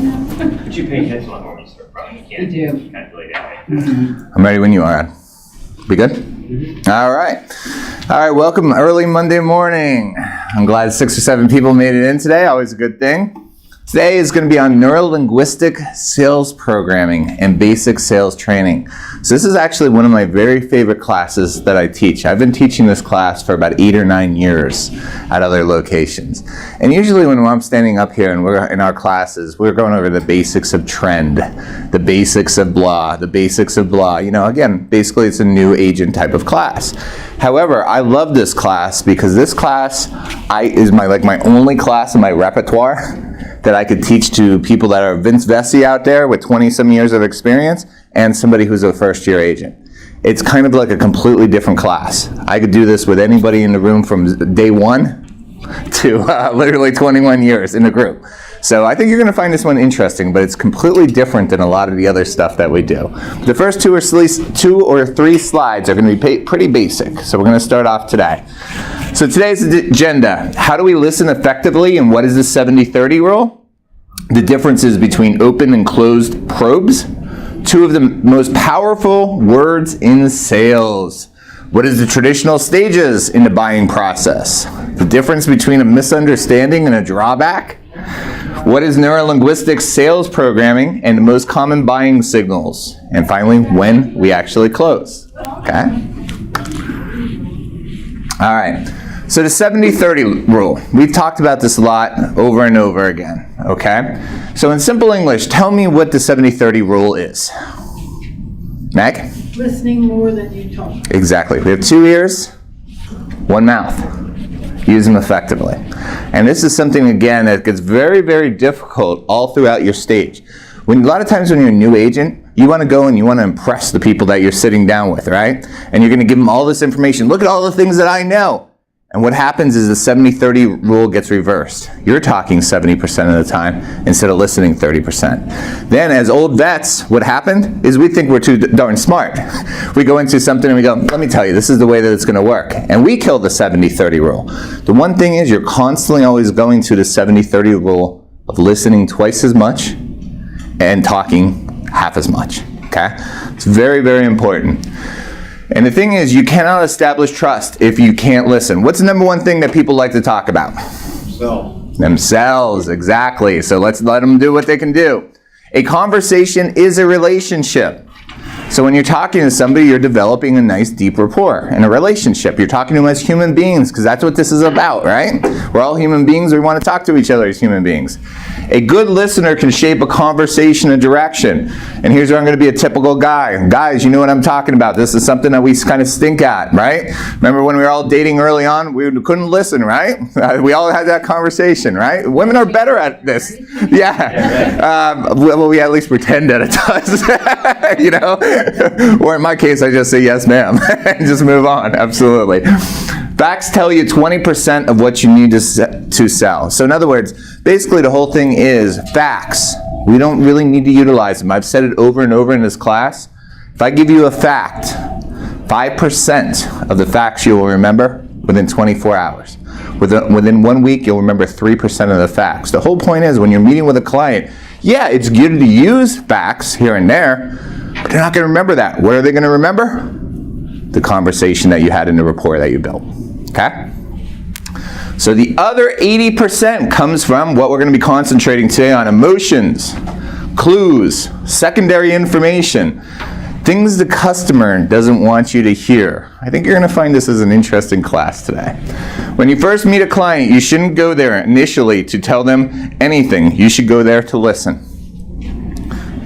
But you pay attention when you start running. You can't calculate it. I'm ready when you are. We good? All right. All right, welcome early Monday morning. I'm glad 6 or 7 people made it in today. Always a good thing. Today is going to be on Neuro-Linguistic sales programming and basic sales training. So this is actually one of my very favorite classes that I teach. I've been teaching this class for about 8 or 9 years at other locations. And usually when I'm standing up here and we're in our classes, we're going over the basics of trend, the basics of blah, the basics of blah. You know, again, basically it's a new agent type of class. However, I love this class because this class is my only class in my repertoire that I could teach to people that are Vince Vessi out there with 20-some years of experience and somebody who's a first-year agent. It's kind of like a completely different class. I could do this with anybody in the room from day one to literally 21 years in the group. So I think you're going to find this one interesting, but it's completely different than a lot of the other stuff that we do. The first 2 or 3 slides are going to be pretty basic, so we're going to start off today. So today's agenda: how do we listen effectively, and what is the 70-30 rule? The differences between open and closed probes. 2 of the most powerful words in sales. What is the traditional stages in the buying process? The difference between a misunderstanding and a drawback. What is neuro-linguistic sales programming and the most common buying signals? And finally, when we actually close. Okay? All right. So the 70-30 rule. We've talked about this a lot over and over again. Okay? So in simple English, tell me what the 70-30 rule is. Meg? Listening more than you talk. Exactly. We have 2 ears, 1 mouth. Use them effectively. And this is something, again, that gets very, very difficult all throughout your stage. A lot of times when you're a new agent, you want to go and you want to impress the people that you're sitting down with, right? And you're going to give them all this information. Look at all the things that I know. And what happens is the 70-30 rule gets reversed. You're talking 70% of the time instead of listening 30%. Then as old vets, what happened is we think we're too darn smart. We go into something and we go, let me tell you, this is the way that it's going to work. And we kill the 70-30 rule. The one thing is you're constantly always going to the 70-30 rule of listening twice as much and talking half as much. Okay? It's very, very important. And the thing is, you cannot establish trust if you can't listen. What's the number one thing that people like to talk about? Themselves, exactly. So let's let them do what they can do. A conversation is a relationship. So when you're talking to somebody, you're developing a nice deep rapport and a relationship. You're talking to them as human beings because that's what this is about, right? We're all human beings. We want to talk to each other as human beings. A good listener can shape a conversation and direction. And here's where I'm going to be a typical guy. Guys, you know what I'm talking about. This is something that we kind of stink at, right? Remember when we were all dating early on, we couldn't listen, right? We all had that conversation, right? Women are better at this. Yeah. Well, we at least pretend that it does, you know? Or in my case, I just say, yes, ma'am, and just move on. Absolutely. Facts tell you 20% of what you need to sell. So in other words, basically the whole thing is facts. We don't really need to utilize them. I've said it over and over in this class. If I give you a fact, 5% of the facts you will remember within 24 hours. Within 1 week, you'll remember 3% of the facts. The whole point is when you're meeting with a client, yeah, it's good to use facts here and there, but they're not going to remember that. What are they going to remember? The conversation that you had in the rapport that you built. Okay? So the other 80% comes from what we're going to be concentrating today on: emotions, clues, secondary information, things the customer doesn't want you to hear. I think you're going to find this as an interesting class today. When you first meet a client, you shouldn't go there initially to tell them anything. You should go there to listen.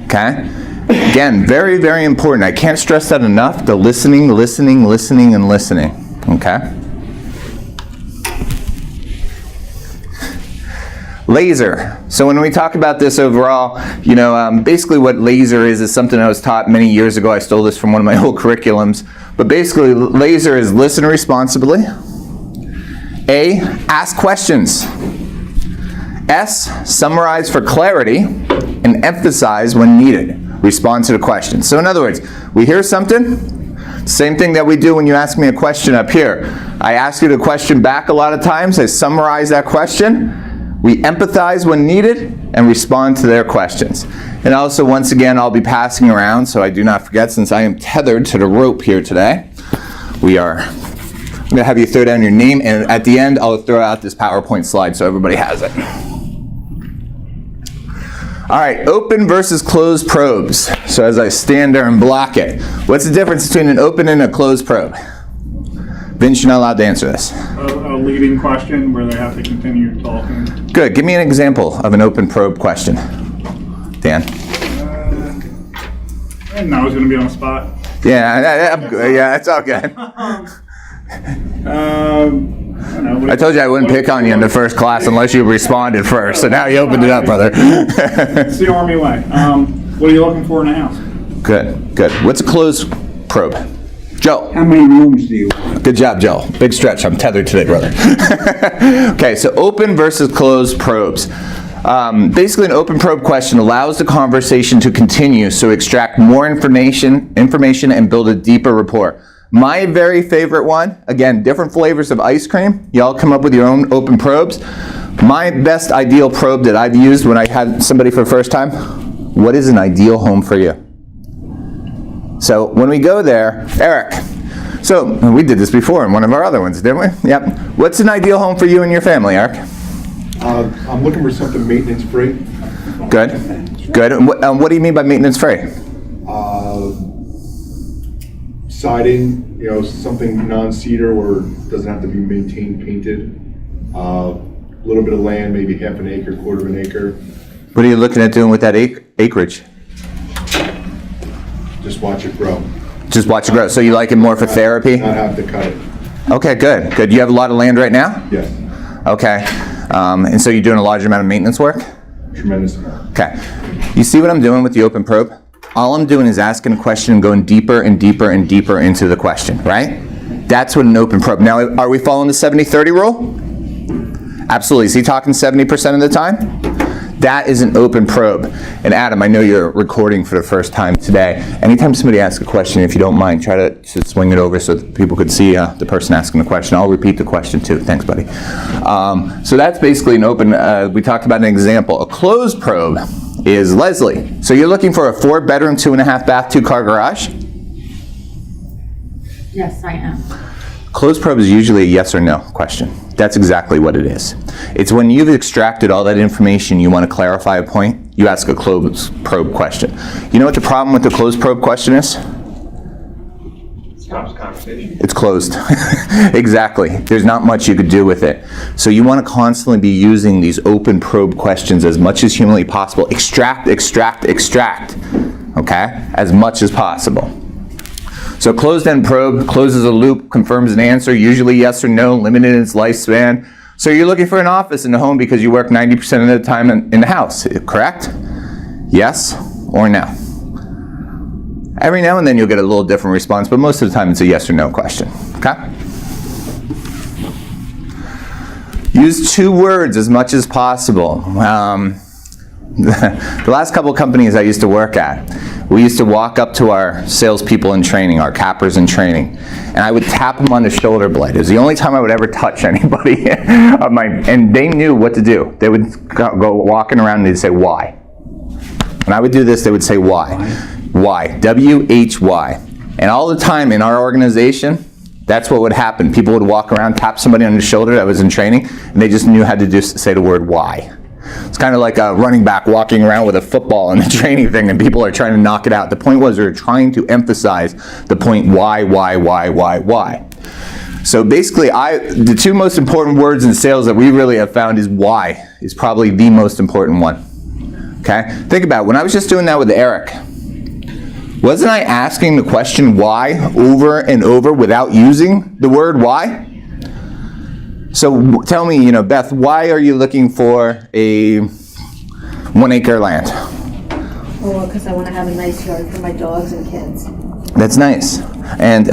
Okay? Again, very, very important. I can't stress that enough. The listening, listening, listening, and listening. Okay? Laser. So when we talk about this overall, you know, basically what laser is something I was taught many years ago. I stole this from one of my old curriculums. But basically, laser is listen responsibly. A, ask questions. S, summarize for clarity and emphasize when needed. Respond to the question. So in other words, we hear something, same thing that we do when you ask me a question up here. I ask you the question back a lot of times. I summarize that question. We empathize when needed and respond to their questions. And also, once again, I'll be passing around, so I do not forget, since I am tethered to the rope here today, I'm going to have you throw down your name, and at the end, I'll throw out this PowerPoint slide so everybody has it. All right, open versus closed probes. So as I stand there and block it, what's the difference between an open and a closed probe? Vince, you're not allowed to answer this. A leading question where they have to continue talking. Good. Give me an example of an open probe question. Dan? And now it's going to be on the spot. Yeah, I'm good. Yeah, it's all good. I told you I wouldn't pick on you in the first class unless you responded first, so now you opened it up, brother. It's the Army way. What are you looking for in a house? Good, good. What's a closed probe? Joe. How many rooms do you want? Good job, Joe. Big stretch. I'm tethered today, brother. Okay, so open versus closed probes. Basically, an open probe question allows the conversation to continue, so extract more information and build a deeper rapport. My very favorite one, again, different flavors of ice cream. Y'all come up with your own open probes. My best ideal probe that I've used when I had somebody for the first time, what is an ideal home for you? So when we go there, Eric, so we did this before in one of our other ones, didn't we? Yep. What's an ideal home for you and your family, Eric? I'm looking for something maintenance-free. Good. Good. And what do you mean by maintenance-free? Siding, something non-cedar or doesn't have to be maintained, painted. A little bit of land, maybe half an acre, quarter of an acre. What are you looking at doing with that acreage? Just watch it grow. Just watch it grow. So you like it more for therapy? Not have to cut it. Okay, good. Good. You have a lot of land right now? Yes. Okay. And so you're doing a large amount of maintenance work? Tremendous amount. Okay. You see what I'm doing with the open probe? All I'm doing is asking a question and going deeper and deeper and deeper into the question, right? That's what an open probe. Now, are we following the 70-30 rule? Absolutely. Is he talking 70% of the time? That is an open probe. And Adam, I know you're recording for the first time today. Anytime somebody asks a question, if you don't mind, try to swing it over so that people could see the person asking the question. I'll repeat the question too. Thanks, buddy. So that's basically an open, we talked about an example. A closed probe is Leslie. So you're looking for a 4-bedroom, 2.5 bath, 2-car garage? Yes, I am. Closed probe is usually a yes or no question. That's exactly what it is. It's when you've extracted all that information, you want to clarify a point, you ask a closed probe question. You know what the problem with the closed probe question is? Stops conversation. It's closed. Exactly. There's not much you could do with it. So you want to constantly be using these open probe questions as much as humanly possible. Extract, extract, extract. Okay? As much as possible. So closed-end probe closes a loop, confirms an answer, usually yes or no, limited in its lifespan. So you're looking for an office in the home because you work 90% of the time in the house, correct? Yes or no? Every now and then you'll get a little different response, but most of the time it's a yes or no question, okay? Use 2 words as much as possible. The last couple of companies I used to work at, we used to walk up to our salespeople in training, our cappers in training, and I would tap them on the shoulder blade. It was the only time I would ever touch anybody, and they knew what to do. They would go walking around and they'd say, why? When I would do this, they would say, why? Why? W-H-Y. And all the time in our organization, that's what would happen. People would walk around, tap somebody on the shoulder that was in training, and they just knew how to just say the word why. It's kind of like a running back walking around with a football in the training thing, and people are trying to knock it out. The point was, they're trying to emphasize the point why. So basically, the 2 most important words in sales that we really have found is why is probably the most important one. Okay? Think about it. When I was just doing that with Eric, wasn't I asking the question why over and over without using the word why? So tell me, Beth, why are you looking for a 1-acre land? Well, because I want to have a nice yard for my dogs and kids. That's nice. And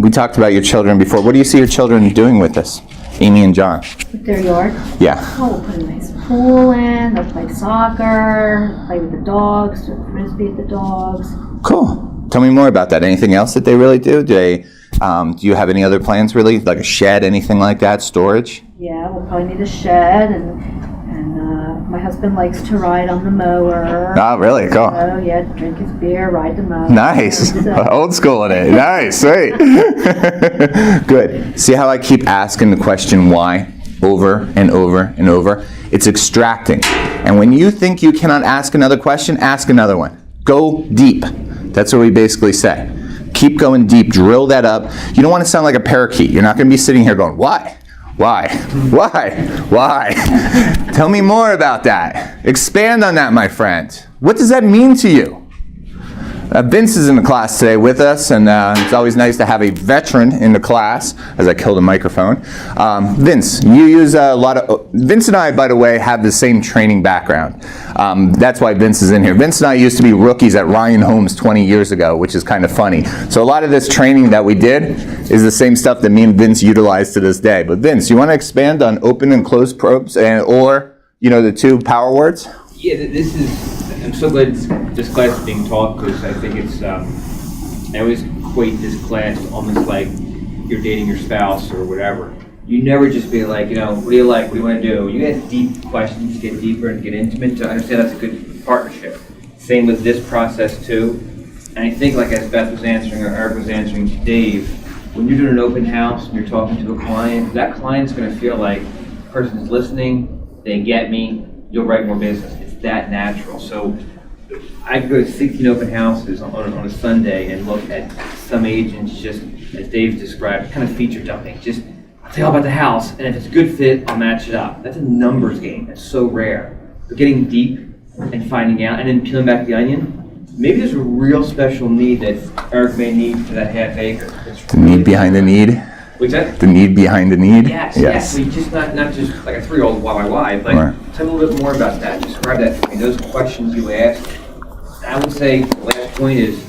we talked about your children before. What do you see your children doing with this? Amy and John. With their yard? Yeah. Oh, we'll put a nice pool in, they'll play soccer, play with the dogs, throw frisbee at the dogs. Cool. Tell me more about that. Anything else that they really do? Do you have any other plans really? Like a shed, anything like that? Storage? Yeah, we'll probably need a shed and My husband likes to ride on the mower. Oh, really? Cool. Oh, yeah, drink his beer, ride the mower. Nice. So- Old school in it. Nice. Sweet. Good. See how I keep asking the question why over and over and over? It's extracting. And when you think you cannot ask another question, ask another one. Go deep. That's what we basically say. Keep going deep. Drill that up. You don't want to sound like a parakeet. You're not going to be sitting here going, why? Why? Why? Why? Tell me more about that. Expand on that, my friend. What does that mean to you? Vince is in the class today with us, and it's always nice to have a veteran in the class, as I killed a microphone. Vince, you use a lot of... Vince and I, by the way, have the same training background. That's why Vince is in here. Vince and I used to be rookies at Ryan Holmes 20 years ago, which is kind of funny. So a lot of this training that we did is the same stuff that me and Vince utilize to this day. But Vince, you want to expand on open and closed probes, or, you know, the two power words? Yeah, this is, I'm so glad this class is being taught, because I think it's, I always equate this class almost like you're dating your spouse or whatever. You never just be like, you know, what do you like, what do you want to do? You get deep questions, get deeper and get intimate to understand that's a good partnership. Same with this process too. And I think, like as Beth was answering or Eric was answering to Dave, when you're doing an open house and you're talking to a client, that client's going to feel like the person's listening, they get me, you'll write more business. It's that natural. So I could go to 16 open houses on a Sunday and look at some agents, just as Dave described, kind of feature dumping. Just, I'll tell you all about the house, and if it's a good fit, I'll match it up. That's a numbers game. That's so rare. But getting deep and finding out, and then peeling back the onion, maybe there's a real special need that Eric may need for that half acre. The need behind the need? What's that? The need behind the need? Yes. We just not just like a 3-year-old why, but Right. tell me a little bit more about that. Describe that for me. Those questions you ask. I would say the last point is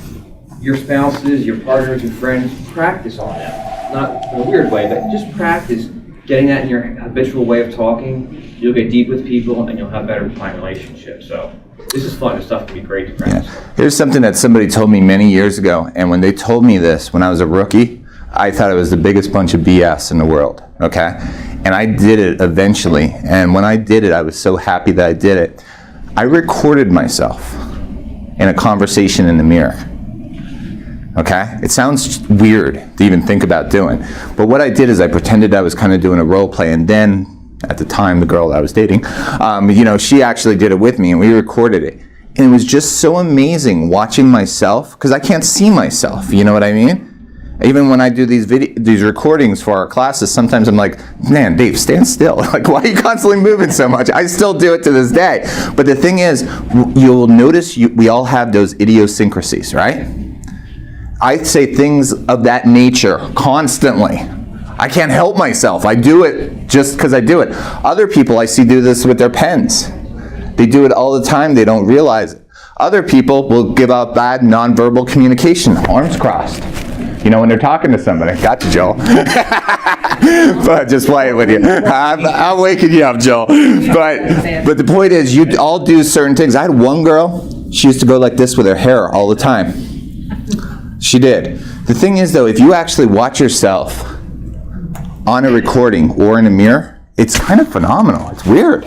your spouses, your partners, your friends, practice on that. Not in a weird way, but just practice getting that in your habitual way of talking. You'll get deep with people and you'll have better client relationships. So this is fun. This stuff can be great to practice. Yeah. Here's something that somebody told me many years ago, and when they told me this when I was a rookie, I thought it was the biggest bunch of BS in the world, okay? And I did it eventually, and when I did it, I was so happy that I did it. I recorded myself in a conversation in the mirror, okay? It sounds weird to even think about doing, but what I did is I pretended I was kind of doing a role play, and then, at the time, the girl I was dating, you know, she actually did it with me, and we recorded it. And it was just so amazing watching myself, because I can't see myself, you know what I mean? Even when I do these recordings for our classes, sometimes I'm like, man, Dave, stand still. Like, why are you constantly moving so much? I still do it to this day. But the thing is, you'll notice we all have those idiosyncrasies, right? I say things of that nature constantly. I can't help myself. I do it just because I do it. Other people I see do this with their pens. They do it all the time. They don't realize it. Other people will give out bad nonverbal communication, arms crossed. You know, when they're talking to somebody. Gotcha, Joel. But just playing with you. I'm waking you up, Joel. But the point is, you all do certain things. I had one girl, she used to go like this with her hair all the time. She did. The thing is, though, if you actually watch yourself on a recording or in a mirror, it's kind of phenomenal. It's weird.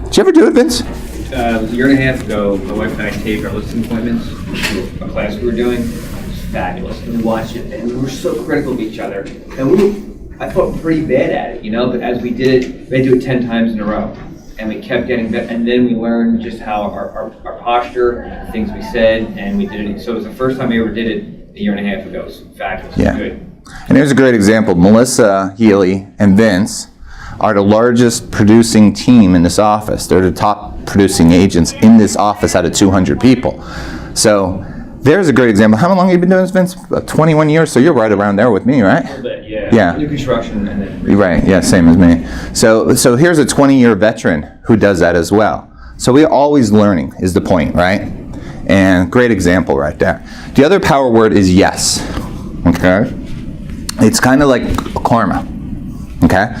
Did you ever do it, Vince? It was a year and a half ago, my wife and I taped our listing appointments to a class we were doing. It was fabulous. And we watched it, and we were so critical of each other. And I felt pretty bad at it, you know, but as we did it, we had to do it 10 times in a row. And we kept getting better, and then we learned just how our posture, things we said, and we did it. So it was the first time we ever did it a year and a half ago. It was fabulous. Yeah. It was good. And here's a great example. Melissa Healy and Vince are the largest producing team in this office. They're the top producing agents in this office out of 200 people. So there's a great example. How long have you been doing this, Vince? About 21 years, so you're right around there with me, right? A little bit, yeah. Yeah. New construction and then... You're right, yeah, same as me. So here's a 20-year veteran who does that as well. So we're always learning is the point, right? And great example right there. The other power word is yes, okay? It's kind of like karma, okay?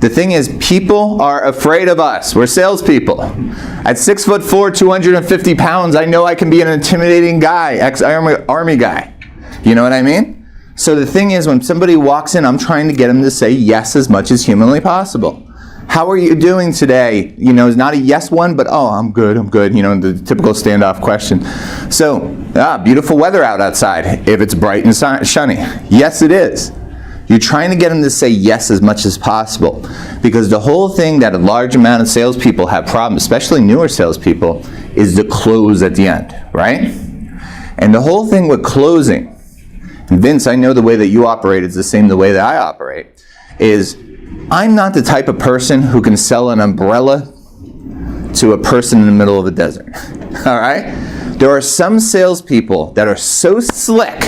The thing is, people are afraid of us. We're salespeople. At 6'4", 250 pounds, I know I can be an intimidating guy, ex-army guy. You know what I mean? So the thing is, when somebody walks in, I'm trying to get them to say yes as much as humanly possible. How are you doing today? You know, it's not a yes one, but oh, I'm good, you know, the typical standoff question. So, beautiful weather outside, if it's bright and sunny. Yes, it is. You're trying to get them to say yes as much as possible, because the whole thing that a large amount of salespeople have problems, especially newer salespeople, is the close at the end, right? And the whole thing with closing, and Vince, I know the way that you operate is the same the way that I operate, is I'm not the type of person who can sell an umbrella to a person in the middle of a desert, all right? There are some salespeople that are so slick,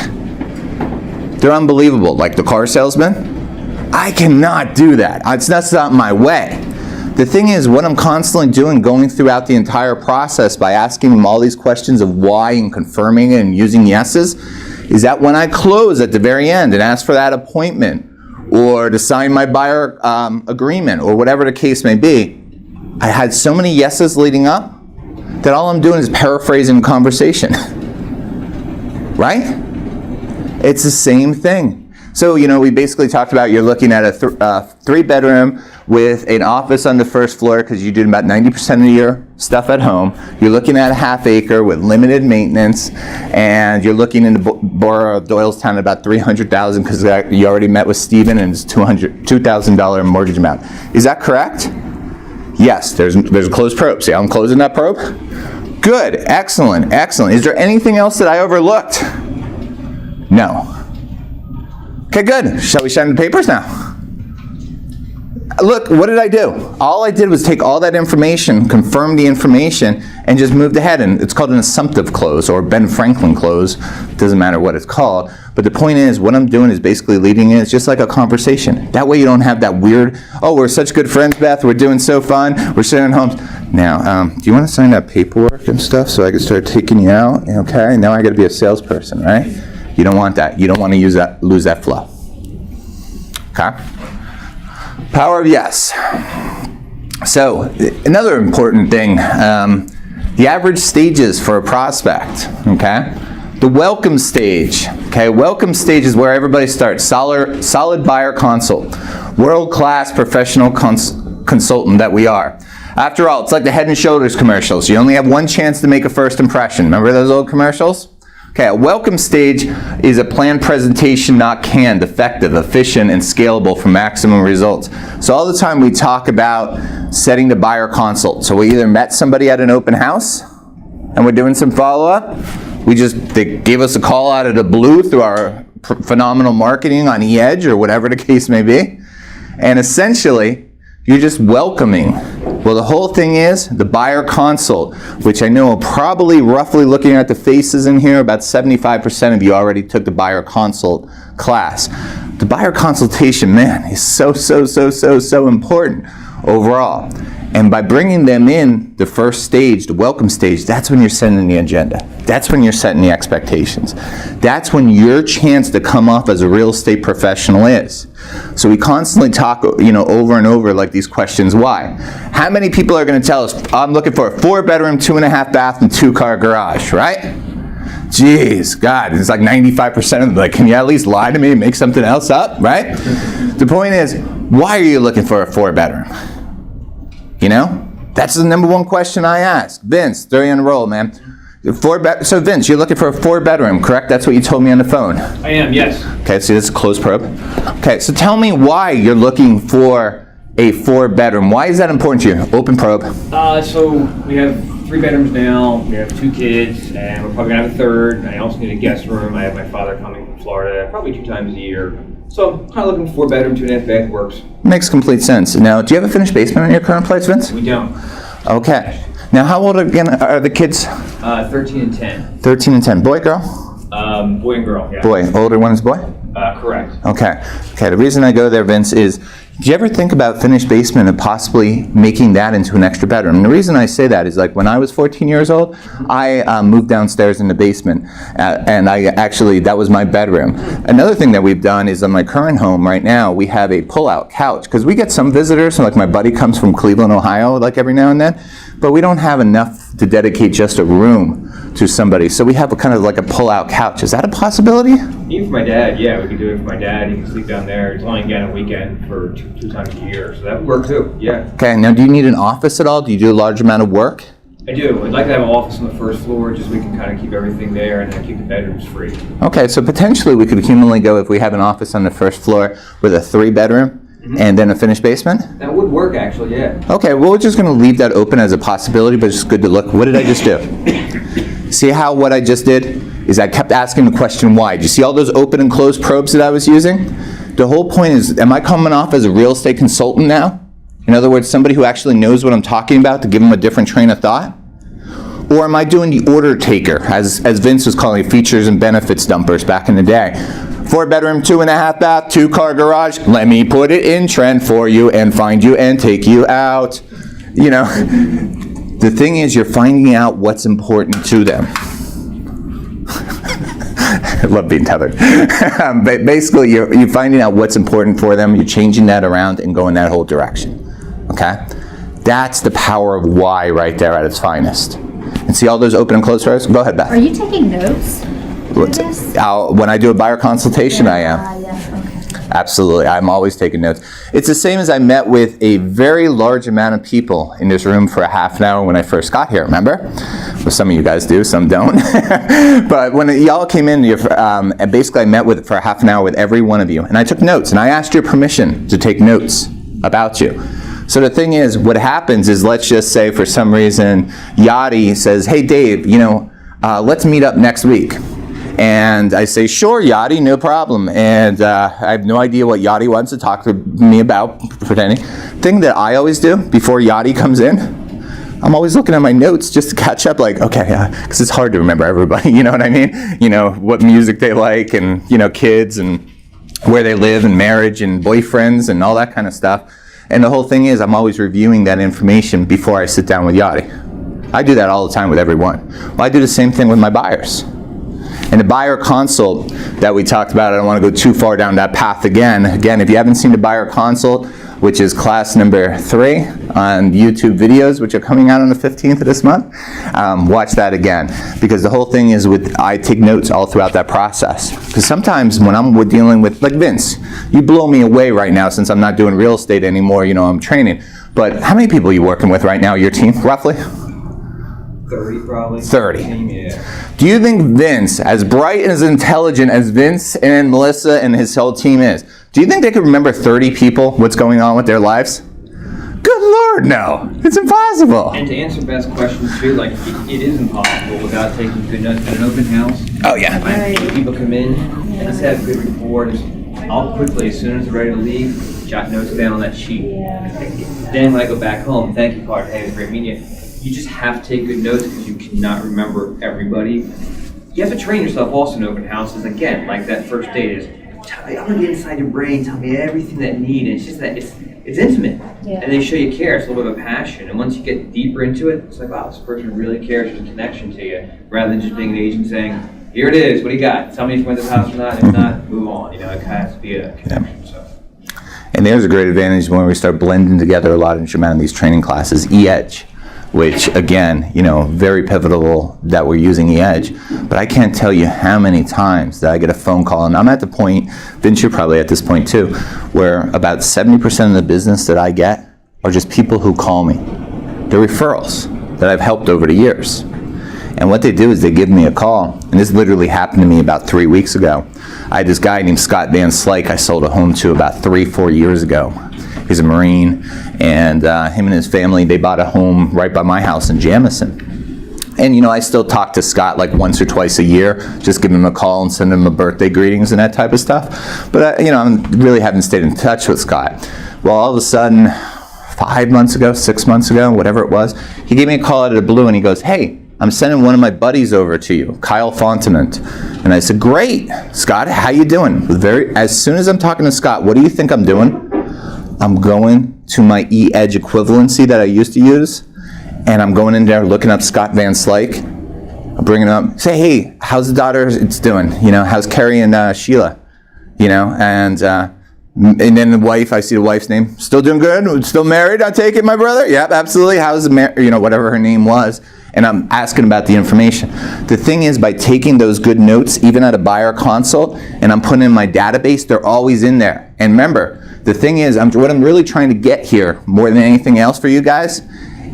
they're unbelievable, like the car salesman. I cannot do that. That's not my way. The thing is, what I'm constantly doing, going throughout the entire process by asking them all these questions of why and confirming it and using yeses, is that when I close at the very end and ask for that appointment or to sign my buyer agreement or whatever the case may be, I had so many yeses leading up that all I'm doing is paraphrasing the conversation. Right? It's the same thing. So, you know, we basically talked about you're looking at a 3-bedroom with an office on the first floor because you do about 90% of your stuff at home. You're looking at a half acre with limited maintenance, and you're looking in the borough of Doylestown at about $300,000 because you already met with Stephen and it's $2,000 mortgage amount. Is that correct? Yes, there's a closed probe. See how I'm closing that probe? Good, excellent, excellent. Is there anything else that I overlooked? No. Okay, good. Shall we shine the papers now? Look, what did I do? All I did was take all that information, confirm the information, and just moved ahead. And it's called an assumptive close or Ben Franklin close. It doesn't matter what it's called. But the point is, what I'm doing is basically leading in. It's just like a conversation. That way you don't have that weird, oh, we're such good friends, Beth. We're doing so fun. We're sharing homes. Now, do you want to sign that paperwork and stuff so I can start taking you out? Okay, now I got to be a salesperson, right? You don't want that. You don't want to lose that flow. Okay? Power of yes. So, another important thing, the average stages for a prospect, okay? The welcome stage, okay? Welcome stage is where everybody starts. Solid buyer consult. World-class professional consultant that we are. After all, it's like the Head and Shoulders commercials. You only have one chance to make a first impression. Remember those old commercials? Okay, a welcome stage is a planned presentation, not canned, effective, efficient, and scalable for maximum results. So all the time we talk about setting the buyer consult. So we either met somebody at an open house and we're doing some follow-up. They gave us a call out of the blue through our phenomenal marketing on eEdge or whatever the case may be. And essentially, you're just welcoming. Well, the whole thing is the buyer consult, which I know probably roughly looking at the faces in here, about 75% of you already took the buyer consult class. The buyer consultation, man, is so important overall. And by bringing them in the first stage, the welcome stage, that's when you're setting the agenda. That's when you're setting the expectations. That's when your chance to come off as a real estate professional is. So we constantly talk, over and over like these questions, why? How many people are going to tell us, I'm looking for a 4-bedroom, 2.5 bath, and 2-car garage, right? Jeez, God, it's like 95% of them, like, can you at least lie to me and make something else up, right? The point is, why are you looking for a 4-bedroom? That's the number one question I ask. Vince, 30 on the roll, man. So Vince, you're looking for a 4-bedroom, correct? That's what you told me on the phone. I am, yes. Okay, so this is a closed probe. Okay, so tell me why you're looking for a 4-bedroom. Why is that important to you? Open probe. So we have 3 bedrooms now. We have 2 kids, and we're probably gonna have a 3rd. I also need a guest room. I have my father coming from Florida probably 2 times a year. So I'm kind of looking for 4-bedroom, 2.5 bath works. Makes complete sense. Now, do you have a finished basement in your current place, Vince? We don't. Okay. Now, how old again are the kids? 13 and 10. 13 and 10. Boy, girl? Boy and girl, yeah. Boy. Older one is boy? Correct. Okay. Okay, the reason I go there, Vince, is do you ever think about finished basement and possibly making that into an extra bedroom? And the reason I say that is like when I was 14 years old, I moved downstairs in the basement, and that was my bedroom. Another thing that we've done is on my current home right now, we have a pull-out couch, because we get some visitors, so like my buddy comes from Cleveland, Ohio, like every now and then, but we don't have enough to dedicate just a room to somebody. So we have a kind of like a pull-out couch. Is that a possibility? Even for my dad, yeah, we could do it for my dad. He can sleep down there. It's only again a weekend for two times a year, so that would work too. Yeah. Okay. Now, do you need an office at all? Do you do a large amount of work? I do. I'd like to have an office on the first floor, just so we can kind of keep everything there and then keep the bedrooms free. Okay. So potentially we could humanly go if we have an office on the first floor with a 3-bedroom. And then a finished basement? That would work, actually, yeah. Okay, well, we're just going to leave that open as a possibility, but it's good to look. What did I just do? See how what I just did is I kept asking the question why. Do you see all those open and closed probes that I was using? The whole point is, am I coming off as a real estate consultant now? In other words, somebody who actually knows what I'm talking about to give them a different train of thought? Or am I doing the order taker, as Vince was calling it, features and benefits dumpers back in the day? 4-bedroom, 2.5 bath, 2-car garage. Let me put it in trend for you and find you and take you out. You know, the thing is, you're finding out what's important to them. I love being tethered. But basically, you're finding out what's important for them. You're changing that around and going that whole direction. Okay? That's the power of why right there at its finest. And see all those open and closed rows? Go ahead, Beth. Are you taking notes? When I do a buyer consultation, I am. Yeah, okay. Absolutely. I'm always taking notes. It's the same as I met with a very large amount of people in this room for a half an hour when I first got here, remember? Well, some of you guys do, some don't. But when y'all came in, basically I met with for a half an hour with every one of you. And I took notes, and I asked your permission to take notes about you. So the thing is, what happens is, let's just say for some reason, Yachty says, hey, Dave, let's meet up next week. And I say, sure, Yachty, no problem. And I have no idea what Yachty wants to talk to me about, pretending. Thing that I always do before Yachty comes in, I'm always looking at my notes just to catch up, like, okay, because it's hard to remember everybody, you know what I mean? What music they like, and, kids, and where they live, and marriage, and boyfriends, and all that kind of stuff. And the whole thing is, I'm always reviewing that information before I sit down with Yachty. I do that all the time with everyone. Well, I do the same thing with my buyers. And the buyer consult that we talked about, I don't want to go too far down that path again. Again, if you haven't seen the buyer consult, which is class number 3 on YouTube videos, which are coming out on the 15th of this month, watch that again. Because the whole thing is, I take notes all throughout that process. Because sometimes when I'm dealing with, like Vince, you blow me away right now since I'm not doing real estate anymore, I'm training. But how many people are you working with right now, your team, roughly? 30 probably. 30. Yeah. Do you think Vince, as bright and as intelligent as Vince and Melissa and his whole team is, do you think they could remember 30 people, what's going on with their lives? Good Lord, no. It's impossible. And to answer Beth's question too, like it is impossible without taking good notes at an open house. Oh, yeah. When people come in, and just have good rapport. I'll quickly, as soon as they're ready to leave, jot notes down on that sheet. Then when I go back home, thank you, card. Hey, it was great meeting you. You just have to take good notes because you cannot remember everybody. You have to train yourself also in open houses. Again, like that first date is, I'm gonna get inside your brain, tell me everything that you need. And it's just that it's intimate. Yeah. And they show you care, it's a little bit of a passion. And once you get deeper into it, it's like, wow, this person really cares, there's a connection to you. Rather than just being an agent saying, here it is, what do you got? Tell me if you went to this house or not. If not, move on. It kind of has to be a connection. Yeah. So. And there's a great advantage when we start blending together a lot in these training classes, E-Edge. Which, again, very pivotal that we're using E-Edge. But I can't tell you how many times that I get a phone call, and I'm at the point, Vince, you're probably at this point too, where about 70% of the business that I get are just people who call me. They're referrals that I've helped over the years. And what they do is they give me a call, and this literally happened to me about 3 weeks ago. I had this guy named Scott Van Slyke I sold a home to about 3-4 years ago. He's a Marine, and him and his family, they bought a home right by my house in Jamison. And, I still talk to Scott like once or twice a year, just give him a call and send him a birthday greetings and that type of stuff. But, I really haven't stayed in touch with Scott. Well, all of a sudden, 5 months ago, 6 months ago, whatever it was, he gave me a call out of the blue, and he goes, hey, I'm sending one of my buddies over to you, Kyle Fontenant. And I said, great, Scott, how you doing? As soon as I'm talking to Scott, what do you think I'm doing? I'm going to my E-Edge equivalency that I used to use, and I'm going in there looking up Scott Van Slyke. I'm bringing him up, say, hey, how's the daughter it's doing? How's Carrie and Sheila? And then the wife, I see the wife's name, still doing good? Still married, I take it, my brother? Yep, absolutely. How's the whatever her name was. and I'm asking about the information. The thing is, by taking those good notes, even at a buyer consult, and I'm putting in my database, they're always in there. And remember, the thing is, what I'm really trying to get here, more than anything else for you guys,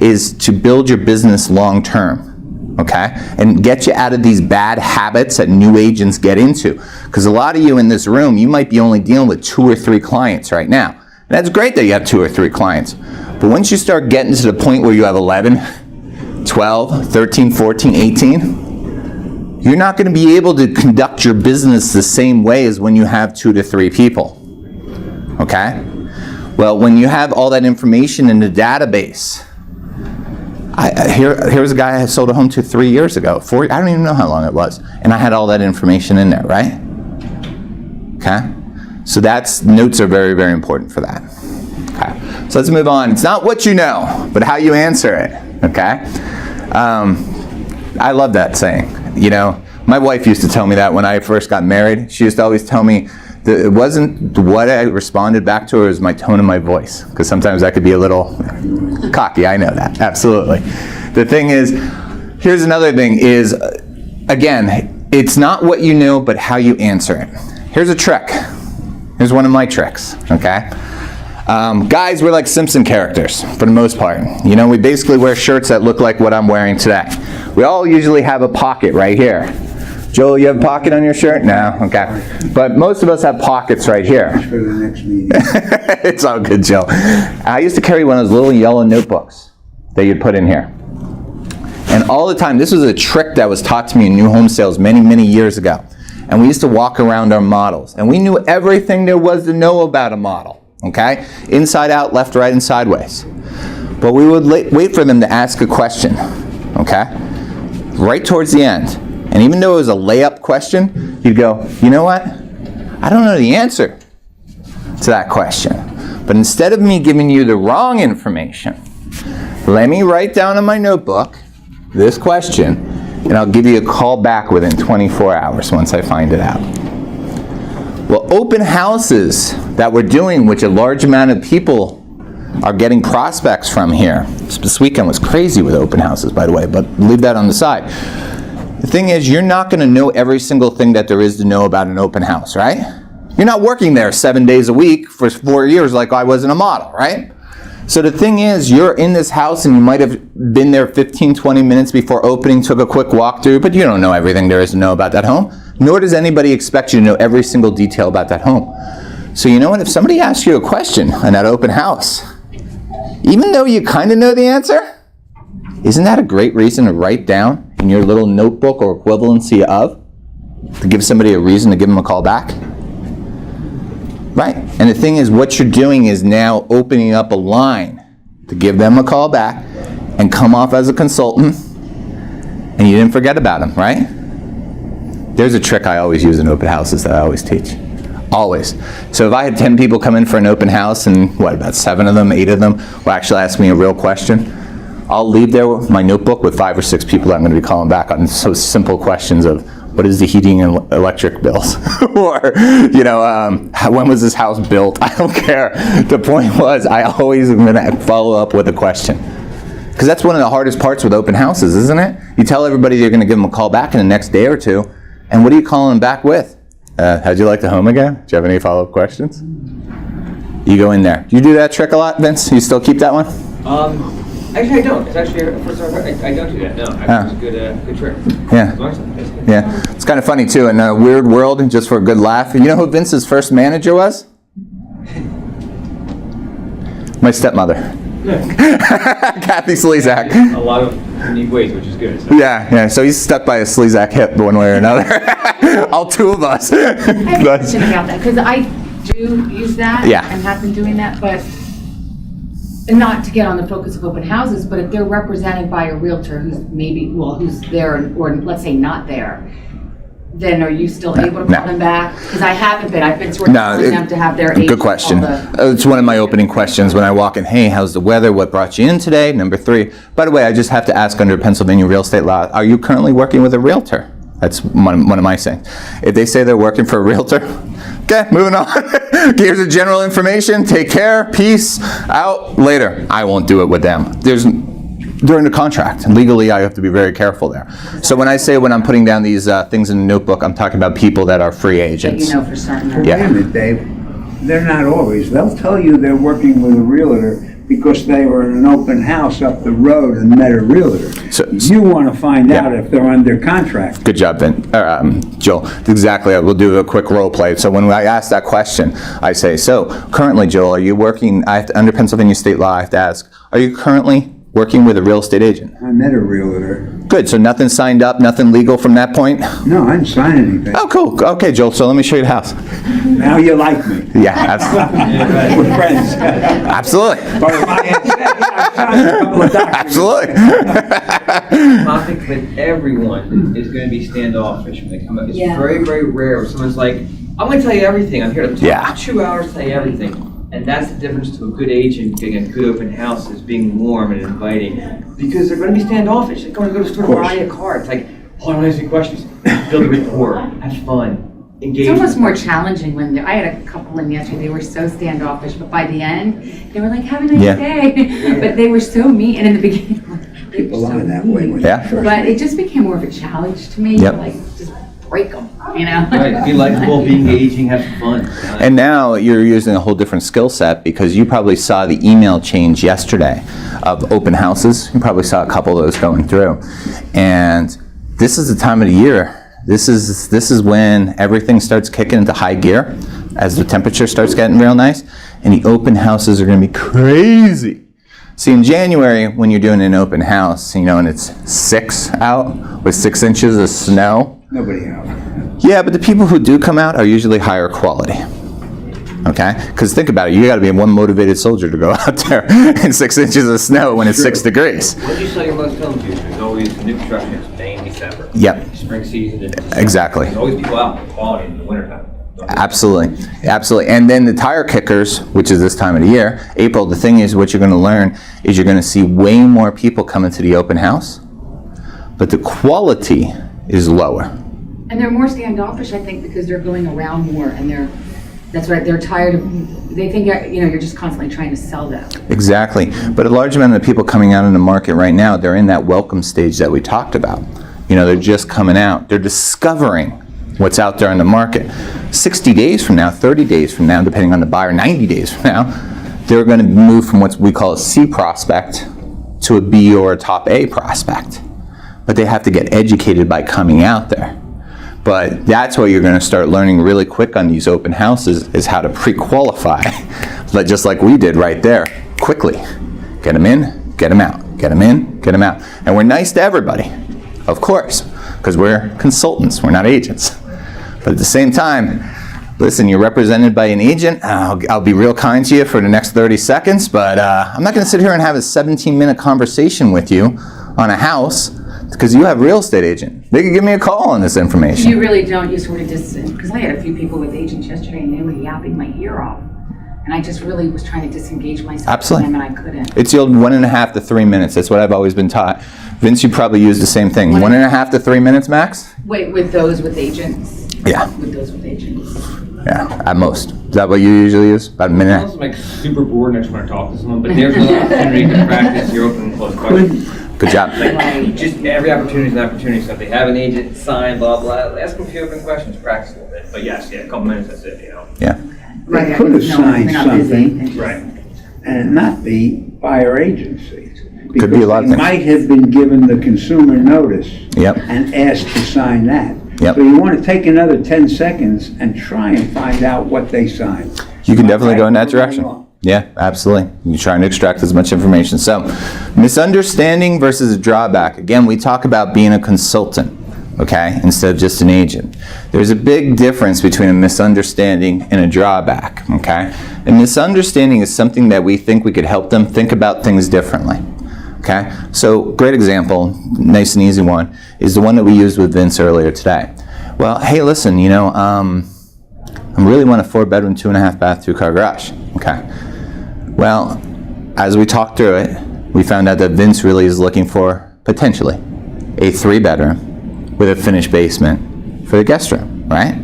is to build your business long term, okay? And get you out of these bad habits that new agents get into. Because a lot of you in this room, you might be only dealing with 2 or 3 clients right now. And that's great that you have 2 or 3 clients. But once you start getting to the point where you have 11, 12, 13, 14, 18, you're not going to be able to conduct your business the same way as when you have 2 to 3 people. Okay? Well, when you have all that information in the database, here's a guy I sold a home to 3 years ago. I don't even know how long it was. And I had all that information in there, right? Okay? So notes are very, very important for that. Okay? So let's move on. It's not what you know, but how you answer it. Okay? I love that saying. You know, my wife used to tell me that when I first got married. She used to always tell me that it wasn't what I responded back to her, it was my tone of my voice. Because sometimes I could be a little cocky, I know that, absolutely. The thing is, here's another thing is, again, it's not what you know, but how you answer it. Here's a trick. Here's one of my tricks, okay? Guys, we're like Simpson characters, for the most part. You know, we basically wear shirts that look like what I'm wearing today. We all usually have a pocket right here. Joel, you have a pocket on your shirt? No? Okay. But most of us have pockets right here. For the next meeting. It's all good, Joe. I used to carry one of those little yellow notebooks that you'd put in here. And all the time, this was a trick that was taught to me in new home sales many, many years ago. And we used to walk around our models. And we knew everything there was to know about a model. Okay? Inside out, left, right, and sideways. But we would wait for them to ask a question. Okay? Right towards the end. And even though it was a layup question, you'd go, you know what? I don't know the answer to that question. But instead of me giving you the wrong information, let me write down in my notebook this question, and I'll give you a call back within 24 hours once I find it out. Well, open houses that we're doing, which a large amount of people are getting prospects from here. This weekend was crazy with open houses, by the way, but leave that on the side. The thing is, you're not going to know every single thing that there is to know about an open house, right? You're not working there 7 days a week for 4 years like I was in a model, right? So the thing is, you're in this house and you might have been there 15, 20 minutes before opening, took a quick walkthrough, but you don't know everything there is to know about that home. Nor does anybody expect you to know every single detail about that home. So you know what? If somebody asks you a question on that open house, even though you kind of know the answer, isn't that a great reason to write down in your little notebook or equivalency of, to give somebody a reason to give them a call back? Right. And the thing is, what you're doing is now opening up a line to give them a call back and come off as a consultant, and you didn't forget about them, right? There's a trick I always use in open houses that I always teach. Always. So if I had 10 people come in for an open house, and about 7 of them, 8 of them will actually ask me a real question, I'll leave there my notebook with 5 or 6 people that I'm going to be calling back on so simple questions of, what is the heating and electric bills? Or, you know, when was this house built? I don't care. The point was, I always am going to follow up with a question. Because that's one of the hardest parts with open houses, isn't it? You tell everybody you're going to give them a call back in the next day or two, and what are you calling them back with? How'd you like the home again? Do you have any follow-up questions? You go in there. Do you do that trick a lot, Vince? You still keep that one? Actually, I don't. It's actually, I don't do that. No, it's a good trick. Yeah. Yeah. It's kind of funny, too. In a weird world, just for a good laugh, you know who Vince's first manager was? My stepmother. Kathy Slezak. A lot of unique ways, which is good. So. Yeah. So he's stuck by a Slezak hip one way or another. All 2 of us. I have a question about that, because I do use that and have been doing that, but not to get on the focus of open houses, but if they're represented by a realtor who's there, or let's say not there, then are you still able to call them back? Because I haven't been. I've been sort of telling them to have their agent. Good question. It's one of my opening questions when I walk in. Hey, how's the weather? What brought you in today? Number 3. By the way, I just have to ask under Pennsylvania real estate law, are you currently working with a realtor? That's one of my sayings. If they say they're working for a realtor, okay, moving on. Here's the general information. Take care. Peace. Out. Later. I won't do it with them. during the contract. And legally, I have to be very careful there. So when I say when I'm putting down these things in the notebook, I'm talking about people that are free That agents. you know for certain. Yeah. Wait a minute, Dave. They're not always. They'll tell you they're working with a realtor because they were in an open house up the road and met a realtor. So- You want to find Yeah. out if they're under contract. Good job, Joel. Exactly. We'll do a quick role play. So when I ask that question, I say, so currently, Joel, are you working, under Pennsylvania state law, I have to ask, are you currently working with a real estate agent? I met a realtor. Good. So nothing signed up, nothing legal from that point? No, I didn't sign anything. Oh, cool. Okay, Joel. So let me show you the house. Now you like me. Yeah, absolutely. We're friends. Absolutely. But if I had said, yeah, I signed a couple of documents. Absolutely. Topic with everyone is going to be standoffish when they come up. It's Yeah. very, very rare where someone's like, I'm going to tell you everything. I'm here to talk Yeah. for 2 hours to tell you everything. And that's the difference to a good agent getting a good open house is being warm and inviting. Because they're going to be standoffish. They're going to go to the store and buy a car. It's like, hold on, ask me questions. Build a rapport. Have fun. Engage. It's almost more challenging when I had a couple in yesterday. They were so standoffish, but by the end, they were like, "Have a nice Yeah. day." But they were so mean, and in the beginning, they were People so are that way when mean. you Yeah. first But meet. it just became more of a challenge to me. Yep. Like, just break them, you know. Right. Be likable, be engaging, have fun. And now you're using a whole different skill set because you probably saw the email change yesterday of open houses. You probably saw a couple of those going through. And this is the time of the year. This is when everything starts kicking into high gear as the temperature starts getting real nice. And the open houses are going to be crazy. See, in January, when you're doing an open house, and it's 6 out with 6 inches of snow, Nobody else. yeah, but the people who do come out are usually higher quality. Okay? Because think about it, you got to be one motivated soldier to go out there in 6 inches of snow when it's 6 degrees. What do you sell your most homes to? There's always new construction, it's May and December. Yep, Spring season. and December. exactly. There's always people out for quality in the wintertime. Absolutely, absolutely. And then the tire kickers, which is this time of the year, April, the thing is what you're going to learn is you're going to see way more people coming to the open house, but the quality is lower. And they're more standoffish, I think, because they're going around more, and that's right. They're tired of. They think you're just constantly trying to sell them. Exactly. But a large amount of the people coming out in the market right now, they're in that welcome stage that we talked about. They're just coming out. They're discovering what's out there in the market. 60 days from now, 30 days from now, depending on the buyer, 90 days from now, they're going to move from what we call a C prospect to a B or a top A prospect. But they have to get educated by coming out there. But that's what you're going to start learning really quick on these open houses is how to pre-qualify, just like we did right there, quickly. Get them in, get them out, get them in, get them out. And we're nice to everybody, of course, because we're consultants, we're not agents. But at the same time, listen, you're represented by an agent. I'll be real kind to you for the next 30 seconds, but I'm not going to sit here and have a 17-minute conversation with you on a house because you have a real estate agent. They could give me a call on this information. You really don't. You sort of just, because I had a few people with agents yesterday and they were yapping my ear off. And I just really was trying to disengage myself Absolutely. from them and I couldn't. It's the old 1.5 to 3 minutes. That's what I've always been taught. Vince, you probably use the same thing. 1.5 to 3 minutes max? Wait, with those with agents? Yeah. With those with agents. Yeah, at most. Is that what you usually use? About a I minute? also like super bored and I just want to talk to someone, but there's an opportunity to practice your open and closed questions. Good job. Like, just every opportunity is an opportunity. So if they have an agent, sign, blah, blah, ask them a few open questions, practice a little bit. But yes, a couple minutes, that's it, Yeah. Right, They I could have just know signed they're not busy. something Right. and not be buyer agency. Could be a lot of Because things. they might have been given the consumer notice Yep. and asked to sign that. Yep. So you want to take another 10 seconds and try and find out what they signed. You can definitely go in that Right, we're going direction. along. Yeah, absolutely. You're trying to extract as much information. So, misunderstanding versus a drawback. Again, we talk about being a consultant, okay, instead of just an agent. There's a big difference between a misunderstanding and a drawback, okay? A misunderstanding is something that we think we could help them think about things differently. Okay, so great example, nice and easy one, is the one that we used with Vince earlier today. Well, hey, listen, I really want a 4-bedroom, 2.5 bath, 2-car garage. Okay. Well, as we talked through it, we found out that Vince really is looking for, potentially, a 3-bedroom with a finished basement for the guest room, right?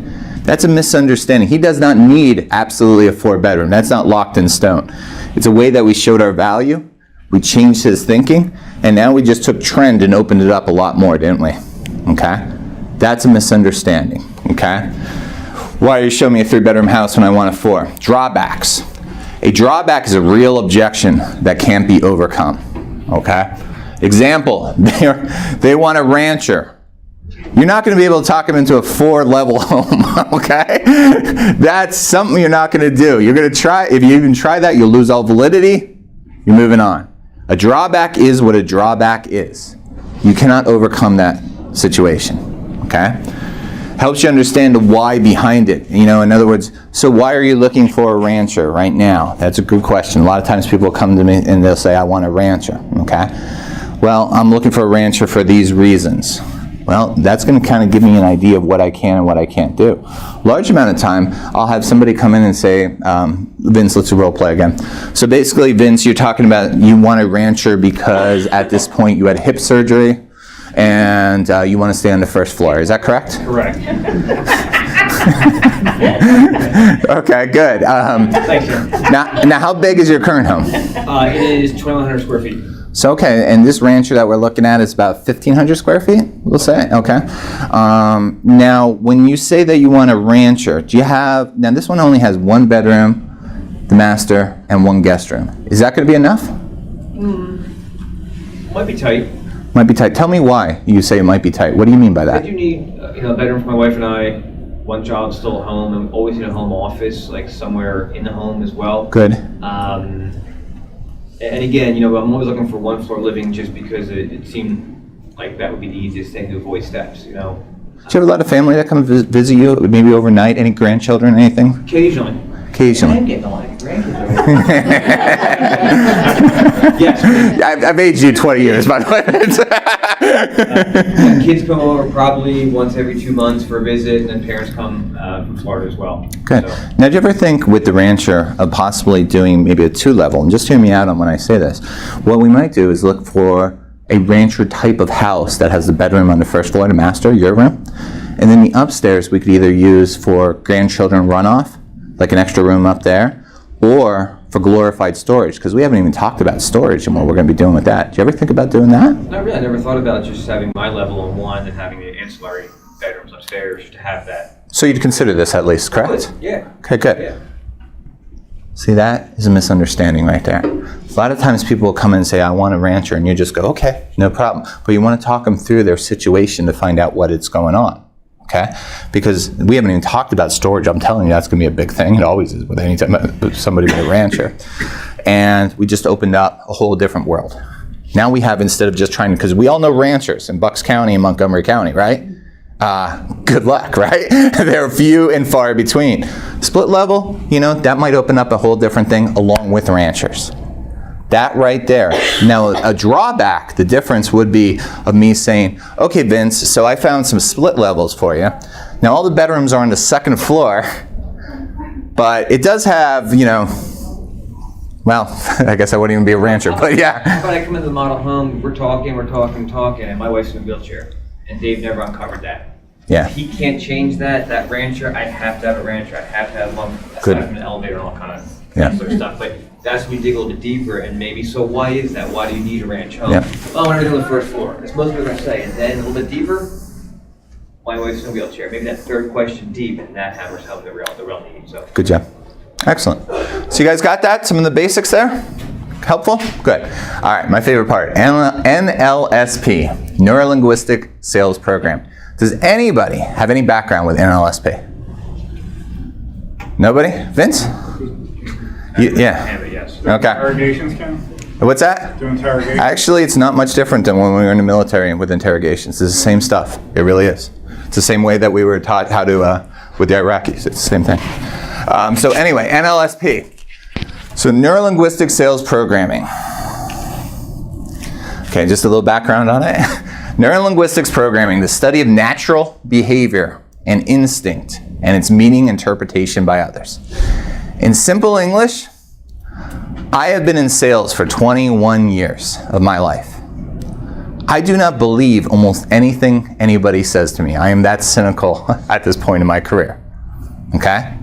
That's a misunderstanding. He does not need absolutely a 4-bedroom. That's not locked in stone. It's a way that we showed our value. We changed his thinking, And now we just took trend and opened it up a lot more, didn't we? Okay? That's a misunderstanding, okay? Why are you showing me a 3-bedroom house when I want a 4? Drawbacks. A drawback is a real objection that can't be overcome, okay? Example, they want a rancher. You're not going to be able to talk them into a 4-level home, okay? That's something you're not going to do. You're going to try, if you even try that, you'll lose all validity. You're moving on. A drawback is what a drawback is. You cannot overcome that situation, okay? Helps you understand the why behind it. You know, in other words, so why are you looking for a rancher right now? That's a good question. A lot of times people come to me and they'll say, I want a rancher, okay? Well, I'm looking for a rancher for these reasons. Well, that's going to kind of give me an idea of what I can and what I can't do. Large amount of time, I'll have somebody come in and say, Vince, let's do role play again. So basically, Vince, you're talking about you want a rancher because at this point you had hip surgery and you want to stay on the first floor. Is that correct? Correct. Okay, good. Thanks, sir. Now, how big is your current home? It is 2,100 square feet. So, okay, and this rancher that we're looking at is about 1,500 square feet, we'll say, okay. Now, when you say that you want a rancher, do you have, now this one only has 1 bedroom, the master, and 1 guest room. Is that going to be enough? Might be tight. Might be tight. Tell me why you say it might be tight. What do you mean by I that? do need, a bedroom for my wife and I. One child still at home. I'm always in a home office, like somewhere in the home as well. Good. And again, I'm always looking for 1-floor living just because it seemed like that would be the easiest thing to avoid steps, Do you have a lot of family that come visit you, maybe overnight? Any grandchildren, anything? Occasionally. Occasionally. I'm getting a lot of grandkids. Yes. I've aged you 20 years, by the way. Kids come over probably once every 2 months for a visit, and then parents come from Florida as well. Okay. So. Now, do you ever think with the rancher of possibly doing maybe a 2-level? And just hear me out on when I say this. What we might do is look for a rancher type of house that has the bedroom on the first floor, the master, your room. And then the upstairs we could either use for grandchildren runoff, like an extra room up there, or for glorified storage, because we haven't even talked about storage and what we're going to be doing with that. Do you ever think about doing that? Not really. I never thought about just having my level on one and having the ancillary bedrooms upstairs to have that. So you'd consider this at least, correct? Yeah. Okay, good. Yeah. See, that is a misunderstanding right there. A lot of times people will come in and say, I want a rancher, and you just go, okay, no problem. But you want to talk them through their situation to find out what is going on. Okay? Because we haven't even talked about storage. I'm telling you, that's going to be a big thing. It always is with any time somebody with a rancher. And we just opened up a whole different world. Now we have, instead of just trying, because we all know ranchers in Bucks County and Montgomery County, right? Good luck, right? They're few and far between. Split level, that might open up a whole different thing along with ranchers. That right there. Now, a drawback, the difference would be of me saying, okay, Vince, so I found some split levels for you. Now, all the bedrooms are on the second floor, but it does have, well, I guess I wouldn't even be a rancher, but yeah. But I come into the model home, we're talking, and my wife's in a wheelchair, and Dave never uncovered that. Yeah. He can't change that rancher, I have to have a rancher, I have to have one, aside from an elevator and all kind of sort of stuff. But that's when we dig a little bit deeper, and maybe, so why is that? Why do you need a ranch home? Yeah. Oh, when I was on the first floor. That's most people are going to say. And then a little bit deeper, my wife's in a wheelchair. Maybe that third question deep, and that hammers home the real need. So. Good job. Excellent. So you guys got that? Some of the basics there? Helpful? Good. All right, my favorite part. NLSP, Neuro-Linguistic Sales Program. Does anybody have any background with NLSP? Nobody? Vince? Yeah. Yes. Okay. Interrogations, Ken? What's that? Do interrogations? Actually, it's not much different than when we were in the military with interrogations. It's the same stuff. It really is. It's the same way that we were taught how to with the Iraqis. It's the same thing. So anyway, NLSP. So Neuro-Linguistic Sales Programming. Okay, just a little background on it. Neuro-Linguistics Programming, the study of natural behavior and instinct and its meaning interpretation by others. In simple English, I have been in sales for 21 years of my life. I do not believe almost anything anybody says to me. I am that cynical at this point in my career. Okay?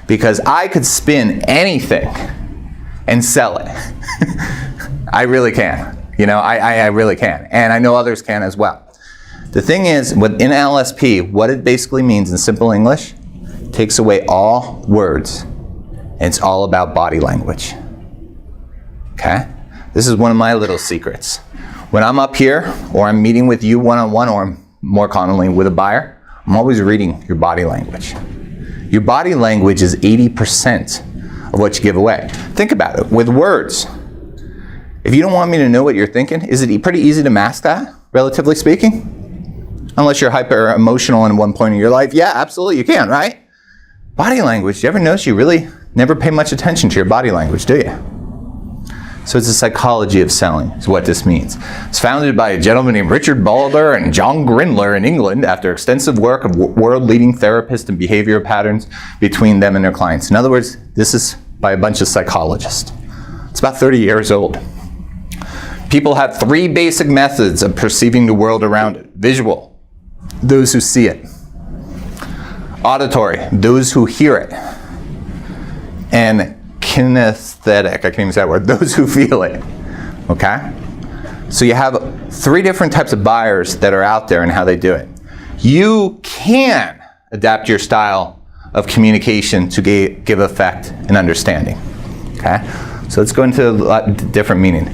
Because I could spin anything and sell it. I really can. You know, I really can. And I know others can as well. The thing is, in NLSP, what it basically means in simple English, takes away all words, and it's all about body language. Okay? This is one of my little secrets. When I'm up here, or I'm meeting with you one-on-one, or more commonly with a buyer, I'm always reading your body language. Your body language is 80% of what you give away. Think about it. With words, if you don't want me to know what you're thinking, is it pretty easy to mask that, relatively speaking? Unless you're hyper emotional in one point in your life. Yeah, absolutely, you can, right? Body language, do you ever notice you really never pay much attention to your body language, do you? So it's the psychology of selling, is what this means. It's founded by a gentleman named Richard Balder and John Grindler in England after extensive work of world-leading therapists and behavioral patterns between them and their clients. In other words, this is by a bunch of psychologists. It's about 30 years old. People have 3 basic methods of perceiving the world around it. Visual, those who see it. Auditory, those who hear it. And kinesthetic, I can't even say that word, those who feel it. Okay? So you have 3 different types of buyers that are out there and how they do it. You can adapt your style of communication to give effect and understanding. Okay? So let's go into a different meaning.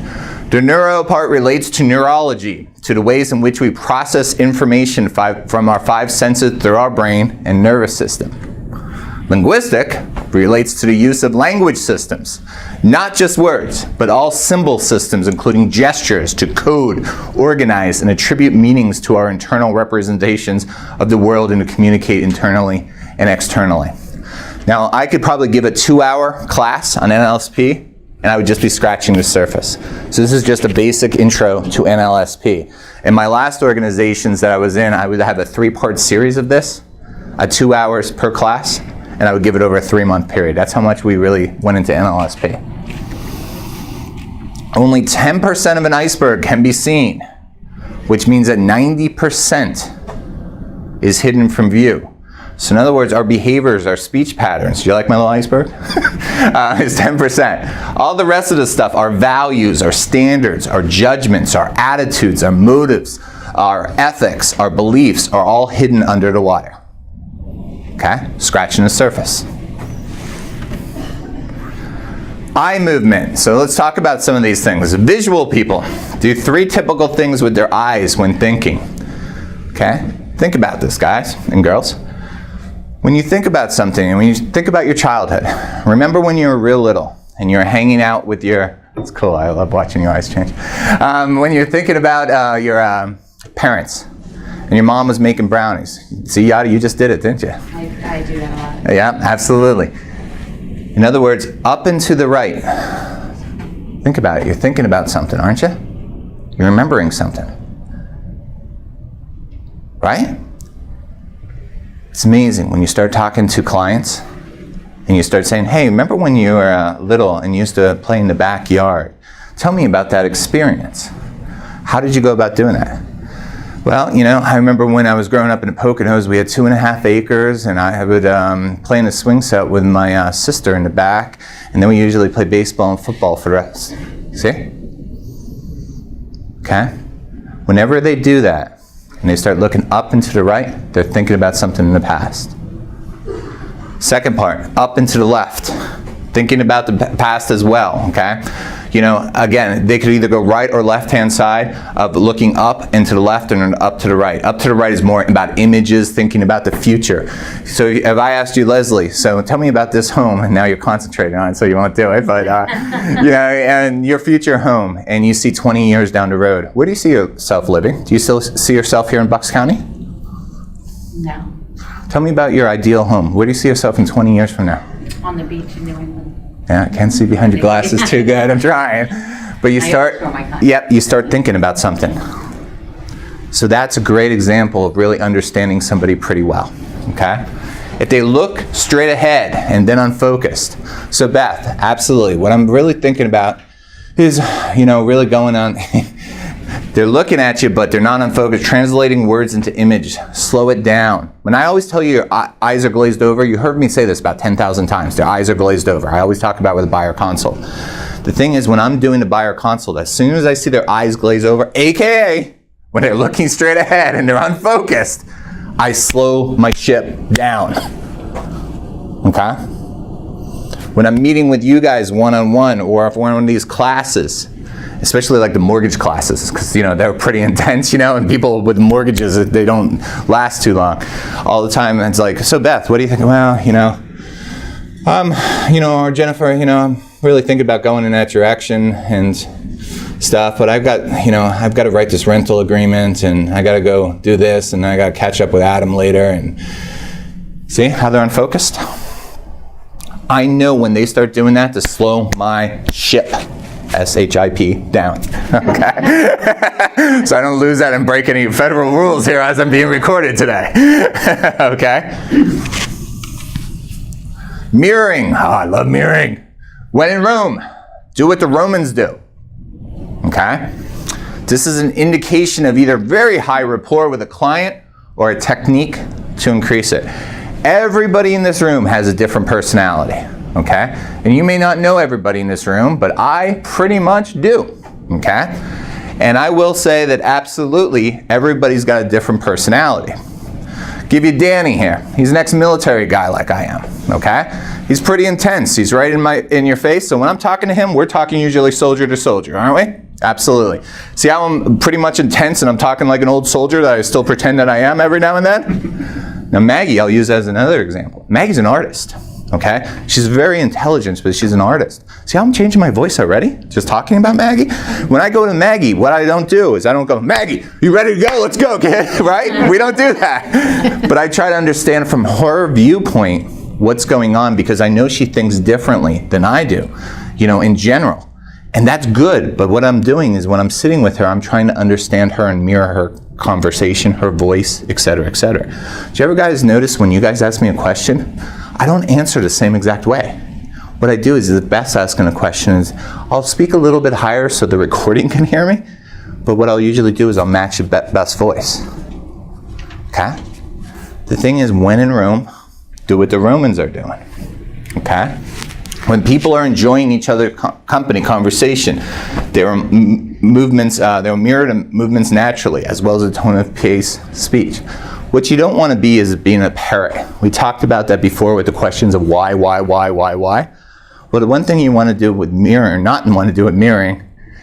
The neuro part relates to neurology, to the ways in which we process information from our 5 senses through our brain and nervous system. Linguistic relates to the use of language systems, not just words, but all symbol systems, including gestures, to code, organize, and attribute meanings to our internal representations of the world and to communicate internally and externally. Now, I could probably give a 2-hour class on NLSP, and I would just be scratching the surface. So this is just a basic intro to NLSP. In my last organizations that I was in, I would have a 3-part series of this, 2 hours per class, and I would give it over a 3-month period. That's how much we really went into NLSP. Only 10% of an iceberg can be seen, which means that 90% is hidden from view. So in other words, our behaviors, our speech patterns, do you like my little iceberg? Is 10%. All the rest of the stuff, our values, our standards, our judgments, our attitudes, our motives, our ethics, our beliefs are all hidden under the water. Okay? Scratching the surface. Eye movement. So let's talk about some of these things. Visual people do 3 typical things with their eyes when thinking. Okay? Think about this, guys and girls. When you think about something, and when you think about your childhood, remember when you were real little and you were hanging out with your, it's cool, I love watching your eyes change. When you're thinking about your parents and your mom was making brownies. See, Yada, you just did it, didn't you? I do that a lot. Yeah, absolutely. In other words, up and to the right. Think about it. You're thinking about something, aren't you? You're remembering something. Right? It's amazing when you start talking to clients and you start saying, hey, remember when you were little and you used to play in the backyard? Tell me about that experience. How did you go about doing that? Well, you know, I remember when I was growing up in the Poconos, we had 2.5 acres, and I would play in a swing set with my sister in the back, and then we usually play baseball and football for the rest. See? Okay? Whenever they do that, and they start looking up and to the right, they're thinking about something in the past. Second part, up and to the left, thinking about the past as well, okay? You know, again, they could either go right or left-hand side of looking up and to the left and up to the right. Up to the right is more about images, thinking about the future. So if I asked you, Leslie, so tell me about this home, and now you're concentrating on it, so you won't do it, but, you know, and your future home, and you see 20 years down the road, where do you see yourself living? Do you still see yourself here in Bucks County? No. Tell me about your ideal home. Where do you see yourself in 20 years from now? On the beach in New England. Yeah, I can't see behind your glasses too good. I'm trying. But you start, you start thinking about something. So that's a great example of really understanding somebody pretty well, okay? If they look straight ahead and then unfocused. So Beth, absolutely. What I'm really thinking about is, you know, really going on, they're looking at you, but they're not unfocused, translating words into image. Slow it down. When I always tell you your eyes are glazed over, you heard me say this about 10,000 times. Their eyes are glazed over. I always talk about with a buyer consult. The thing is, when I'm doing the buyer consult, as soon as I see their eyes glaze over, AKA when they're looking straight ahead and they're unfocused, I slow my ship down. Okay? When I'm meeting with you guys one-on-one, or if we're in one of these classes, especially like the mortgage classes, because they're pretty intense, and people with mortgages, they don't last too long. All the time, it's like, so Beth, what do you think? Well, or Jennifer, I'm really thinking about going in that direction and stuff, but I've got to write this rental agreement, and I got to go do this, and I got to catch up with Adam later, and see how they're unfocused? I know when they start doing that to slow my ship, S-H-I-P, down, okay? So I don't lose that and break any federal rules here as I'm being recorded today, okay? Mirroring, I love mirroring. When in Rome, do what the Romans do, okay? This is an indication of either very high rapport with a client or a technique to increase it. Everybody in this room has a different personality, okay? And you may not know everybody in this room, but I pretty much do, okay? And I will say that absolutely everybody's got a different personality. Give you Danny here. He's an ex-military guy like I am, okay? He's pretty intense. He's right in your face. So when I'm talking to him, we're talking usually soldier to soldier, aren't we? Absolutely. See how I'm pretty much intense and I'm talking like an old soldier that I still pretend that I am every now and then? Now Maggie, I'll use as another example. Maggie's an artist, okay? She's very intelligent, but she's an artist. See how I'm changing my voice already? Just talking about Maggie? When I go to Maggie, what I don't do is I don't go, Maggie, you ready to go? Let's go, kid, right? We don't do that. But I try to understand from her viewpoint what's going on, because I know she thinks differently than I do, in general. And that's good, but what I'm doing is when I'm sitting with her, I'm trying to understand her and mirror her conversation, her voice, etc., etc. Do you ever guys notice when you guys ask me a question, I don't answer the same exact way? What I do is the best asking a question is I'll speak a little bit higher so the recording can hear me, but what I'll usually do is I'll match the best voice. Okay? The thing is, when in Rome, do what the Romans are doing. Okay? When people are enjoying each other's company, conversation, their movements, they'll mirror the movements naturally, as well as a tone of pace speech. What you don't want to be is being a parrot. We talked about that before with the questions of why. Well, the one thing you want to do with mirroring, not want to do with mirroring,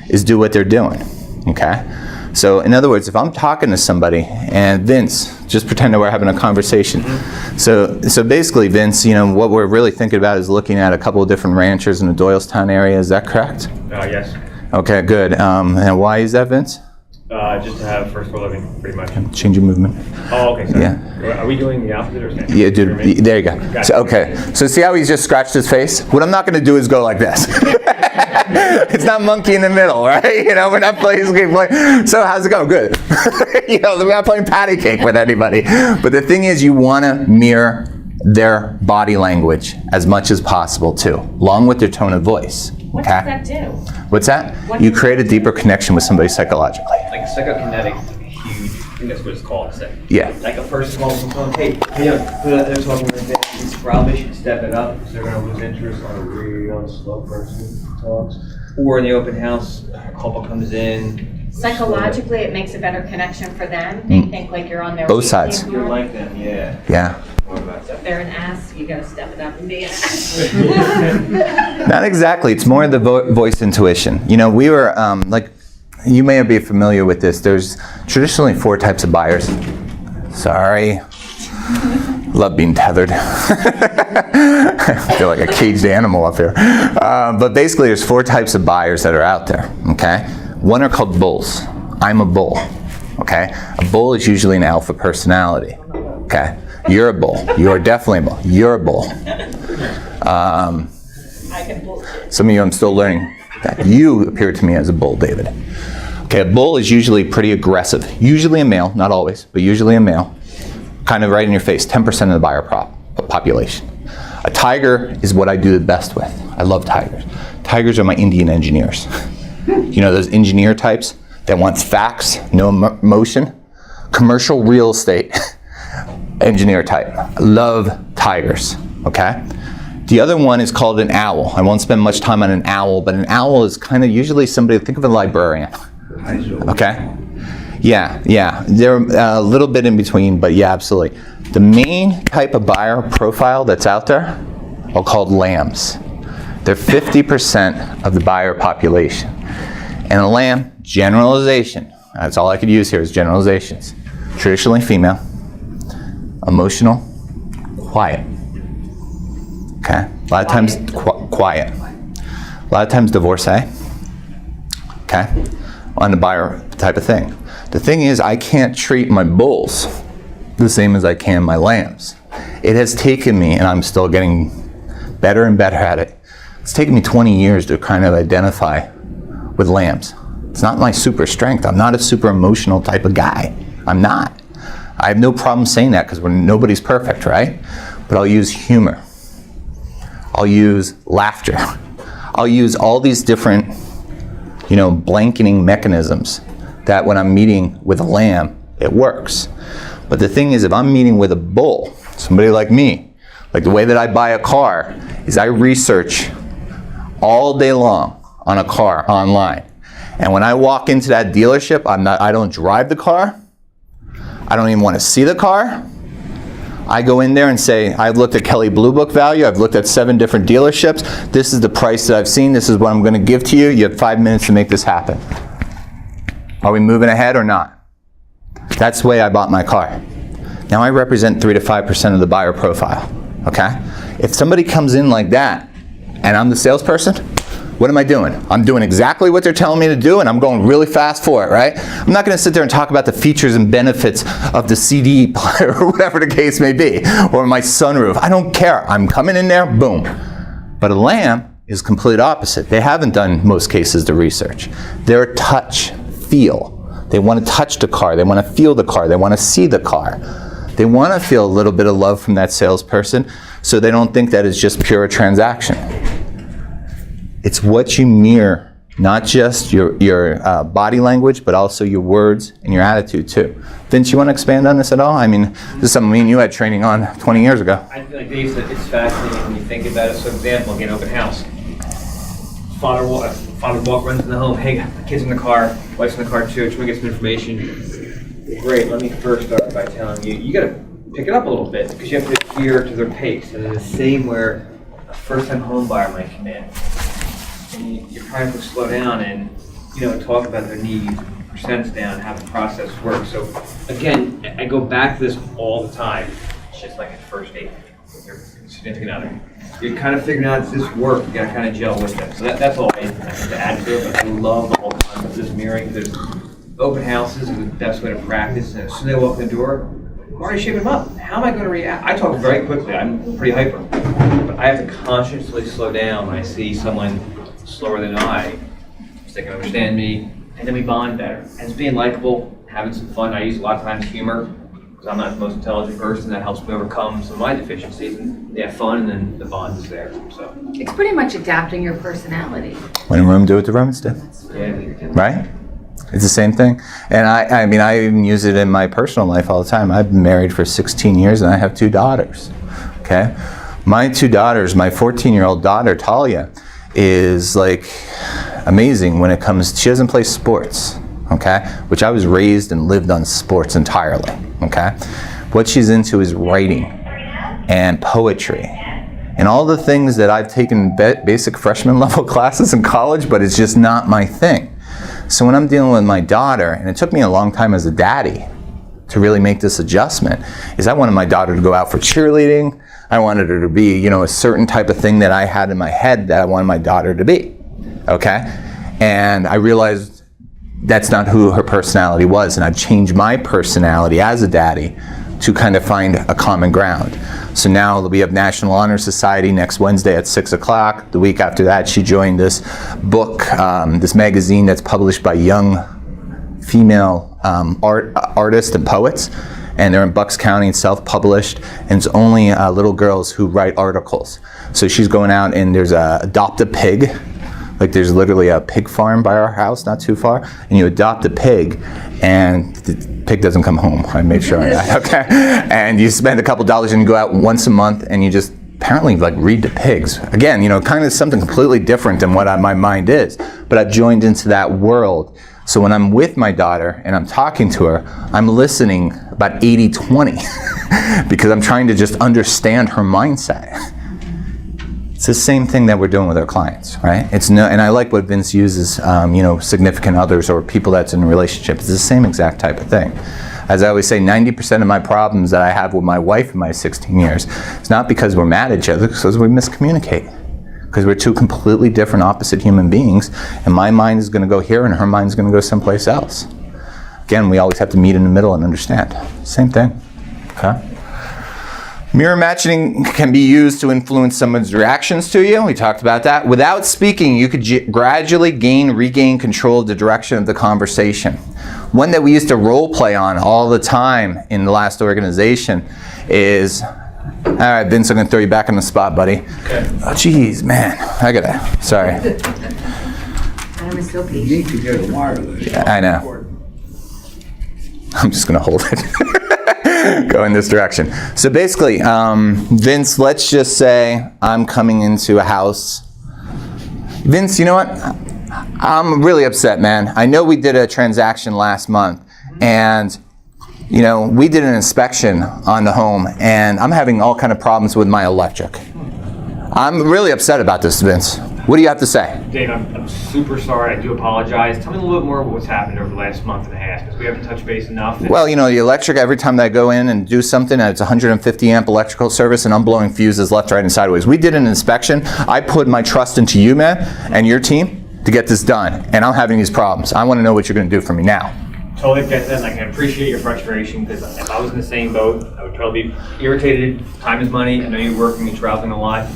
is do what they're doing, okay? So in other words, if I'm talking to somebody, and Vince, just pretend that we're having a conversation. So basically, Vince, what we're really thinking about is looking at a couple of different ranchers in the Doylestown area. Is that correct? Yes. Okay, good. And why is that, Vince? Just to have first floor living, pretty much. Change your movement. Oh, okay. Sorry. Yeah. Are we doing the opposite or same? Yeah, dude. There you go. Gotcha. So, okay. So see how he's just scratched his face? What I'm not going to do is go like this. It's not monkey in the middle, right? We're not playing. So how's it go? Good. We're not playing patty cake with anybody. But the thing is, you want to mirror their body language as much as possible too, along with their tone of voice. What okay? does that do? What's that? You create a deeper connection with somebody psychologically. Like psychokinetic is like a huge, I think that's what it's called. It's like, Yeah. like a person calls someone, hey, they're talking like that. It's probably should step it up because they're going to lose interest on a real slow person who talks. Or in the open house, a couple comes in. Psychologically, it makes a better connection for them. They think like you're on their Both sides. You're like them, yeah. Yeah. So if they're an ass, you gotta step it up and be an ass. Not exactly. It's more the voice intuition. We were, you may be familiar with this. There's traditionally 4 types of buyers. Sorry. Love being tethered. I feel like a caged animal up here. But basically, there's 4 types of buyers that are out there, okay? One are called bulls. I'm a bull, okay? A bull is usually an alpha personality, okay? You're a bull. You are definitely a bull. You're a bull. Some of you, I'm still learning that. You appear to me as a bull, David. Okay, a bull is usually pretty aggressive. Usually a male, not always, but usually a male. Kind of right in your face, 10% of the buyer population. A tiger is what I do the best with. I love tigers. Tigers are my Indian engineers. Those engineer types that wants facts, no emotion? Commercial real estate engineer type. Love tigers, okay? The other one is called an owl. I won't spend much time on an owl, but an owl is kind of usually somebody, think of a librarian. Okay? Yeah. They're a little bit in between, but yeah, absolutely. The main type of buyer profile that's out there are called lambs. They're 50% of the buyer population. And a lamb, generalization, that's all I could use here is generalizations. Traditionally female, emotional, quiet. Okay? A lot of times quiet. A lot of times divorcee. Okay? On the buyer type of thing. The thing is, I can't treat my bulls the same as I can my lambs. It has taken me, and I'm still getting better and better at it, it's taken me 20 years to kind of identify with lambs. It's not my super strength. I'm not a super emotional type of guy. I'm not. I have no problem saying that because nobody's perfect, right? But I'll use humor. I'll use laughter. I'll use all these different, blanketing mechanisms that when I'm meeting with a lamb, it works. But the thing is, if I'm meeting with a bull, somebody like me, like the way that I buy a car is I research all day long on a car online. And when I walk into that dealership, I don't drive the car. I don't even want to see the car. I go in there and say, I've looked at Kelley Blue Book value. I've looked at 7 different dealerships. This is the price that I've seen. This is what I'm going to give to you. You have 5 minutes to make this happen. Are we moving ahead or not? That's the way I bought my car. Now I represent 3 to 5% of the buyer profile. Okay? If somebody comes in like that, and I'm the salesperson, what am I doing? I'm doing exactly what they're telling me to do, and I'm going really fast for it, right? I'm not going to sit there and talk about the features and benefits of the CD player or whatever the case may be, or my sunroof. I don't care. I'm coming in there, boom. But a lamb is complete opposite. They haven't done, most cases, the research. They're touch, feel. They want to touch the car. They want to feel the car. They want to see the car. They want to feel a little bit of love from that salesperson so they don't think that it's just pure transaction. It's what you mirror, not just your body language, but also your words and your attitude too. Vince, you want to expand on this at all? I mean, this is something me and you had training on 20 years ago. I feel like Dave said it's fascinating when you think about it. So, example, again, open house. Father walk runs in the home. Hey, the kid's in the car, wife's in the car too. Just want to get some information. Great. Let me first start by telling you, you got to pick it up a little bit because you have to adhere to their pace. And then the same where a first-time home buyer might come in. And you're trying to slow down and talk about their needs, percents down, how the process works. So again, I go back to this all the time. It's just like a first date with your significant other. You're kind of figuring out, does this work? You got to kind of gel with them. So that's all I have to add to it. But I love the whole concept of this mirroring. There's open houses are the best way to practice. And as soon as they walk in the door, I'm already shaping them up. How am I going to react? I talk very quickly. I'm pretty hyper. But I have to consciously slow down when I see someone slower than I, so they can understand me, and then we bond better. And it's being likable, having some fun. I use a lot of times humor, because I'm not the most intelligent person. That helps me overcome some of my deficiencies, and they have fun, and then the bond is there. So It's pretty much adapting your personality. When in Rome, do what the Romans did. yeah. Right? It's the same thing. And I mean, I even use it in my personal life all the time. I've been married for 16 years, and I have 2 daughters. Okay? My 2 daughters, my 14-year-old daughter, Talia, is like amazing when it comes, she doesn't play sports, okay? Which I was raised and lived on sports entirely, okay? What she's into is writing and poetry and all the things that I've taken basic freshman level classes in college, but it's just not my thing. So when I'm dealing with my daughter, and it took me a long time as a daddy to really make this adjustment, is I wanted my daughter to go out for cheerleading. I wanted her to be, a certain type of thing that I had in my head that I wanted my daughter to be, okay? And I realized that's not who her personality was, and I've changed my personality as a daddy to kind of find a common ground. So now we have National Honor Society next Wednesday at 6 o'clock. The week after that, she joined this book, this magazine that's published by young female artists and poets. And they're in Bucks County, it's self-published, and it's only little girls who write articles. So she's going out and there's a adopt a pig. Like there's literally a pig farm by our house, not too far, and you adopt a pig, and the pig doesn't come home. I made sure of that, okay? And you spend a couple dollars and you go out once a month and you just apparently like read to pigs. Again, kind of something completely different than what my mind is. But I've joined into that world. So when I'm with my daughter and I'm talking to her, I'm listening about 80-20 because I'm trying to just understand her mindset. It's the same thing that we're doing with our clients, right? And I like what Vince uses, significant others or people that's in a relationship. It's the same exact type of thing. As I always say, 90% of my problems that I have with my wife in my 16 years, it's not because we're mad at each other, it's because we miscommunicate. Because we're two completely different, opposite human beings, and my mind is going to go here and her mind is going to go someplace else. Again, we always have to meet in the middle and understand. Same thing, okay? Mirror matching can be used to influence someone's reactions to you. We talked about that. Without speaking, you could gradually regain control of the direction of the conversation. One that we used to role play on all the time in the last organization is, all right, Vince, I'm going to throw you back on the spot, buddy. Okay. Oh, geez, man. Sorry. I'm so You patient. need to get a wireless. Yeah, I know. I'm just going to hold it. Go in this direction. So basically, Vince, let's just say I'm coming into a house. Vince, you know what? I'm really upset, man. I know we did a transaction last month, and we did an inspection on the home, and I'm having all kind of problems with my electric. I'm really upset about this, Vince. What do you have to say? Dave, I'm super sorry. I do apologize. Tell me a little bit more about what's happened over the last month and a half, because we haven't touched base enough. Well, the electric, every time that I go in and do something, it's 150 amp electrical service, and I'm blowing fuses left, right, and sideways. We did an inspection. I put my trust into you, man, and your team to get this done, and I'm having these problems. I want to know what you're going to do for me now. Totally get that, and I can appreciate your frustration, because if I was in the same boat, I would probably be irritated. Time is money. I know you're working and traveling a lot.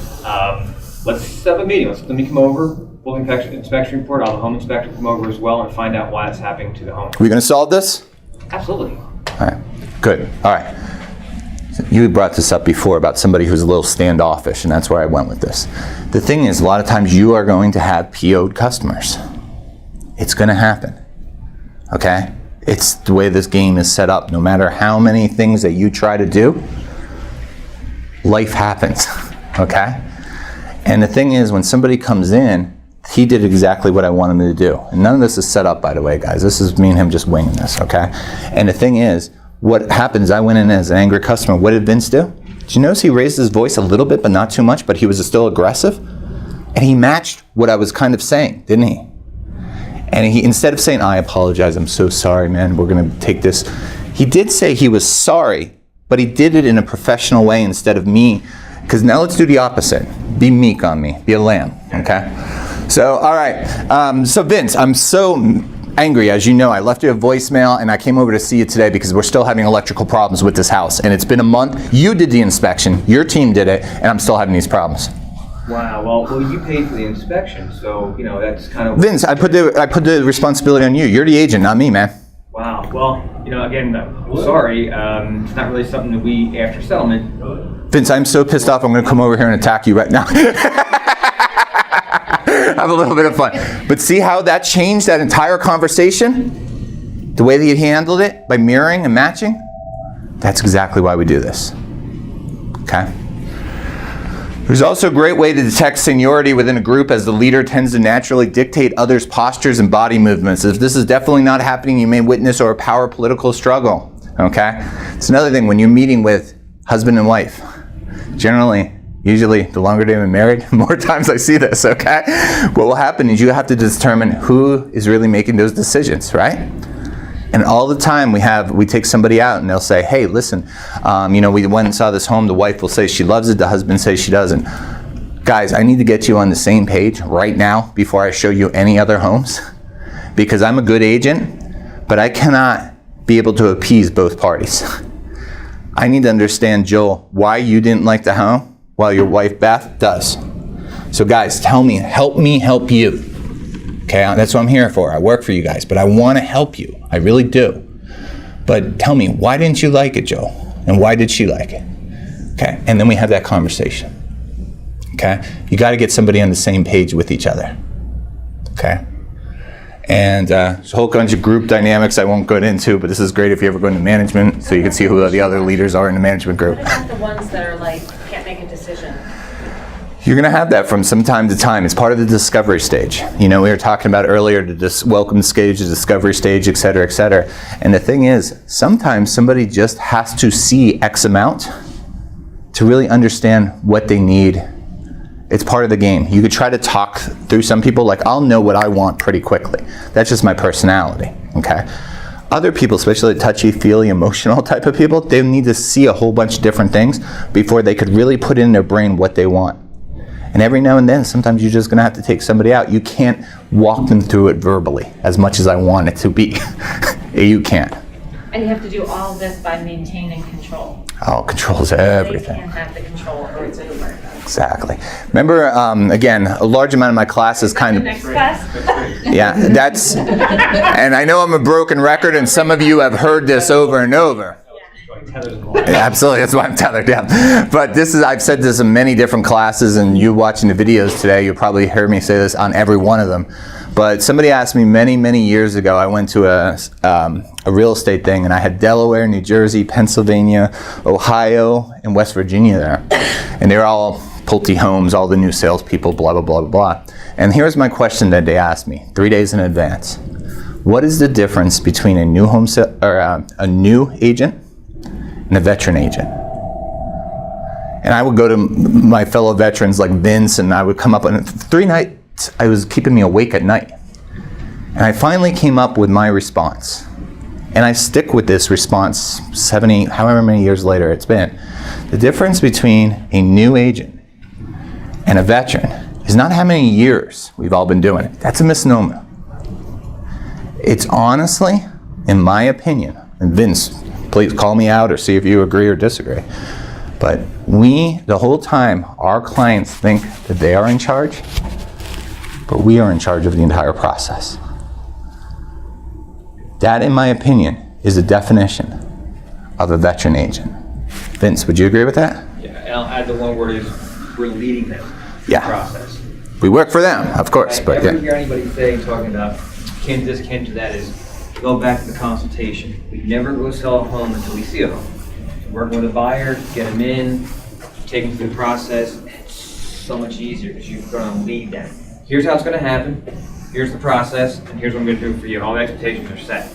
Let's set up a meeting. Let me come over, full inspection report. I'll have a home inspector come over as well and find out why it's happening to the home. Are we going to solve this? Absolutely. All right, good. All right. So you brought this up before about somebody who's a little standoffish, and that's where I went with this. The thing is, a lot of times you are going to have PO'd customers. It's going to happen, okay? It's the way this game is set up. No matter how many things that you try to do, life happens, okay? And the thing is, when somebody comes in, he did exactly what I wanted him to do. And none of this is set up, by the way, guys. This is me and him just winging this, okay? And the thing is, what happens, I went in as an angry customer. What did Vince do? Did you notice he raised his voice a little bit, but not too much, but he was still aggressive? And he matched what I was kind of saying, didn't he? And he, instead of saying, I apologize, I'm so sorry, man, we're going to take this. He did say he was sorry, but he did it in a professional way instead of me. Because now let's do the opposite. Be meek on me. Be a lamb, okay? So, all right. So Vince, I'm so angry. As you know, I left you a voicemail, and I came over to see you today because we're still having electrical problems with this house. And it's been a month. You did the inspection. Your team did it, and I'm still having these problems. Wow. Well, you paid for the inspection, so that's kind of. Vince, I put the responsibility on you. You're the agent, not me, man. Wow. Well, again, sorry. It's not really something that we, after settlement. Vince, I'm so pissed off. I'm going to come over here and attack you right now. Have a little bit of fun. But see how that changed that entire conversation? The way that he handled it by mirroring and matching? That's exactly why we do this. Okay? There's also a great way to detect seniority within a group, as the leader tends to naturally dictate others' postures and body movements. If this is definitely not happening, you may witness a power political struggle. Okay? It's another thing when you're meeting with husband and wife. Usually, the longer they've been married, the more times I see this, okay? What will happen is you have to determine who is really making those decisions, right? And all the time we take somebody out and they'll say, hey, listen, we went and saw this home. The wife will say she loves it. The husband says she doesn't. Guys, I need to get you on the same page right now before I show you any other homes, because I'm a good agent, but I cannot be able to appease both parties. I need to understand, Joel, why you didn't like the home while your wife, Beth, does. So guys, tell me, help you. Okay, that's what I'm here for. I work for you guys, but I want to help you. I really do. But tell me, why didn't you like it, Joel? And why did she like it? Okay, and then we have that conversation. Okay, you got to get somebody on the same page with each other. Okay? And there's a whole bunch of group dynamics I won't go into, but this is great if you ever go into management, so you can see who the other leaders are in the management group. What about the ones that are can't make a decision? You're going to have that from some time to time. It's part of the discovery stage. We were talking about earlier the welcome stage, the discovery stage, et cetera, et cetera. And the thing is, sometimes somebody just has to see X amount to really understand what they need. It's part of the game. You could try to talk through some people, like I'll know what I want pretty quickly. That's just my personality, okay? Other people, especially touchy-feely, emotional type of people, they need to see a whole bunch of different things before they could really put in their brain what they want. And every now and then, sometimes you're just going to have to take somebody out. You can't walk them through it verbally as much as I want it to be. You can't. And you have to do all of this by maintaining control. Oh, control's everything. They can't have the control or it's over. Exactly. Remember, again, a large amount of my class is kind of... Next class? Yeah, that's... And I know I'm a broken record, and some of you have heard this over and over. Yeah, absolutely, that's why I'm tethered down. But I've said this in many different classes, and you watching the videos today, you'll probably hear me say this on every one of them. But somebody asked me many, many years ago, I went to a real estate thing, and I had Delaware, New Jersey, Pennsylvania, Ohio, and West Virginia there. And they were all Pulte homes, all the new salespeople, blah, blah, blah, blah, blah. And here's my question that they asked me 3 days in advance. What is the difference between a new a new agent and a veteran agent? And I would go to my fellow veterans like Vince, and I would come up, and 3 nights, it was keeping me awake at night. And I finally came up with my response. And I stick with this response 70, however many years later it's been. The difference between a new agent and a veteran is not how many years we've all been doing it. That's a misnomer. It's honestly, in my opinion, and Vince, please call me out or see if you agree or disagree, but the whole time, our clients think that they are in charge, but we are in charge of the entire process. That, in my opinion, is the definition of a veteran agent. Vince, would you agree with that? Yeah, and I'll add the one word is we're leading them through the process. We work for them, of course, but never hear anybody talking about can't this, can't do that is go back to the consultation. We never go sell a home until we see a home. So working with a buyer, get them in, take them through the process, it's so much easier because you're going to lead them. Here's how it's going to happen, here's the process, and here's what I'm going to do for you. And all the expectations are set.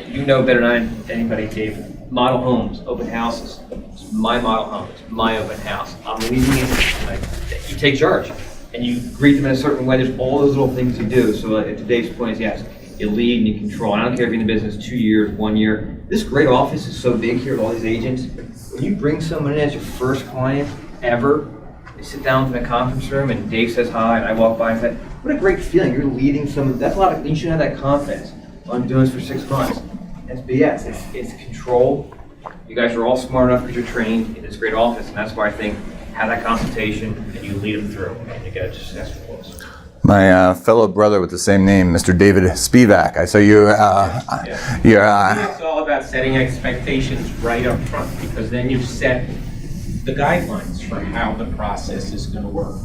You know better than anybody, Dave. Model homes, open houses. It's my model home, it's my open house. I'm leading it. You take charge, and you greet them in a certain way. There's all those little things you do. So today's point is, yes, you lead and you control. And I don't care if you're in the business 2 years, 1 year. This great office is so big here with all these agents. When you bring someone in as your first client ever, they sit down in the conference room and Dave says hi, and I walk by and say, what a great feeling. You're leading someone. That's a lot of, you should have that confidence. I'm doing this for 6 months. That's BS. It's control. You guys are all smart enough because you're trained in this great office, and that's why I think have that consultation and you lead them through, and you get a successful close. My fellow brother with the same name, Mr. David Spivak. I saw you. It's all about setting expectations right up front, because then you set the guidelines for how the process is going to work.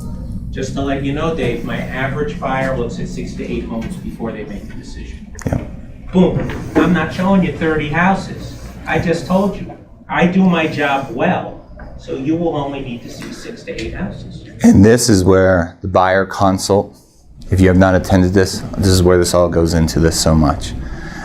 Just to let you know, Dave, my average buyer looks at 6 to 8 homes before they make a decision. Yeah. Boom. I'm not showing you 30 houses. I just told you. I do my job well, so you will only need to see 6 to 8 houses. And this is where the buyer consult, if you have not attended this is where this all goes into this so much.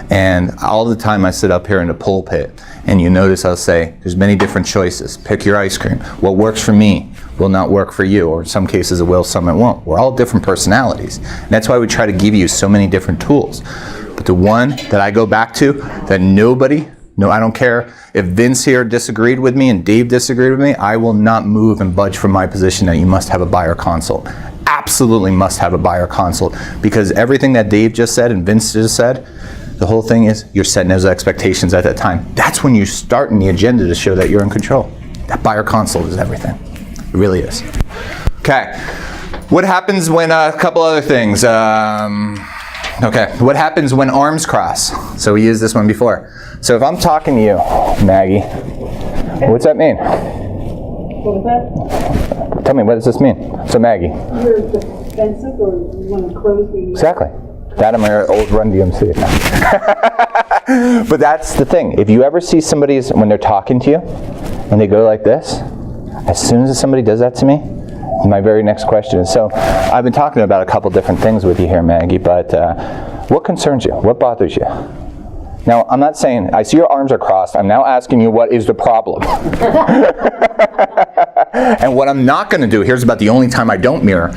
And all the time I sit up here in the pulpit, and you notice I'll say, there's many different choices. Pick your ice cream. What works for me will not work for you, or in some cases it will, some it won't. We're all different personalities. And that's why we try to give you so many different tools. But the one that I go back to, that I don't care if Vince here disagreed with me and Dave disagreed with me, I will not move and budge from my position that you must have a buyer consult. Absolutely must have a buyer consult, because everything that Dave just said and Vince just said, the whole thing is you're setting those expectations at that time. That's when you start in the agenda to show that you're in control. That buyer consult is everything. It really is. Okay. What happens when a couple other things? Okay. What happens when arms cross? So we used this one before. So if I'm talking to you, Maggie, what's that mean? What was that? Tell me, what does this mean? So Maggie. You're defensive, or you want to close the... Exactly. That and my old Run DMC. But that's the thing. If you ever see somebody when they're talking to you and they go like this, as soon as somebody does that to me, my very next question is, so I've been talking about a couple different things with you here, Maggie, but what concerns you? What bothers you? Now, I'm not saying, I see your arms are crossed. I'm now asking you, what is the problem? And what I'm not going to do, here's about the only time I don't mirror,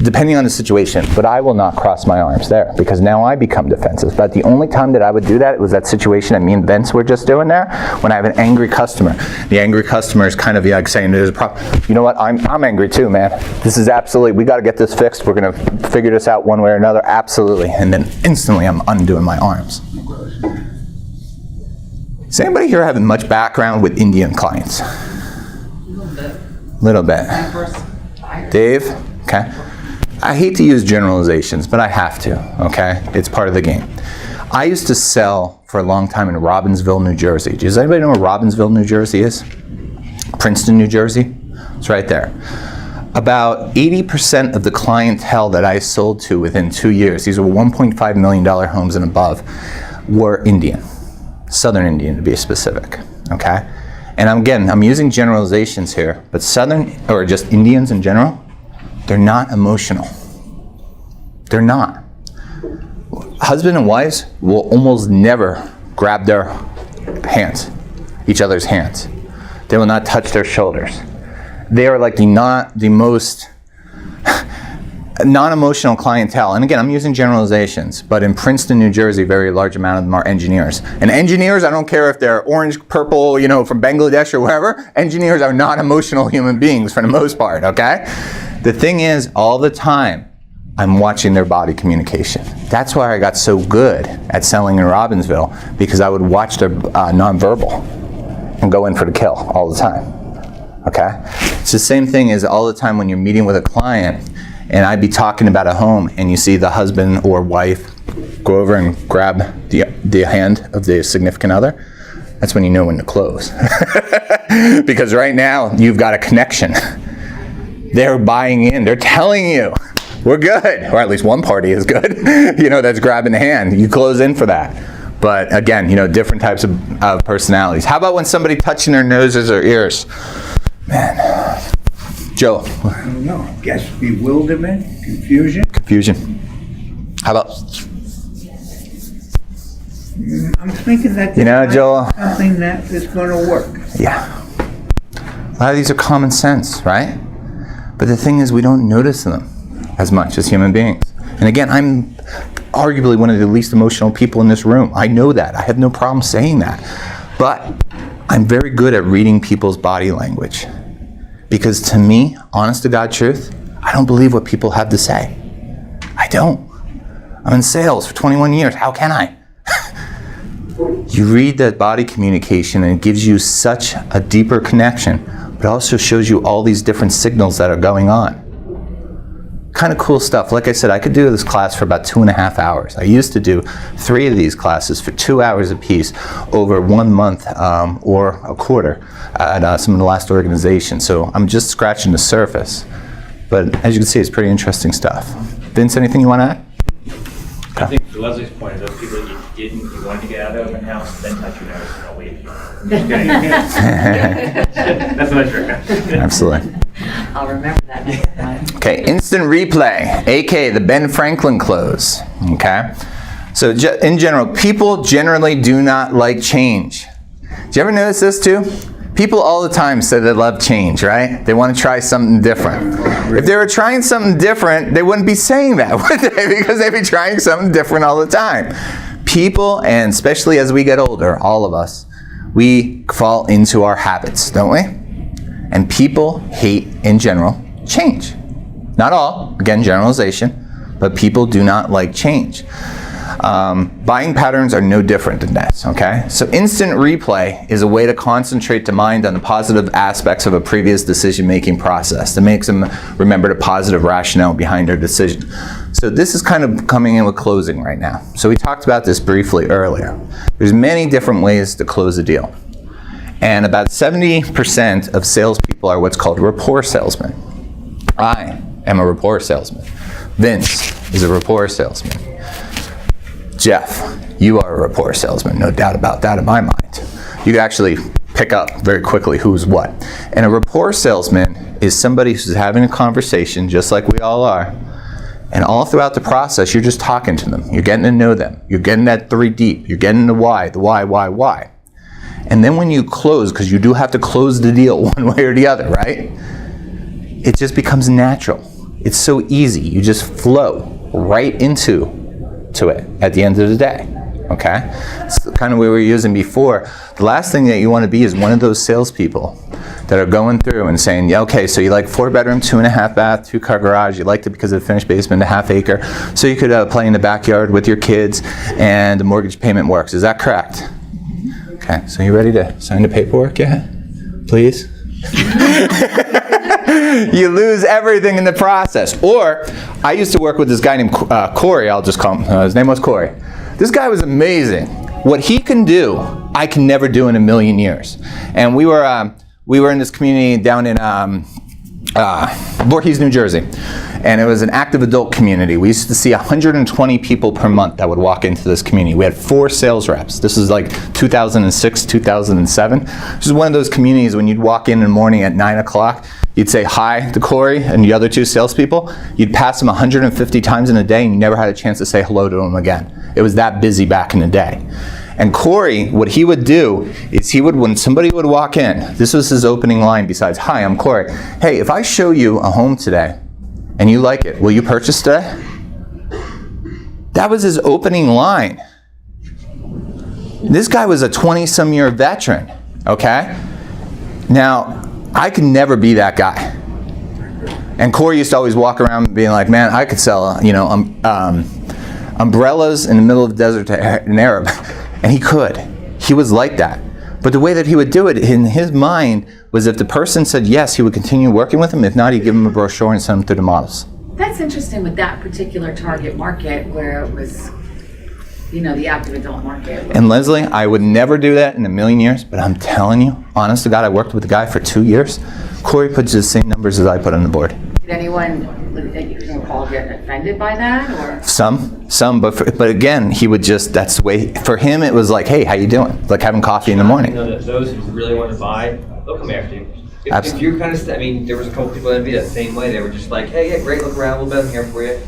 depending on the situation, but I will not cross my arms there, because now I become defensive. But the only time that I would do that, it was that situation that me and Vince were just doing there, when I have an angry customer. The angry customer is kind of like saying, there's a problem. You know what, I'm angry too, man. This is absolutely, we got to get this fixed. We're going to figure this out one way or another, absolutely. And then instantly I'm undoing my arms. Does anybody here have much background with Indian clients? Little bit. Dave? Okay. I hate to use generalizations, but I have to, okay? It's part of the game. I used to sell for a long time in Robbinsville, New Jersey. Does anybody know where Robbinsville, New Jersey is? Princeton, New Jersey? It's right there. About 80% of the clientele that I sold to within 2 years, these were $1.5 million homes and above, were Indian. Southern Indian to be specific, okay? And I'm using generalizations here, but Southern, or just Indians in general, they're not emotional. They're not. Husband and wives will almost never grab their hands, each other's hands. They will not touch their shoulders. They are like the most non-emotional clientele. And again, I'm using generalizations, but in Princeton, New Jersey, a very large amount of them are engineers. And engineers, I don't care if they're orange, purple, from Bangladesh or wherever, engineers are not emotional human beings for the most part, okay? The thing is, all the time, I'm watching their body communication. That's why I got so good at selling in Robbinsville, because I would watch their nonverbal and go in for the kill all the time, okay? It's the same thing as all the time when you're meeting with a client, and I'd be talking about a home, and you see the husband or wife go over and grab the hand of the significant other. That's when you know when to close. Because right now, you've got a connection. They're buying in. They're telling you, we're good. Or at least one party is good, that's grabbing the hand. You close in for that. But again, different types of personalities. How about when somebody touching their noses or ears? Man. Joe. I don't know. I guess bewilderment, confusion. Confusion. How about? I'm thinking that Joel, something that is going to work. Yeah. A lot of these are common sense, right? But the thing is, we don't notice them as much as human beings. And again, I'm arguably one of the least emotional people in this room. I know that. I have no problem saying that. But I'm very good at reading people's body language. Because to me, honest to God truth, I don't believe what people have to say. I don't. I'm in sales for 21 years. How can I? You read that body communication and it gives you such a deeper connection, but also shows you all these different signals that are going on. Kind of cool stuff. Like I said, I could do this class for about 2.5 hours. I used to do 3 of these classes for 2 hours apiece over 1 month or a quarter at some of the last organizations. So I'm just scratching the surface. But as you can see, it's pretty interesting stuff. Vince, anything you want to add? I think to Leslie's point, those people that you wanted to get out of the open house, then touch your nose and I'll wait. That's what I trick. Absolutely. I'll remember that next time. Okay, instant replay, aka the Ben Franklin close. Okay, so in general, people generally do not like change. Do you ever notice this too? People all the time say they love change, right? They want to try something different. If they were trying something different, they wouldn't be saying that, would they? Because they'd be trying something different all the time. People, and especially as we get older, all of us, we fall into our habits, don't we? And people hate, in general, change. Not all, again, generalization, but people do not like change. Buying patterns are no different than this, okay? So instant replay is a way to concentrate the mind on the positive aspects of a previous decision-making process that makes them remember the positive rationale behind their decision. So this is kind of coming in with closing right now. So we talked about this briefly earlier. There's many different ways to close a deal. And about 70% of salespeople are what's called rapport salesmen. I am a rapport salesman. Vince is a rapport salesman. Jeff, you are a rapport salesman, no doubt about that in my mind. You can actually pick up very quickly who's what. And a rapport salesman is somebody who's having a conversation, just like we all are, and all throughout the process, you're just talking to them. You're getting to know them. You're getting that 3 deep. You're getting the why. And then when you close, because you do have to close the deal one way or the other, right? It just becomes natural. It's so easy. You just flow right into it at the end of the day. Okay? It's the kind of way we were using before. The last thing that you want to be is one of those salespeople that are going through and saying, yeah, okay, so you like 4-bedroom, 2.5 bath, 2-car garage. You liked it because of the finished basement, a half acre. So you could play in the backyard with your kids and the mortgage payment works. Is that correct? Okay, so you ready to sign the paperwork yet? Please? You lose everything in the process. Or, I used to work with this guy named Corey, I'll just call him, his name was Corey. This guy was amazing. What he can do, I can never do in a million years. And we were in this community down in Voorhees, New Jersey. And it was an active adult community. We used to see 120 people per month that would walk into this community. We had 4 sales reps. This is like 2006, 2007. This is one of those communities when you'd walk in the morning at 9 o'clock, you'd say hi to Corey and the other 2 salespeople. You'd pass them 150 times in a day and you never had a chance to say hello to them again. It was that busy back in the day. And Corey, what he would do is when somebody would walk in, this was his opening line besides, hi, I'm Corey. Hey, if I show you a home today and you like it, will you purchase today? That was his opening line. This guy was a 20-some-year veteran, okay? Now, I could never be that guy. And Corey used to always walk around being like, man, I could sell, umbrellas in the middle of the desert to an Arab. And he could. He was like that. But the way that he would do it in his mind was if the person said yes, he would continue working with him. If not, he'd give him a brochure and send him through the models. That's interesting with that particular target market where it was, the active adult market. And Leslie, I would never do that in a million years, but I'm telling you, honest to God, I worked with the guy for 2 years. Corey puts the same numbers as I put on the board. Did anyone that you can recall get offended by that, or? Some, but again, he would that's the way, for him it was like, hey, how you doing? Like having coffee in the morning. Those who really want to buy, they'll come after you. If you're kind of, there was a couple people that be that same way. They were just like, hey, yeah, great, look around a little bit, I'm here for you.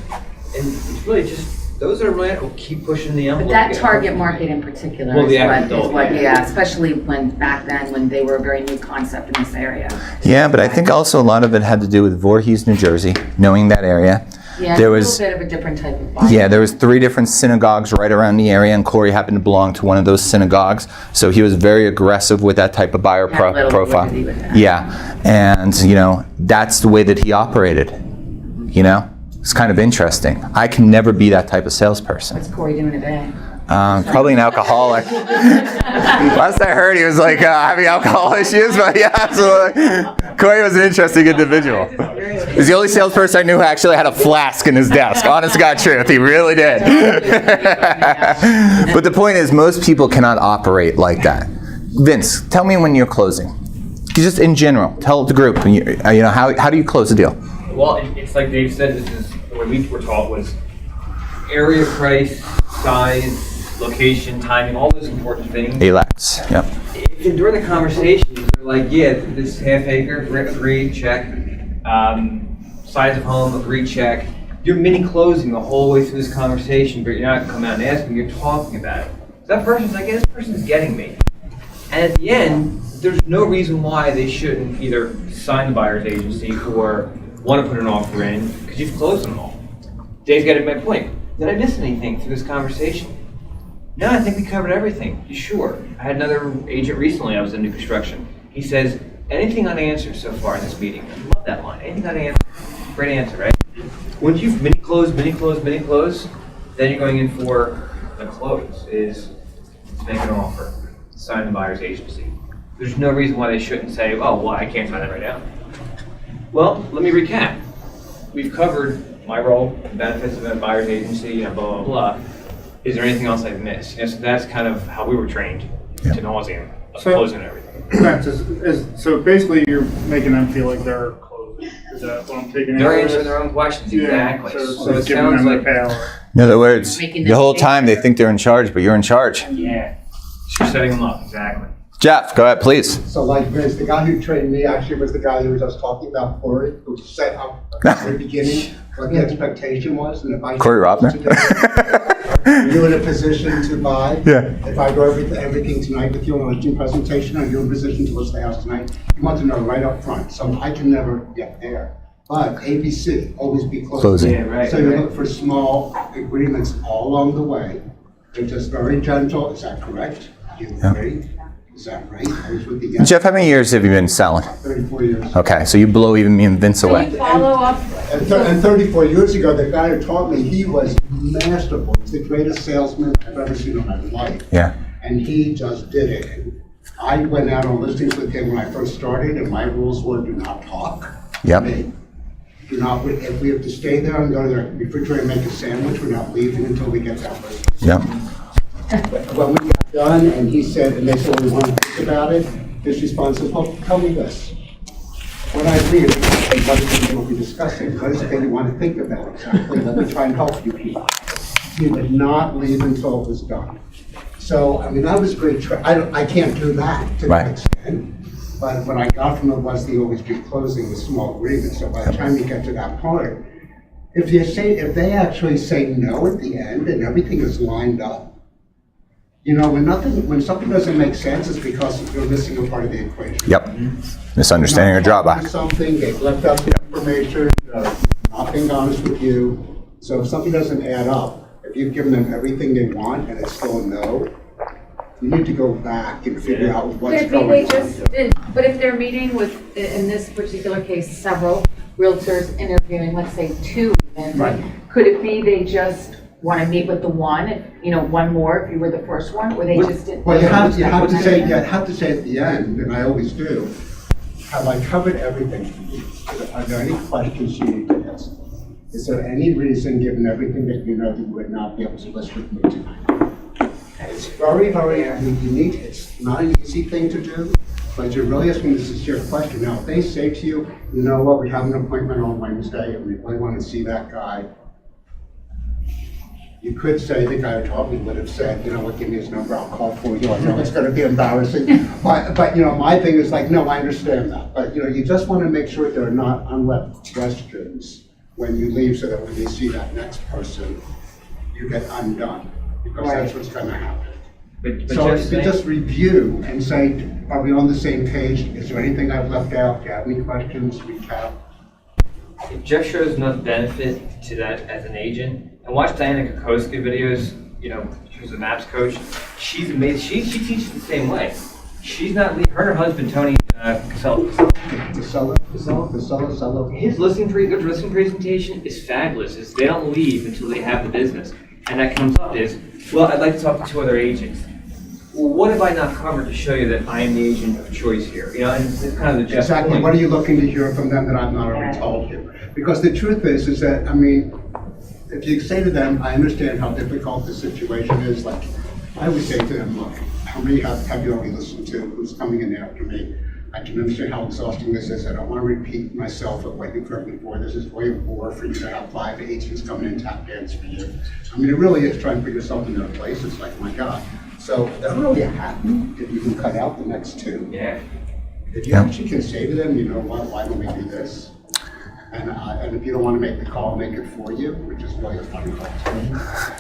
And it's really just, those that are really will keep pushing the envelope. But that target market in particular especially back then when they were a very new concept in this area. Yeah, but I think also a lot of it had to do with Voorhees, New Jersey, knowing that area. Yeah, there was a little bit of a different type of buyer. Yeah, there was 3 different synagogues right around the area, and Corey happened to belong to one of those synagogues, so he was very aggressive with that type of buyer profile. Yeah, and that's the way that he operated. It's kind of interesting. I can never be that type of salesperson. What's Corey doing today? Probably an alcoholic. Last I heard, he was like having alcohol issues, but yeah, absolutely. Corey was an interesting individual. He's the only salesperson I knew who actually had a flask in his desk. Honest to God truth, he really did. But the point is, most people cannot operate like that. Vince, tell me when you're closing. Just in general, tell the group. How do you close a deal? Well, it's like Dave said. This is the way we were taught was area, price, size, location, timing, all those important things. ALAX, yep. And during the conversations, they're like, yeah, this half acre, agreed, check. Size of home, agreed, check. You're mini closing the whole way through this conversation, but you're not coming out and asking, you're talking about it. So that person's like, yeah, this person's getting me. And at the end, there's no reason why they shouldn't either sign the buyer's agency or want to put an offer in, because you've closed them all. Dave's got my point. Did I miss anything through this conversation? No, I think we covered everything. You sure? I had another agent recently, I was in new construction. He says, anything unanswered so far in this meeting? I love that line. Anything unanswered? Great answer, right? Once you've mini close, then you're going in for the close, is to make an offer, sign the buyer's agency. There's no reason why they shouldn't say, oh, well, I can't sign that right now. Well, let me recap. We've covered my role, the benefits of a buyer's agency, blah, blah, blah. Is there anything else I've missed? So that's kind of how we were trained to nauseam, closing everything. So basically you're making them feel like they're closing. Is that what I'm taking? They're answering their own questions, exactly. So it sounds like, in other words, the whole time they think they're in charge, but you're in charge. Yeah, you're setting them up, exactly. Jeff, go ahead, please. So like Vince, the guy who trained me actually was the guy you were just talking about, Corey, who set up at the very beginning what the expectation was. And if I Corey Robner. you're in a position to buy. Yeah. If I go everything tonight with you on a listing presentation, or you're in a position to list the house tonight, you want to know right up front. So I can never get there. But ABC, always be closing. Yeah, right, so you right. look for small agreements all along the way. They're just very gentle. Is that correct? Do you agree? Is that right? I was with the guy. Jeff, how many years have you been selling? 34 years. Okay, so you blow even me and Vince Can away. you follow up? And 34 years ago, the guy who taught me, he was masterful. He's the greatest salesman I've ever seen in my life. Yeah. And he just did it. And I went out on listings with him when I first started, and my rules were do not talk. Yep. Me. Do not, if we have to stay there and go to the refrigerator and make a sandwich, we're not leaving until we get that list. Yep. When we got done, and he said, and they said, we want to think about it, his response was, well, tell me this. When I read it, what is it we'll be discussing? What is it that you want to think about exactly? Let me try and help you people. He would not leave until it was done. So, I mean, that was great. I can't do that to that extent. But what I got from it was the always be closing with small agreements. So by the time you get to that part, if they actually say no at the end and everything is lined up, you know, when something doesn't make sense, it's because you're missing a part of the equation. Yep. Misunderstanding or drawback. Something, they've left out the information, not being honest with you. So if something doesn't add up, if you've given them everything they want and it's still a no, you need to go back and figure out what's going on. But if they're meeting with, in this particular case, several realtors interviewing, let's say 2 even, Right. could it be they just want to meet with the one, one more if you were the first one, or they just didn't? Well, you have to say at the end, and I always do, have I covered everything for you? Are there any questions you need to ask? Is there any reason, given everything that you know, that you would not be able to list with me tonight? It's very, very unique. It's not an easy thing to do, but you're really asking this is your question. Now, if they say to you, you know what, we have an appointment on Wednesday, and we really want to see that guy, you could say, the guy who taught me would have said, you know what, give me his number, I'll call for you. I know it's going to be embarrassing. But my thing is like, no, I understand that. But, you just want to make sure there are not unleft questions when you leave so that when you see that next person, you get undone. Because that's what's going to happen. So if you just review and say, are we on the same page? Is there anything I've left out? Do you have any questions? Recap. It just shows enough benefit to that as an agent. And watch Diana Kokoska videos, she was a MAPS coach. She's amazing. She teaches the same way. She's not, her and her husband, Tony Casella. His listing presentation is fabulous. They don't leave until they have the business. And that comes up is, well, I'd like to talk to 2 other agents. Well, what have I not covered to show you that I am the agent of choice here? And it's kind of the Exactly. point. What are you looking to hear from them that I've not already told you? Because the truth is that, if you say to them, I understand how difficult the situation is, like, I would say to them, look, how many have you already listened to? Who's coming in after me? I can understand how exhausting this is. I don't want to repeat myself of what you've heard before. This is way more for you to have 5 agents coming in tap dance for you. It really is trying to put yourself in their place. It's like, my God. So they're really happy if you can cut out the next 2. Yeah. If you actually can say to them, you know what, why don't we do this? And if you don't want to make the call, make it for you, which is really a funny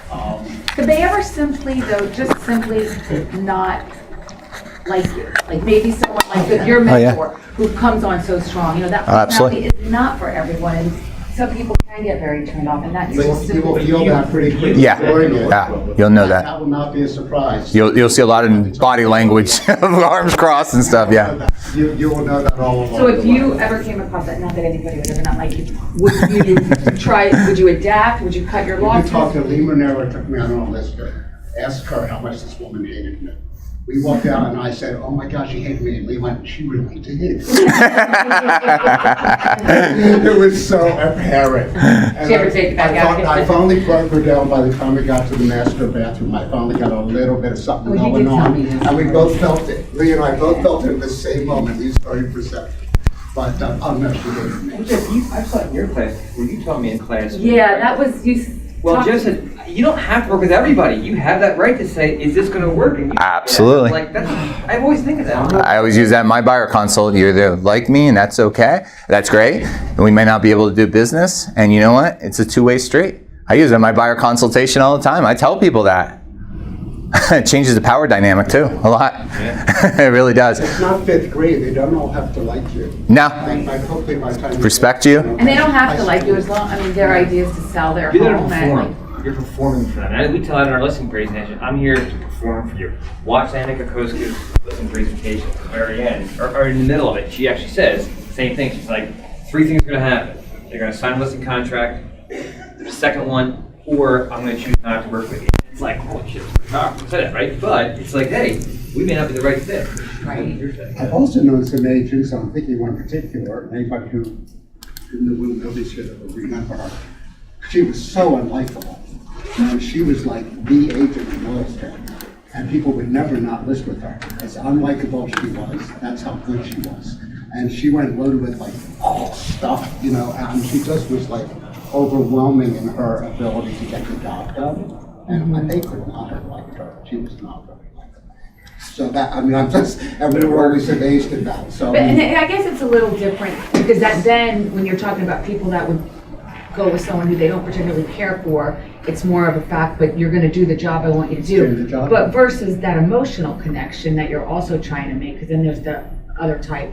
call. Could they ever simply not like you? Like maybe someone like your mentor who comes on so strong, that personality is not for everyone. And some people can get very turned off, and that's You will feel that pretty quickly. Yeah, you'll know that. That will not be a surprise. You'll see a lot in body language of arms crossed and stuff, yeah. You will know that all along. So if you ever came across that, not that anybody would ever not like you, would you adapt? Would you cut your losses? You talk to Lee Monero, took me on a list. Ask her how much this woman hated me. We walked out and I said, oh my gosh, she hated me. And Lee went, she really did. It was so apparent. Did you ever take it back out? I finally broke her down by the time we got to the master bathroom. I finally got a little bit of something going on. And we both felt it. Lee and I both felt it at the same moment. Lee's very perceptive. But I'm not sure. I saw it in your class, where you taught me in class. Yeah, that was, Well, Jeff said, you don't have to work with everybody. You have that right to say, is this going to work? And you, Absolutely. Like, that's, I always think of that. I always use that in my buyer consult. You're either like me, and that's okay. That's great. And we may not be able to do business. And you know what? It's a two-way street. I use it in my buyer consultation all the time. I tell people that. It changes the power dynamic too, a lot. Yeah. It really does. It's not 5th grade. They don't all have to like you. No. Hopefully by the time Respect you. And they don't have to like you as long, I mean, their idea is to sell their You're there to home. perform. You're performing for them. And we tell it in our listening presentation, I'm here to perform for you. Watch Annika Koska's listening presentation at the very end, or in the middle of it. She actually says the same thing. She's like, 3 things are going to happen. They're going to sign a listing contract. There's a second one, or I'm going to choose not to work with you. It's like, holy shit, it's powerful. Say that, right? But it's like, hey, we may not be the right fit. Right. I've also known some agents, I'm thinking one particular, and anybody who in the room knows each other will remember her. She was so unlikable. You know, she was like the agent in Williston, and people would never not list with her. As unlikable she was, that's how good she was. And she went loaded with like all stuff, you know, and she just was like overwhelming in her ability to get the job done. And they could not have liked her. She was not very likable. So that, I mean, and we were always amazed at that. So, But, and I guess it's a little different, because that then, when you're talking about people that would go with someone who they don't particularly care for, it's more of a fact, but you're gonna do the job I want you to Do do. the job. But versus that emotional connection that you're also trying to make, because then there's the other type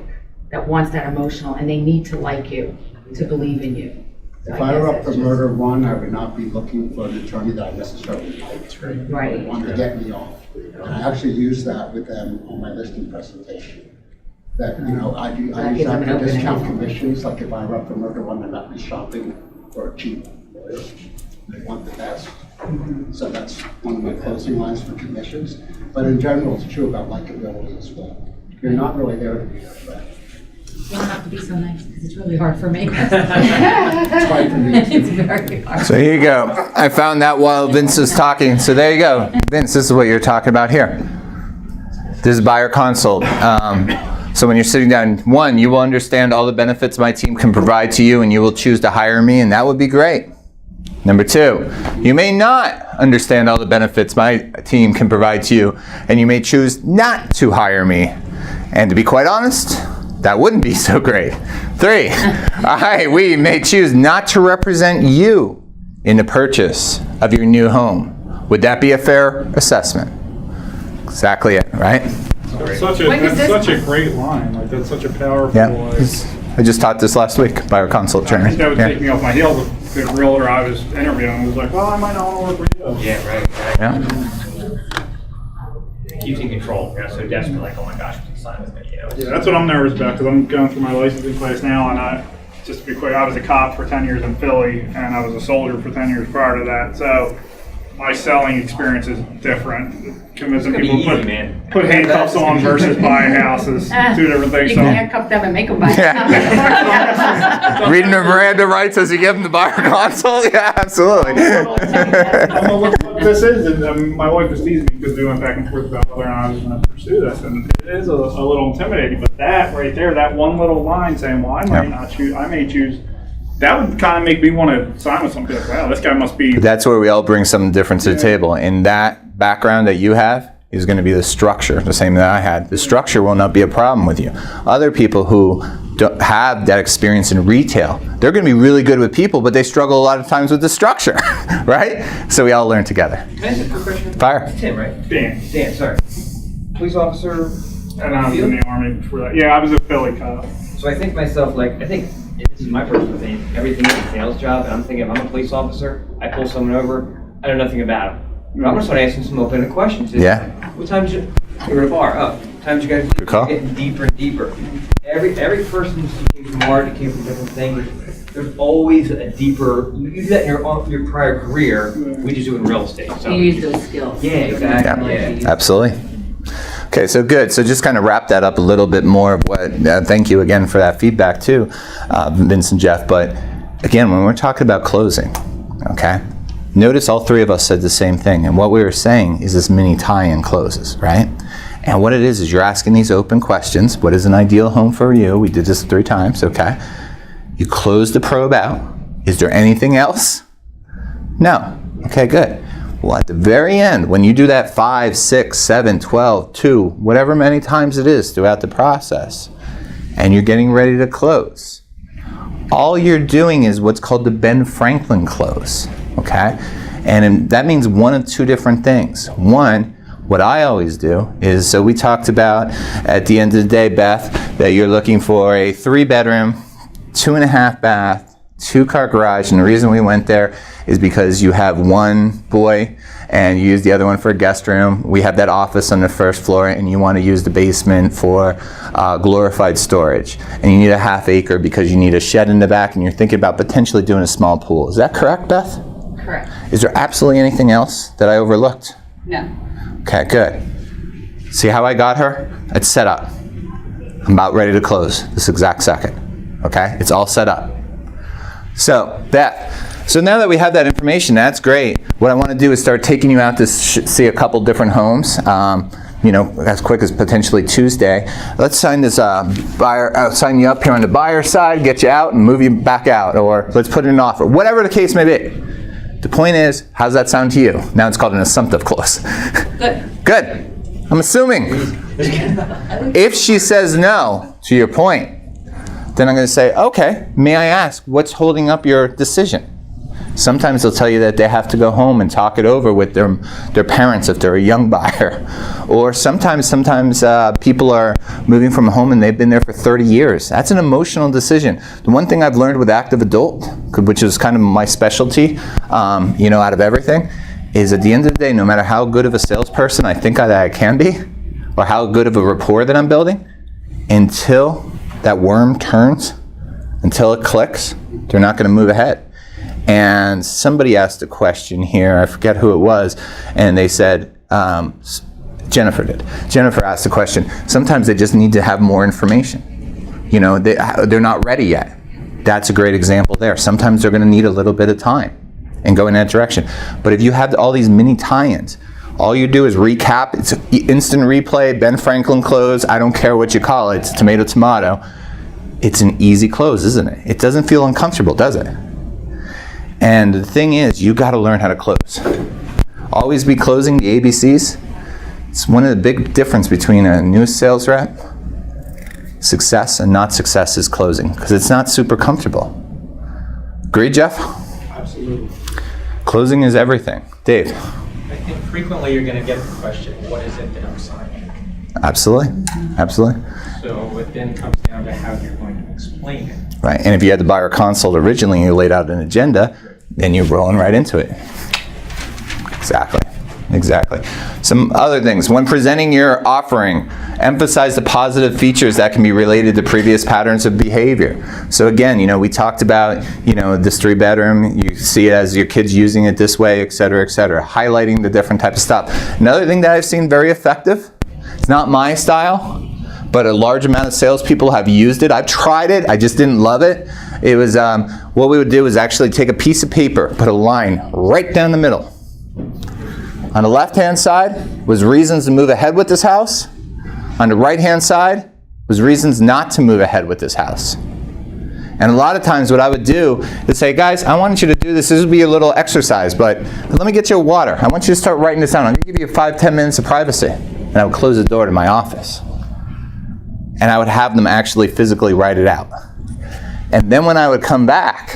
that wants that emotional, and they need to like you, to believe in you. So if I were guess up it's for just- murder one, I would not be looking for an attorney that I necessarily liked. Right. Want to get me off. And I actually use that with them on my listing presentation. That, you know, I use gives that them an to opening. discount commissions, like if I were up for murder one, I'm not be shopping for a cheap lawyer. They want the best. So that's one of my closing lines for commissions. But in general, it's true about likability as well. You're not really there to be a friend. You don't have to be so nice, because it's really hard for me. It's hard for me. It's very hard. So here you go. I found that while Vince was talking. So there you go. Vince, this is what you're talking about here. This is buyer consult. So when you're sitting down, one, you will understand all the benefits my team can provide to you, and you will choose to hire me, and that would be great. Number two, you may not understand all the benefits my team can provide to you, and you may choose not to hire me. And to be quite honest, that wouldn't be so great. 3, we may choose not to represent you in the purchase of your new home. Would that be a fair assessment? Exactly it, right? That's When does this- such a great line. Like, that's such a powerful. Yeah. Like, I just taught this last week by our consult I trainer. think that would Yeah. take me off my heels. The realtor I was interviewing was like, well, I might not want to work with you. Yeah, right. Yeah. It keeps you in control. You're not so desperate, like, oh my gosh, sign with me. You know, Yeah, that's what I'm nervous about, because I'm going through my licensing place now, and just to be clear, I was a cop for 10 years in Philly, and I was a soldier for 10 years prior to that, so my selling experience is different. Convincing It's gonna people be to easy, man. put handcuffs on versus buy a house is 2 different things. You So can handcuff them and make them buy it. Reading the Miranda rights as you give them the buyer consult? Yeah, absolutely. I'm gonna look what this is, and my wife was teasing me because we went back and forth about whether or not I was going to pursue this, and it is a little intimidating. But that right there, that one little line saying, "Well, I might not choose. I may choose." That would kind of make me want to sign with somebody like, "Wow, this guy must be." That's where we all bring something different to the table. And that background that you have is going to be the structure, the same that I had. The structure will not be a problem with you. Other people who don't have that experience in retail, they're going to be really good with people, but they struggle a lot of times with the structure, right? So we all learn together. Can I ask a quick question? Fire. Tim, right? Dan. Dan, sorry. Police officer. And I was in the Army before that. Yeah, I was a Philly cop. So I think myself, like, I think, this is my personal opinion, everything is a sales job, and I'm thinking if I'm a police officer, I pull someone over, I know nothing about him. But I'm just going to ask him some open-ended questions. Yeah. What time did you go to the bar? Oh, what time did you guys Good call. getting deeper and deeper? Every person who came from art, who came from different things, there's always a deeper, you do that in your prior career, we just do it in real estate. So You use those skills. Yeah, exactly. Yeah. Absolutely. Okay, so good. So just kind of wrap that up a little bit more of what, thank you again for that feedback too, Vince and Jeff. But again, when we're talking about closing, okay, notice all 3 of us said the same thing. And what we were saying is this mini tie-in closes, right? And what it is you're asking these open questions. What is an ideal home for you? We did this 3 times, okay? You close the probe out. Is there anything else? No. Okay, good. Well, at the very end, when you do that 5, 6, 7, 12, 2, whatever many times it is throughout the process, and you're getting ready to close, all you're doing is what's called the Ben Franklin close, okay? And that means one of two different things. One, what I always do is, so we talked about at the end of the day, Beth, that you're looking for a 3-bedroom, 2.5 bath, 2-car garage, and the reason we went there is because you have one boy and you use the other one for a guest room. We have that office on the first floor and you want to use the basement for glorified storage. And you need a 1/2 acre because you need a shed in the back and you're thinking about potentially doing a small pool. Is that correct, Beth? Correct. Is there absolutely anything else that I overlooked? No. Okay, good. See how I got her? It's set up. I'm about ready to close this exact second. Okay, it's all set up. So now that we have that information, that's great. What I want to do is start taking you out to see a couple different homes. As quick as potentially Tuesday. Let's sign this sign you up here on the buyer side, get you out, and move you back out, or let's put in an offer. Whatever the case may be. The point is, how's that sound to you? Now it's called an assumptive clause. Good. Good. I'm assuming. If she says no, to your point, then I'm going to say, okay, may I ask, what's holding up your decision? Sometimes they'll tell you that they have to go home and talk it over with their parents if they're a young buyer. Or sometimes people are moving from home and they've been there for 30 years. That's an emotional decision. The one thing I've learned with active adult, which is kind of my specialty, out of everything, is at the end of the day, no matter how good of a salesperson I think that I can be, or how good of a rapport that I'm building, until that worm turns, until it clicks, they're not going to move ahead. And somebody asked a question here, I forget who it was, and they said, Jennifer did. Jennifer asked a question, sometimes they just need to have more information. They're not ready yet. That's a great example there. Sometimes they're going to need a little bit of time and go in that direction. But if you have all these mini tie-ins, all you do is recap, it's instant replay, Ben Franklin close, I don't care what you call it, it's tomato, tomato. It's an easy close, isn't it? It doesn't feel uncomfortable, does it? And the thing is, you got to learn how to close. Always be closing the ABCs. It's one of the big difference between a new sales rep, success, and not success is closing, because it's not super comfortable. Agree, Jeff? Absolutely. Closing is everything. Dave? I think frequently you're going to get the question, what is it that I'm signing? Absolutely. Absolutely. So it then comes down to how you're going to explain it. Right, and if you had the buyer consult originally and you laid out an agenda, then you're rolling right into it. Exactly. Some other things. When presenting your offering, emphasize the positive features that can be related to previous patterns of behavior. So again, we talked about, this 3-bedroom, you see it as your kids using it this way, et cetera, highlighting the different type of stuff. Another thing that I've seen very effective, it's not my style, but a large amount of salespeople have used it. I've tried it, I just didn't love it. It was, what we would do is actually take a piece of paper, put a line right down the middle. On the left-hand side was reasons to move ahead with this house. On the right-hand side was reasons not to move ahead with this house. And a lot of times what I would do is say, guys, I want you to do this. This would be a little exercise, but let me get you a water. I want you to start writing this down. I'm going to give you 5-10 minutes of privacy. And I would close the door to my office. And I would have them actually physically write it out. And then when I would come back,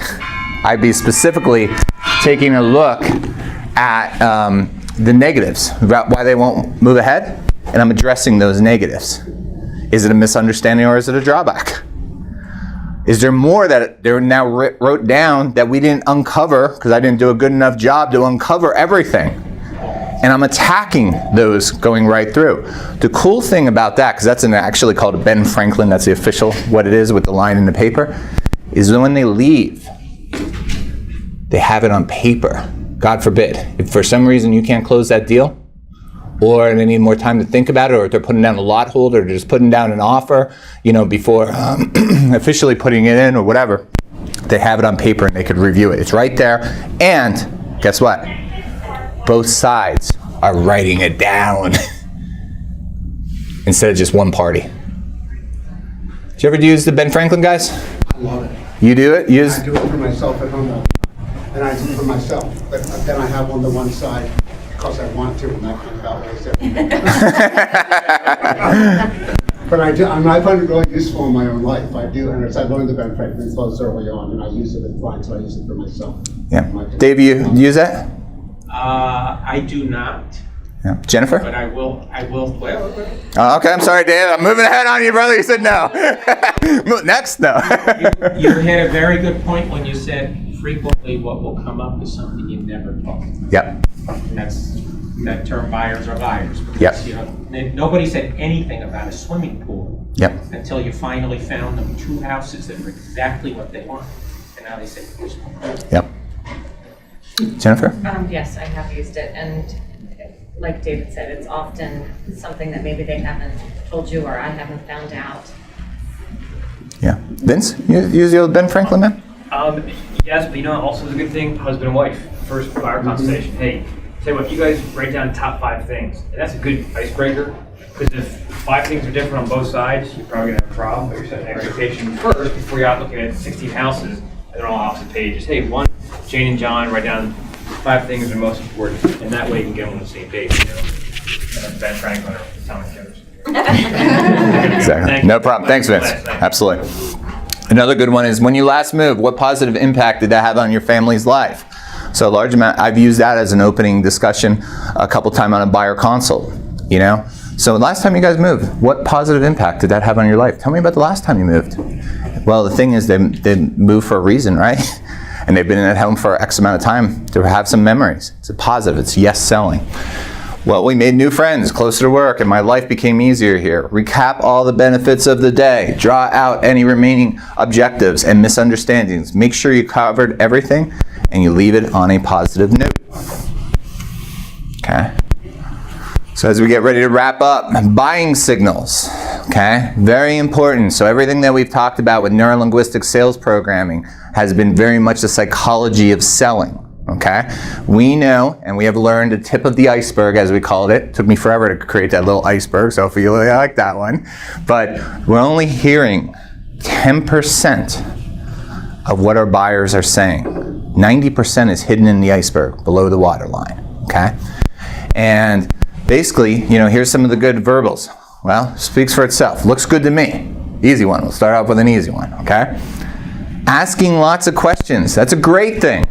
I'd be specifically taking a look at the negatives, about why they won't move ahead, and I'm addressing those negatives. Is it a misunderstanding or is it a drawback? Is there more that they now wrote down that we didn't uncover because I didn't do a good enough job to uncover everything? And I'm attacking those going right through. The cool thing about that, because that's actually called a Ben Franklin, that's the official, what it is with the line in the paper, is when they leave, they have it on paper. God forbid, if for some reason you can't close that deal, or they need more time to think about it, or if they're putting down a lot hold, or they're just putting down an offer, before officially putting it in or whatever, they have it on paper and they could review it. It's right there, and guess what? Both sides are writing it down instead of just one party. Did you ever use the Ben Franklin, guys? I love it. You do it? I do it for myself at home. and I do for myself. But then I have on the one side because I want to, and that kind of outweighs everything. But I find it really useful in my own life. I do, and as I learned the Ben Franklin close early on, and I use it with clients, so I use it for myself. Yeah. Dave, you use that? I do not. Yeah. Jennifer? But I will. Oh, okay, I'm sorry, Dave. I'm moving ahead on you, brother. You said no. Next, no. You had a very good point when you said frequently what will come up is something you never talked about. Yep. That term buyers are buyers. Because, yep. You know, nobody said anything about a swimming pool. Yep. Until you finally found them 2 houses that were exactly what they wanted. And now they say, here's one. Yep. Jennifer? Yes, I have used it, and like David said, it's often something that maybe they haven't told you or I haven't found out. Yeah. Vince, you use the old Ben Franklin, man? Yes, but also it's a good thing, husband and wife, first buyer consultation. Hey, tell you what, you guys write down top 5 things, and that's a good icebreaker, because if 5 things are different on both sides, you're probably gonna have a problem, but you're setting an expectation first before you're out looking at 16 houses, and they're all opposite pages. Hey, Jane and John, write down 5 things that are most important, and that way you can get them on the same page, you know? Ben Franklin or Thomas Jefferson. Exactly. No problem. Thanks, Vince. Absolutely. Another good one is when you last moved, what positive impact did that have on your family's life? So a large amount, I've used that as an opening discussion a couple times on a buyer consult, you know? So last time you guys moved, what positive impact did that have on your life? Tell me about the last time you moved. Well, the thing is they moved for a reason, right? And they've been at home for X amount of time to have some memories. It's a positive, it's yes selling. Well, we made new friends closer to work and my life became easier here. Recap all the benefits of the day. Draw out any remaining objectives and misunderstandings. Make sure you covered everything and you leave it on a positive note. Okay? So as we get ready to wrap up, buying signals. Okay? Very important. So everything that we've talked about with neuro-linguistic sales programming has been very much the psychology of selling. Okay? We know, and we have learned the tip of the iceberg, as we called it. It took me forever to create that little iceberg, so hopefully you like that one. But we're only hearing 10% of what our buyers are saying. 90% is hidden in the iceberg, below the waterline. Okay? And basically, you know, here's some of the good verbals. Well, speaks for itself. Looks good to me. Easy one. We'll start off with an easy one, okay? Asking lots of questions. That's a great thing.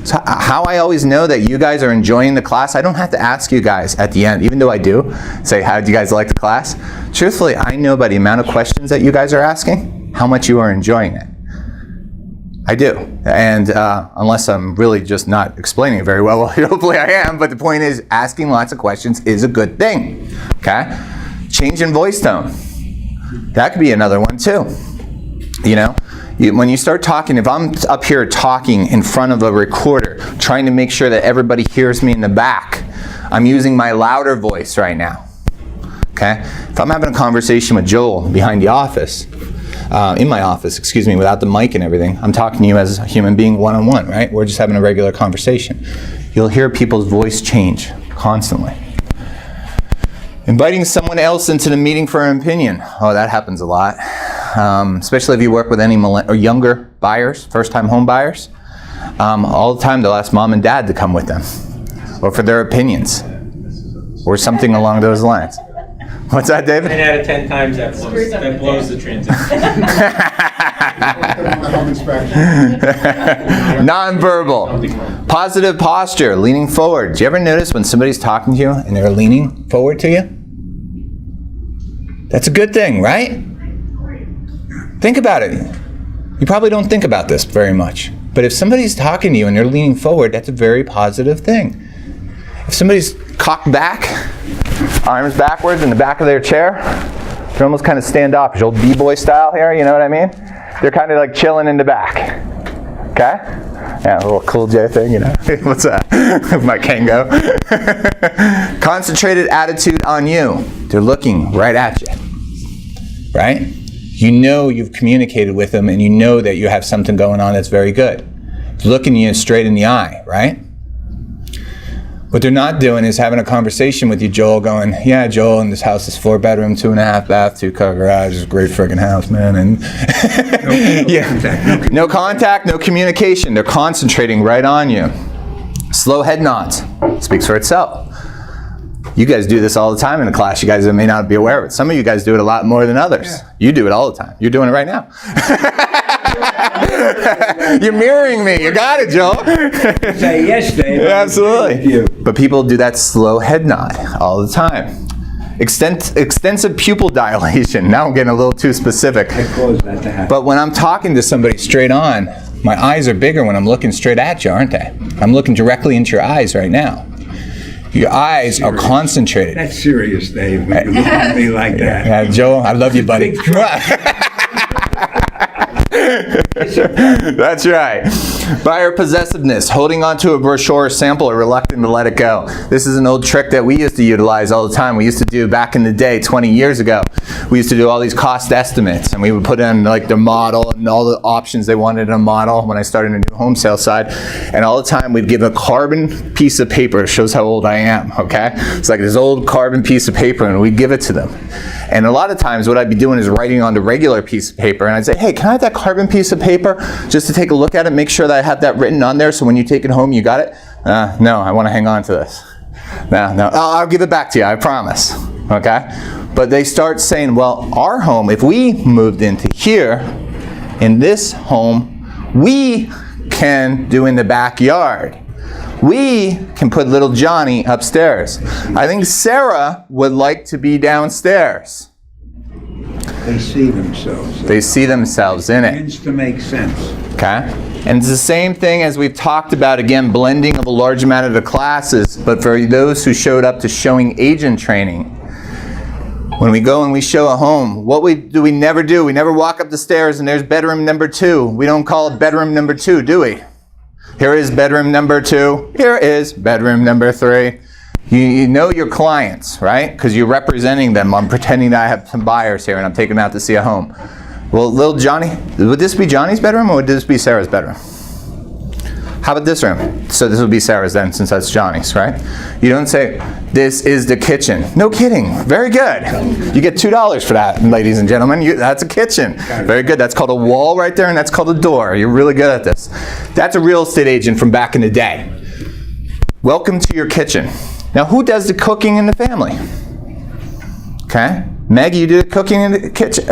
So how I always know that you guys are enjoying the class, I don't have to ask you guys at the end, even though I do, say, how do you guys like the class? Truthfully, I know by the amount of questions that you guys are asking, how much you are enjoying it. I do. And unless I'm really just not explaining it very well, hopefully I am, but the point is, asking lots of questions is a good thing, okay? Change in voice tone. That could be another one too, you know? When you start talking, if I'm up here talking in front of a recorder, trying to make sure that everybody hears me in the back, I'm using my louder voice right now, okay? If I'm having a conversation with Joel behind the office, in my office, excuse me, without the mic and everything, I'm talking to you as a human being one-on-one, right? We're just having a regular conversation. You'll hear people's voice change constantly. Inviting someone else into the meeting for an opinion. Oh, that happens a lot. Especially if you work with any or younger buyers, first-time home buyers. All the time they'll ask mom and dad to come with them, or for their opinions, or something along those lines. What's that, David? 9 out of 10 times that blows the transaction. Non-verbal. Positive posture, leaning forward. Do you ever notice when somebody's talking to you and they're leaning forward to you? That's a good thing, right? Think about it. You probably don't think about this very much. But if somebody's talking to you and they're leaning forward, that's a very positive thing. If somebody's cocked back, arms backwards in the back of their chair, they're almost kind of standoffish, old b-boy style here, you know what I mean? They're kind of like chilling in the back. Okay? Yeah, a little Cool J thing, you know? What's that? My Kango. Concentrated attitude on you. They're looking right at you. Right? You know you've communicated with them and you know that you have something going on that's very good. Looking you straight in the eye, right? What they're not doing is having a conversation with you, Joel, going, yeah, Joel, and this house is 4-bedroom, 2.5 bath, 2-car garage. It's a great friggin' house, man. And no contact, no communication. They're concentrating right on you. Slow head nods. Speaks for itself. You guys do this all the time in the class. You guys may not be aware of it. Some of you guys do it a lot more than others. Yeah. You do it all the time. You're doing it right now. You're mirroring me. You got it, Joel. Say yes, Dave. Absolutely. But people do that slow head nod all the time. Extensive pupil dilation. Now I'm getting a little too specific. I cause that to happen. But when I'm talking to somebody straight on, my eyes are bigger when I'm looking straight at you, aren't they? I'm looking directly into your eyes right now. Your eyes are concentrated. That's serious, Dave, when you look at me like that. Yeah, Joe, I love you, buddy. That's right. Buyer possessiveness, holding on to a brochure or sample or reluctant to let it go. This is an old trick that we used to utilize all the time. We used to do back in the day, 20 years ago. We used to do all these cost estimates, and we would put in like the model and all the options they wanted in a model when I started a new home sale side. And all the time we'd give a carbon piece of paper. It shows how old I am, okay? It's like this old carbon piece of paper, and we'd give it to them. And a lot of times what I'd be doing is writing on the regular piece of paper, and I'd say, hey, can I have that carbon piece of paper just to take a look at it, make sure that I have that written on there so when you take it home you got it? No, I want to hang on to this. No, I'll give it back to you, I promise, okay? But they start saying, well, our home, if we moved into here, in this home, we can do in the backyard. We can put little Johnny upstairs. I think Sarah would like to be downstairs. They see themselves. They see themselves in it. It begins to make sense. Okay? And it's the same thing as we've talked about, again, blending of a large amount of the classes, but for those who showed up to showing agent training, when we go and we show a home, what do we never do? We never walk up the stairs and there's bedroom number 2. We don't call it bedroom number 2, do we? Here is bedroom number 2. Here is bedroom number 3. You know your clients, right? Because you're representing them. I'm pretending that I have some buyers here and I'm taking them out to see a home. Well, little Johnny, would this be Johnny's bedroom or would this be Sarah's bedroom? How about this room? So this would be Sarah's then, since that's Johnny's, right? You don't say, this is the kitchen. No kidding. Very good. You get $2 for that, ladies and gentlemen. That's a kitchen. Very good. That's called a wall right there, and that's called a door. You're really good at this. That's a real estate agent from back in the day. Welcome to your kitchen. Now, who does the cooking in the family? Okay. Maggie, you do the cooking in the kitchen,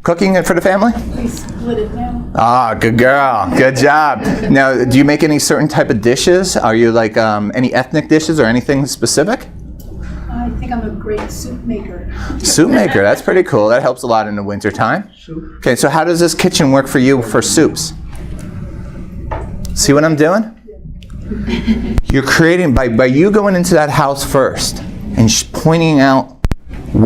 cooking for the family? We split it now. Ah, good girl. Good job. Now, do you make any certain type of dishes? Are you like any ethnic dishes or anything specific? I think I'm a great soup maker. Soup maker. That's pretty cool. That helps a lot in the winter time. Okay, so how does this kitchen work for you for soups? See what I'm doing? You're creating, by you going into that house first and pointing out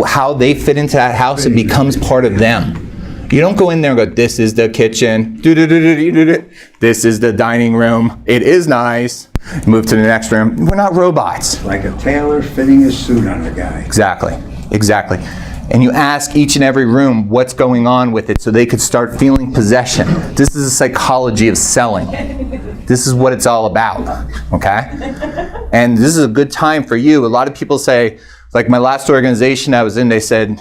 how they fit into that house, it becomes part of them. You don't go in there and go, this is the kitchen, this is the dining room, it is nice, move to the next room. We're not robots. Like a tailor fitting a suit on a guy. Exactly. And you ask each and every room what's going on with it so they could start feeling possession. This is the psychology of selling. This is what it's all about, okay? And this is a good time for you. A lot of people say, like my last organization I was in, they said,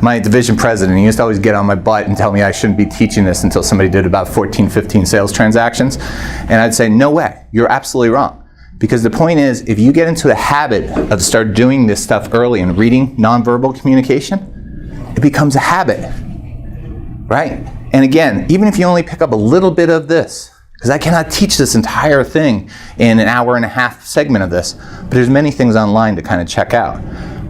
my division president, he used to always get on my butt and tell me I shouldn't be teaching this until somebody did about 14, 15 sales transactions. And I'd say, no way, you're absolutely wrong. Because the point is, if you get into the habit of start doing this stuff early and reading nonverbal communication, it becomes a habit, right? And again, even if you only pick up a little bit of this, because I cannot teach this entire thing in an hour and a half segment of this, but there's many things online to kind of check out.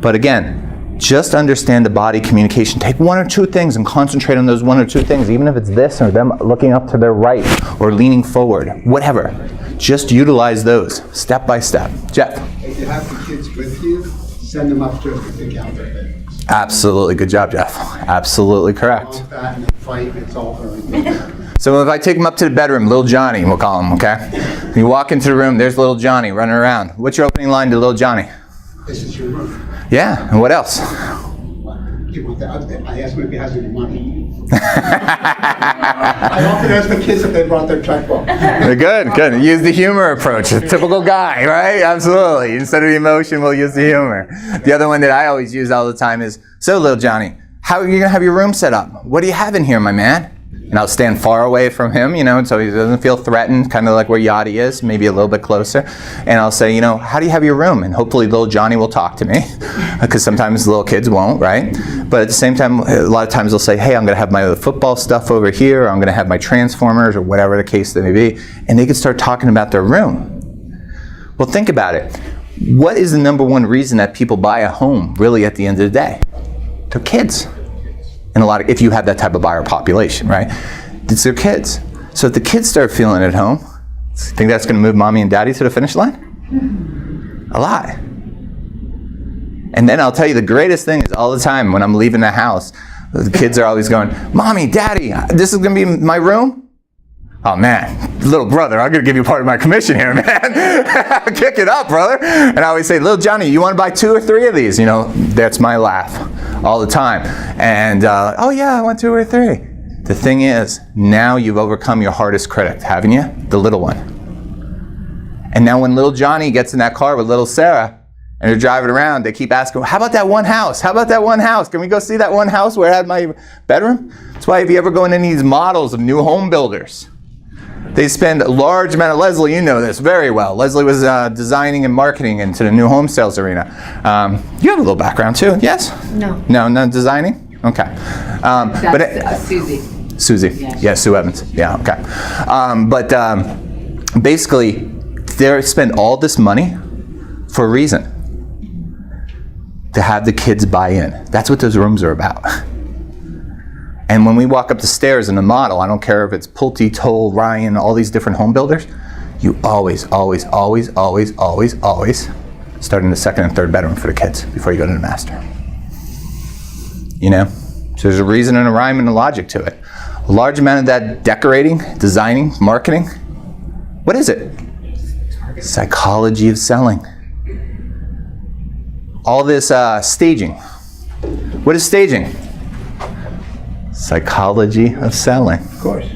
But again, just understand the body communication. Take 1 or 2 things and concentrate on those 1 or 2 things, even if it's this or them looking up to their right or leaning forward, whatever. Just utilize those step by step. Jeff? If you have the kids with you, send them upstairs to pick out their things. Absolutely. Good job, Jeff. Absolutely correct. That and they fight, it's all very good. So if I take him up to the bedroom, little Johnny, we'll call him, okay? You walk into the room, there's little Johnny running around. What's your opening line to little Johnny? This is your room. Yeah, and what else? I asked him if he has any money. I often ask the kids if they brought their checkbook. Good. Use the humor approach. A typical guy, right? Absolutely. Instead of the emotion, we'll use the humor. The other one that I always use all the time is, so little Johnny, how are you going to have your room set up? What do you have in here, my man? And I'll stand far away from him, so he doesn't feel threatened, kind of like where Yachty is, maybe a little bit closer. And I'll say, how do you have your room? And hopefully little Johnny will talk to me, because sometimes little kids won't, right? But at the same time, a lot of times they'll say, hey, I'm going to have my football stuff over here, or I'm going to have my Transformers, or whatever the case may be. And they can start talking about their room. Well, think about it. What is the number one reason that people buy a home, really, at the end of the day? They're kids. And if you have that type of buyer population, right? It's their kids. So if the kids start feeling at home, think that's going to move mommy and daddy to the finish line? A lot. And then I'll tell you the greatest thing is all the time when I'm leaving the house, the kids are always going, Mommy, Daddy, this is going to be my room? Oh man, little brother, I'm going to give you part of my commission here, man. Kick it up, brother. And I always say, little Johnny, you want to buy 2 or 3 of these? That's my laugh all the time. And, oh yeah, I want 2 or 3. The thing is, now you've overcome your hardest critic, haven't you? The little one. And now when little Johnny gets in that car with little Sarah, and they're driving around, they keep asking, how about that one house? How about that one house? Can we go see that one house where I had my bedroom? That's why if you ever go in any of these models of new home builders, they spend a large amount of, Leslie, you know this very well. Leslie was designing and marketing into the new home sales arena. You have a little background too, yes? No. No, not designing? Okay. That's Susie. Susie, yeah, Sue Evans. Yeah, okay. Basically, they spend all this money for a reason. To have the kids buy in. That's what those rooms are about. And when we walk up the stairs in the model, I don't care if it's Pulte, Toll, Ryan, all these different home builders, you always start in the second and third bedroom for the kids before you go to the master. So there's a reason and a rhyme and a logic to it. A large amount of that decorating, designing, marketing, what is it? Psychology of selling. All this staging. What is staging? Psychology of selling. Of course.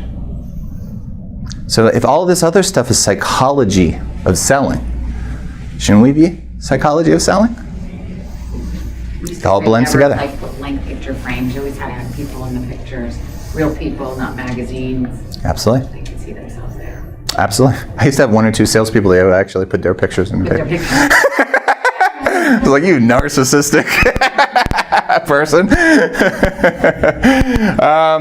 So if all this other stuff is psychology of selling, shouldn't we be psychology of selling? It all blends together. Like blank picture frames. You always had to have people in the pictures. Real people, not magazines. Absolutely. They can see themselves there. Absolutely. I used to have 1 or 2 salespeople that would actually put their pictures in the paper. I was like, you narcissistic person.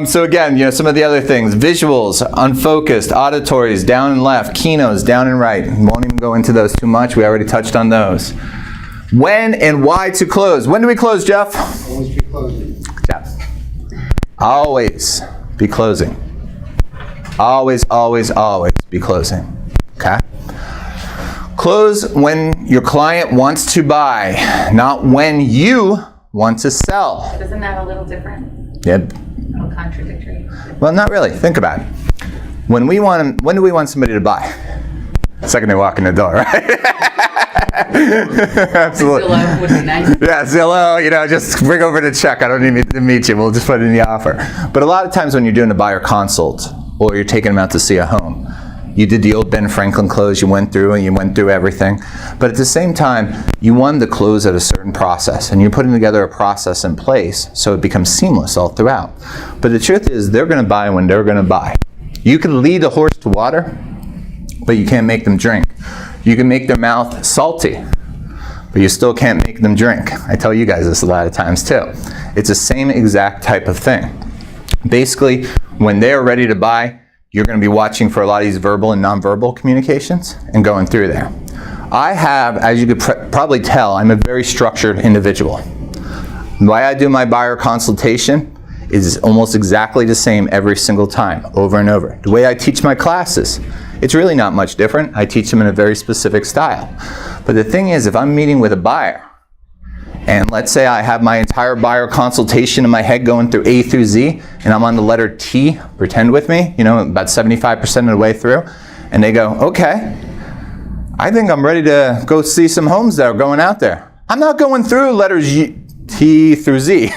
So again, some of the other things. Visuals, unfocused, auditories, down and left, keynotes, down and right. Won't even go into those too much. We already touched on those. When and why to close. When do we close, Jeff? Always be closing. Jeff. Always be closing. Always be closing. Okay? Close when your client wants to buy, not when you want to sell. Isn't that a little different? Yep. A little contradictory? Well, not really. Think about it. When do we want somebody to buy? The second they walk in the door, right? Absolutely. Zillow would be nice. Yeah, Zillow, just bring over the check. I don't need to meet you. We'll just put it in the offer. But a lot of times when you're doing a buyer consult or you're taking them out to see a home, you did the old Ben Franklin close, you went through everything. But at the same time, you want to close at a certain process, and you're putting together a process in place so it becomes seamless all throughout. But the truth is, they're going to buy when they're going to buy. You can lead a horse to water, but you can't make them drink. You can make their mouth salty, but you still can't make them drink. I tell you guys this a lot of times too. It's the same exact type of thing. Basically, when they're ready to buy, you're going to be watching for a lot of these verbal and nonverbal communications and going through there. I have, as you could probably tell, I'm a very structured individual. The way I do my buyer consultation is almost exactly the same every single time, over and over. The way I teach my classes, it's really not much different. I teach them in a very specific style. But the thing is, if I'm meeting with a buyer, and let's say I have my entire buyer consultation in my head going through A through Z, and I'm on the letter T, pretend with me, about 75% of the way through, and they go, okay, I think I'm ready to go see some homes that are going out there. I'm not going through letters T through Z.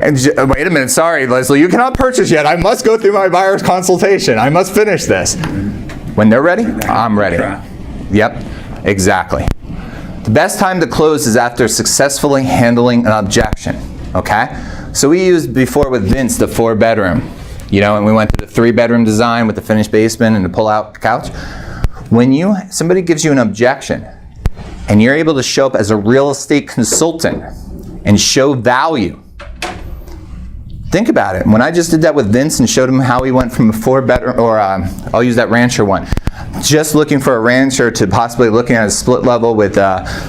And wait a minute, sorry, Leslie, you cannot purchase yet. I must go through my buyer's consultation. I must finish this. When they're ready, I'm ready. Yep, exactly. The best time to close is after successfully handling an objection, okay? So we used before with Vince the 4-bedroom, you know, and we went to the 3-bedroom design with the finished basement and the pull-out couch. When somebody gives you an objection and you're able to show up as a real estate consultant and show value, think about it. When I just did that with Vince and showed him how he went from a 4-bedroom, or I'll use that rancher one, just looking for a rancher to possibly looking at a split level with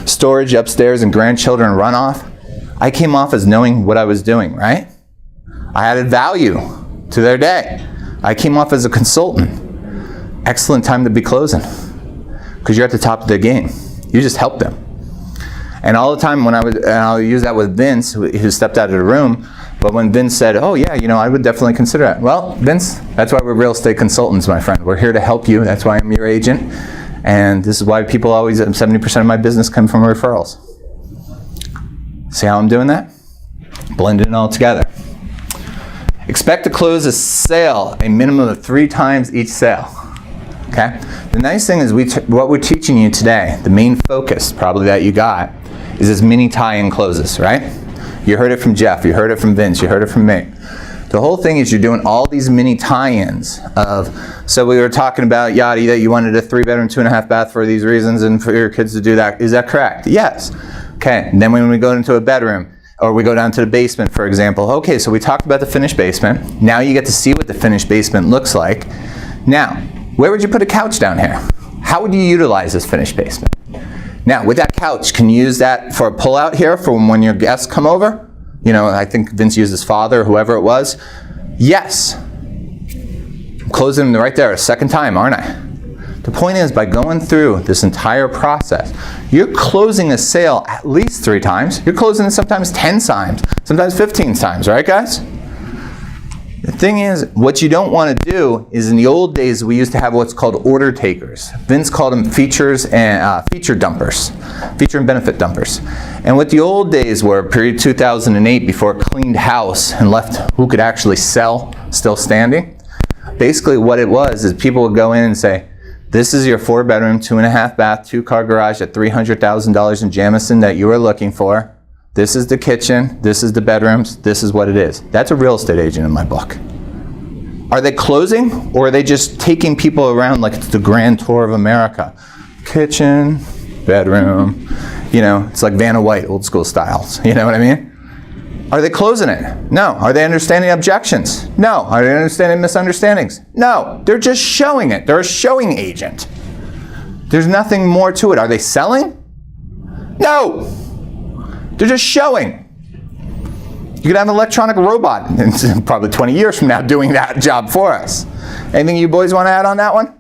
storage upstairs and grandchildren runoff, I came off as knowing what I was doing, right? I added value to their day. I came off as a consultant. Excellent time to be closing, because you're at the top of the game. You just helped them. And all the time when and I'll use that with Vince, who stepped out of the room, but when Vince said, oh yeah, you know, I would definitely consider that. Well, Vince, that's why we're real estate consultants, my friend. We're here to help you. That's why I'm your agent. And this is why people always, 70% of my business come from referrals. See how I'm doing that? Blending it all together. Expect to close a sale a minimum of 3 times each sale. Okay? The nice thing is what we're teaching you today, the main focus probably that you got, is as many tie-in closes, right? You heard it from Jeff, you heard it from Vince, you heard it from me. The whole thing is you're doing all these mini tie-ins of, so we were talking about, Yadi, that you wanted a 3-bedroom, 2.5 bath for these reasons and for your kids to do that. Is that correct? Yes. Okay, and then when we go into a bedroom, or we go down to the basement, for example, okay, so we talked about the finished basement. Now you get to see what the finished basement looks like. Now, where would you put a couch down here? How would you utilize this finished basement? Now, with that couch, can you use that for a pull-out here for when your guests come over? You know, I think Vince used his father, or whoever it was. Yes. I'm closing them right there a second time, aren't I? The point is, by going through this entire process, you're closing a sale at least 3 times. You're closing it sometimes 10 times, sometimes 15 times, right, guys? The thing is, what you don't want to do is, in the old days, we used to have what's called order takers. Vince called them features and feature dumpers, feature and benefit dumpers. And what the old days were, period 2008, before it cleaned house and left who could actually sell still standing. Basically, what it was is people would go in and say, this is your 4-bedroom, 2.5 bath, 2-car garage at $300,000 in Jamison that you are looking for. This is the kitchen, this is the bedrooms, this is what it is. That's a real estate agent in my book. Are they closing, or are they just taking people around like it's the grand tour of America? Kitchen, bedroom, you know, it's like Vanna White, old school styles, you know what I mean? Are they closing it? No. Are they understanding objections? No. Are they understanding misunderstandings? No. They're just showing it. They're a showing agent. There's nothing more to it. Are they selling? No. They're just showing. You could have an electronic robot in probably 20 years from now doing that job for us. Anything you boys want to add on that one?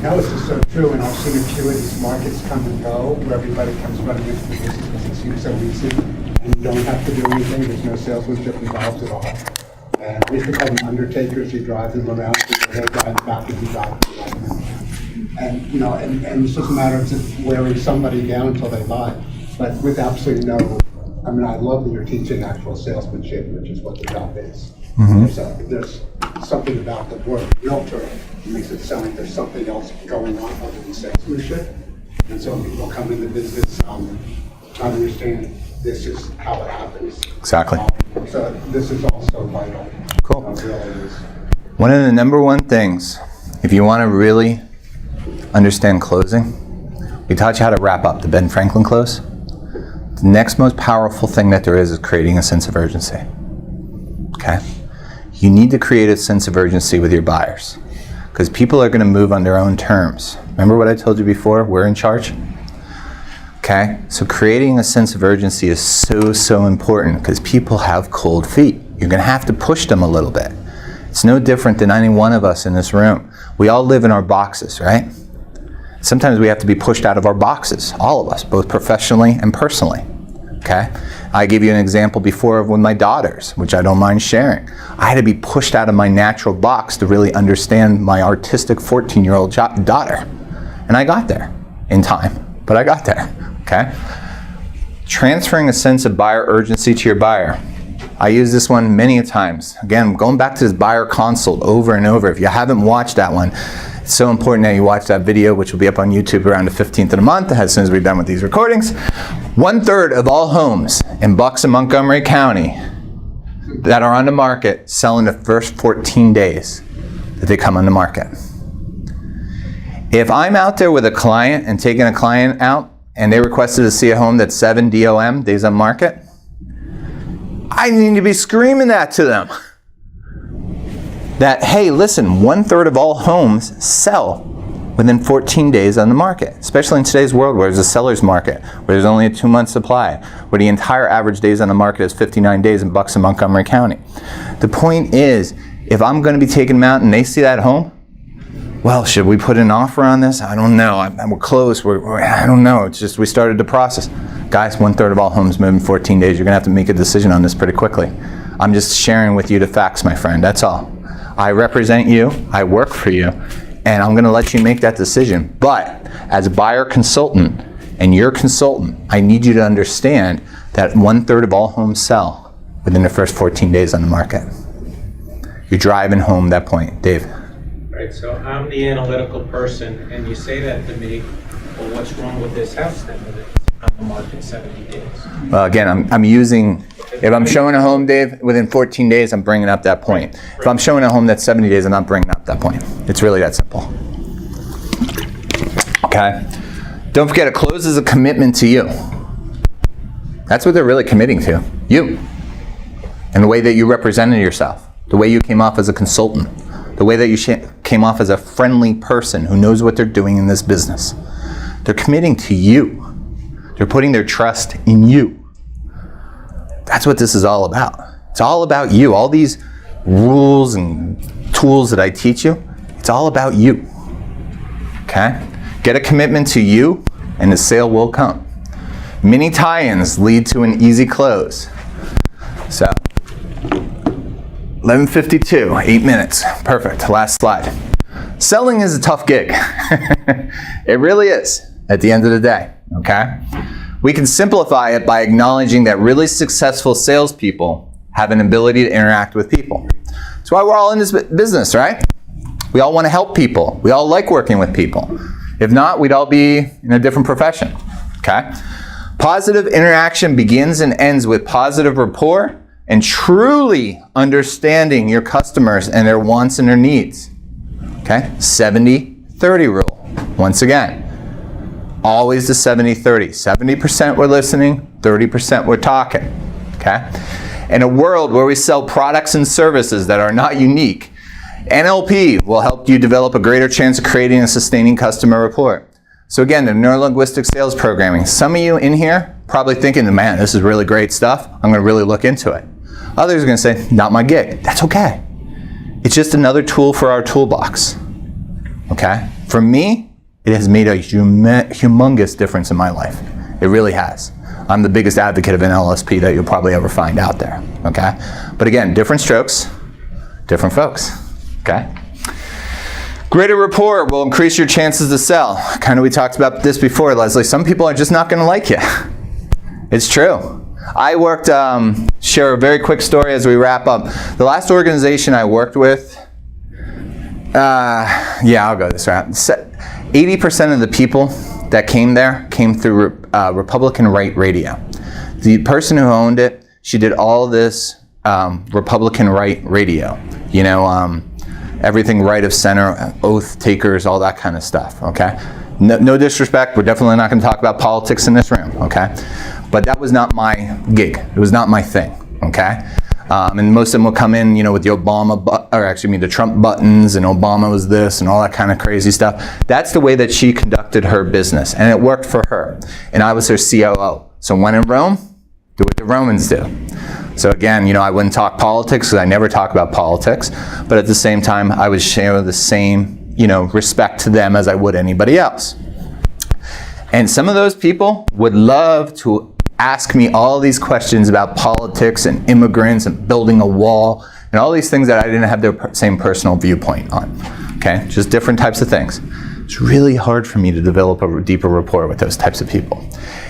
No, this is so true, and I've seen a few of these markets come and go, where everybody comes running into the business because it seems so easy, and you don't have to do anything, there's no salesmanship involved at all. And we used to call them undertakers, you drive them around, they drive back and you drive them. And, you know, and it's just a matter of just wearing somebody down until they buy. But with absolutely no, I mean, I love that you're teaching actual salesmanship, which is what the job is. Mm-hmm. There's something about the word realtor that makes it sound like there's something else going on other than salesmanship. And so people come into business trying to understand this is how it happens. Exactly. So this is also vital. Cool. Really is. One of the number one things, if you want to really understand closing, we taught you how to wrap up the Ben Franklin close. The next most powerful thing that there is creating a sense of urgency. Okay? You need to create a sense of urgency with your buyers, because people are going to move on their own terms. Remember what I told you before? We're in charge. Okay? So creating a sense of urgency is so important, because people have cold feet. You're going to have to push them a little bit. It's no different than any one of us in this room. We all live in our boxes, right? Sometimes we have to be pushed out of our boxes, all of us, both professionally and personally. Okay? I gave you an example before of with my daughters, which I don't mind sharing. I had to be pushed out of my natural box to really understand my artistic 14-year-old daughter. And I got there in time, but I got there. Okay? transferring a sense of buyer urgency to your buyer. I use this one many times. Again, going back to this buyer consult over and over. If you haven't watched that one, it's so important that you watch that video, which will be up on YouTube around the 15th of the month, as soon as we're done with these recordings. 1/3 of all homes in Bucks and Montgomery County that are on the market sell in the first 14 days that they come on the market. If I'm out there with a client and taking a client out and they requested to see a home that's 7 DOM, days on market, I need to be screaming that to them. That, hey, listen, 1/3 of all homes sell within 14 days on the market, especially in today's world where there's a seller's market, where there's only a 2-month supply, where the entire average days on the market is 59 days in Bucks and Montgomery County. The point is, if I'm going to be taking them out and they see that home, well, should we put an offer on this? I don't know. We're close. I don't know. It's just we started the process. Guys, 1/3 of all homes move in 14 days. You're going to have to make a decision on this pretty quickly. I'm just sharing with you the facts, my friend. That's all. I represent you. I work for you. And I'm going to let you make that decision. But as a buyer consultant and your consultant, I need you to understand that 1/3 of all homes sell within the first 14 days on the market. You're driving home that point. Dave. Right, so I'm the analytical person, and you say that to me, well, what's wrong with this house then with it on the market 70 days? Well, again, I'm using, if I'm showing a home, Dave, within 14 days, I'm bringing up that point. Right. If I'm showing a home that's 70 days, I'm not bringing up that point. It's really that simple. Okay? Don't forget, a close is a commitment to you. That's what they're really committing to. You. And the way that you represented yourself. The way you came off as a consultant. The way that you came off as a friendly person who knows what they're doing in this business. They're committing to you. They're putting their trust in you. That's what this is all about. It's all about you. All these rules and tools that I teach you, it's all about you. Okay? Get a commitment to you, and the sale will come. Many tie-ins lead to an easy close. So, 11:52, 8 minutes. Perfect. Last slide. Selling is a tough gig. It really is, at the end of the day. Okay? We can simplify it by acknowledging that really successful salespeople have an ability to interact with people. That's why we're all in this business, right? We all want to help people. We all like working with people. If not, we'd all be in a different profession. Okay? Positive interaction begins and ends with positive rapport and truly understanding your customers and their wants and their needs. Okay? 70-30 rule. Once again, always the 70-30. 70% we're listening, 30% we're talking. Okay? In a world where we sell products and services that are not unique, NLP will help you develop a greater chance of creating and sustaining customer rapport. So again, the Neuro-Linguistic sales programming. Some of you in here probably thinking, man, this is really great stuff. I'm going to really look into it. Others are going to say, not my gig. That's okay. It's just another tool for our toolbox. Okay? For me, it has made a humongous difference in my life. It really has. I'm the biggest advocate of an LSP that you'll probably ever find out there. Okay? But again, different strokes, different folks. Okay? Greater rapport will increase your chances to sell. Kind of we talked about this before, Leslie. Some people are just not going to like you. It's true. I worked, share a very quick story as we wrap up. The last organization I worked with, I'll go this route. 80% of the people that came there came through Republican right radio. The person who owned it, she did all this Republican right radio. You know, everything right of center, oath takers, all that kind of stuff, okay? No disrespect, we're definitely not going to talk about politics in this room, okay? But that was not my gig. It was not my thing, okay? And most of them will come in, you know, with the the Trump buttons, and Obama was this, and all that kind of crazy stuff. That's the way that she conducted her business, and it worked for her. And I was her COO. So when in Rome, do what the Romans do. So again, you know, I wouldn't talk politics, because I never talk about politics, but at the same time, I would share the same, you know, respect to them as I would anybody else. And some of those people would love to ask me all these questions about politics and immigrants and building a wall and all these things that I didn't have their same personal viewpoint on. Okay? Just different types of things. It's really hard for me to develop a deeper rapport with those types of people.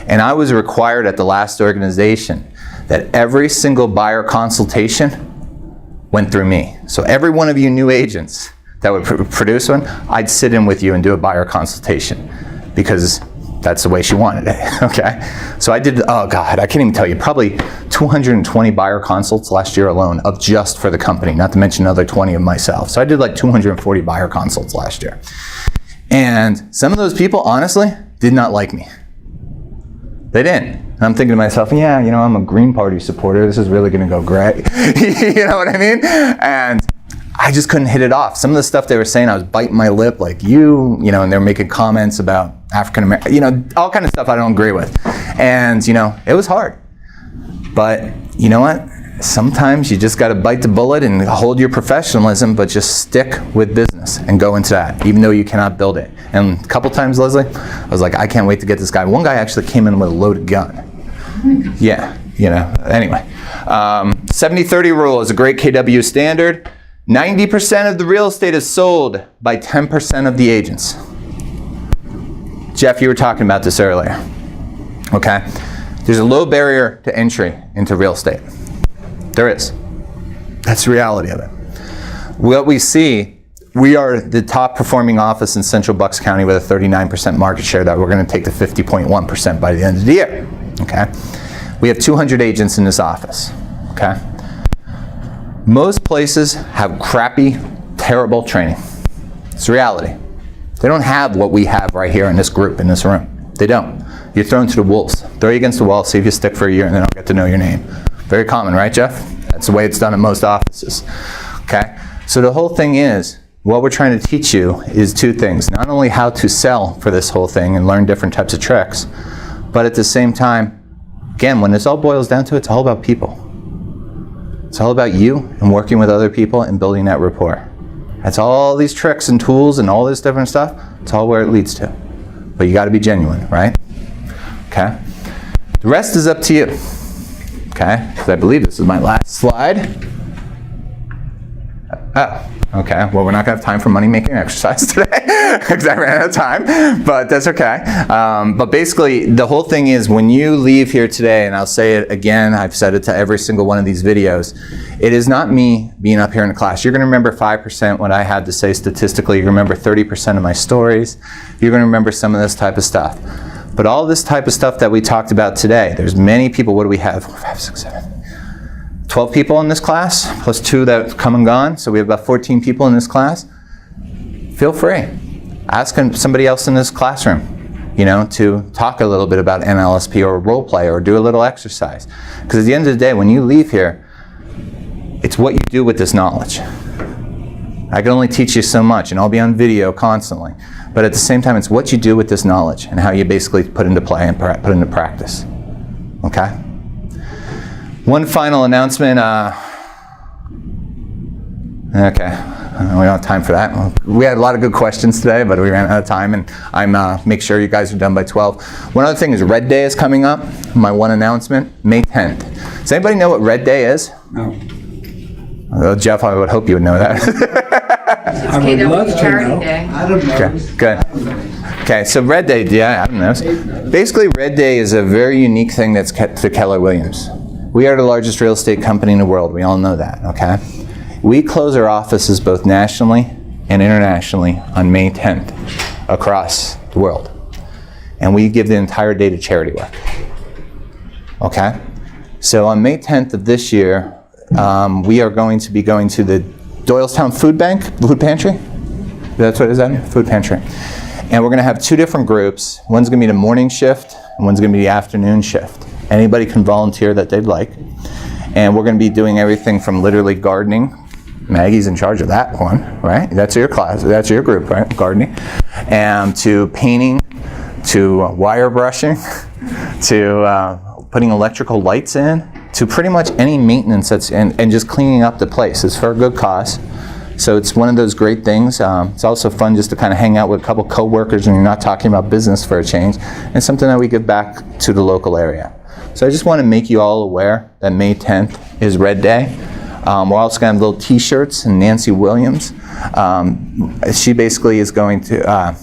And I was required at the last organization that every single buyer consultation went through me. So every one of you new agents that would produce one, I'd sit in with you and do a buyer consultation because that's the way she wanted it, okay? So I did, oh God, I can't even tell you, probably 220 buyer consults last year alone of just for the company, not to mention another 20 of myself. So I did like 240 buyer consults last year. And some of those people, honestly, did not like me. They didn't. And I'm thinking to myself, yeah, you know, I'm a Green Party supporter. This is really gonna go great. You know what I mean? And I just couldn't hit it off. Some of the stuff they were saying, I was biting my lip like you know, and they were making comments about African American, you know, all kind of stuff I don't agree with. And, you know, it was hard. But you know what? Sometimes you just got to bite the bullet and hold your professionalism, but just stick with business and go into that, even though you cannot build it. And a couple times, Leslie, I was like, I can't wait to get this guy. One guy actually came in with a loaded gun. Yeah, you know, anyway. 70-30 rule is a great KW standard. 90% of the real estate is sold by 10% of the agents. Jeff, you were talking about this earlier. Okay? There's a low barrier to entry into real estate. There is. That's the reality of it. What we see, we are the top performing office in Central Bucks County with a 39% market share that we're going to take to 50.1% by the end of the year. Okay? We have 200 agents in this office. Okay? Most places have crappy, terrible training. It's reality. They don't have what we have right here in this group, in this room. They don't. You're thrown to the wolves. Throw you against the wall, see if you stick for a year, and they don't get to know your name. Very common, right, Jeff? That's the way it's done at most offices. Okay? So the whole thing is, what we're trying to teach you is two things. Not only how to sell for this whole thing and learn different types of tricks, but at the same time, again, when this all boils down to it, it's all about people. It's all about you and working with other people and building that rapport. That's all these tricks and tools and all this different stuff. It's all where it leads to. But you got to be genuine, right? Okay? The rest is up to you. Okay? Because I believe this is my last slide. Oh, okay. Well, we're not going to have time for money-making exercise today because I ran out of time, but that's okay. But basically, the whole thing is when you leave here today, and I'll say it again, I've said it to every single one of these videos, it is not me being up here in the class. You're going to remember 5% what I had to say statistically. You're going to remember 30% of my stories. You're going to remember some of this type of stuff. But all this type of stuff that we talked about today, there's many people. What do we have? 4, 5, 6, 7. 12 people in this class, plus 2 that have come and gone. So we have about 14 people in this class. Feel free. Ask somebody else in this classroom, you know, to talk a little bit about NLSP or role play or do a little exercise. Because at the end of the day, when you leave here, it's what you do with this knowledge. I can only teach you so much, and I'll be on video constantly. But at the same time, it's what you do with this knowledge and how you basically put into play and put into practice. Okay? One final announcement. Okay, we don't have time for that. We had a lot of good questions today, but we ran out of time, and I'm make sure you guys are done by 12. One other thing is Red Day is coming up. My one announcement, May 10th. Does anybody know what Red Day is? No. Well, Jeff, I would hope you would know that. I would love to know. I don't know. Okay, good. Okay, so Red Day, yeah, I don't know. Basically, Red Day is a very unique thing that's to Keller Williams. We are the largest real estate company in the world. We all know that, okay? We close our offices both nationally and internationally on May 10th across the world. And we give the entire day to charity work. Okay? So on May 10th of this year, we are going to be going to the Doylestown Food Pantry. That's what it is, Food Pantry. And we're going to have 2 different groups. One's going to be the morning shift, and one's going to be the afternoon shift. Anybody can volunteer that they'd like. And we're going to be doing everything from literally gardening. Maggie's in charge of that one, right? That's your class, that's your group, right? Gardening. And to painting, to wire brushing, to putting electrical lights in, to pretty much any maintenance that's and just cleaning up the place. It's for a good cause. So it's one of those great things. It's also fun just to kind of hang out with a couple co-workers when you're not talking about business for a change. And something that we give back to the local area. So I just want to make you all aware that May 10th is Red Day. We're also going to have little t-shirts, and Nancy Williams, she basically is going to,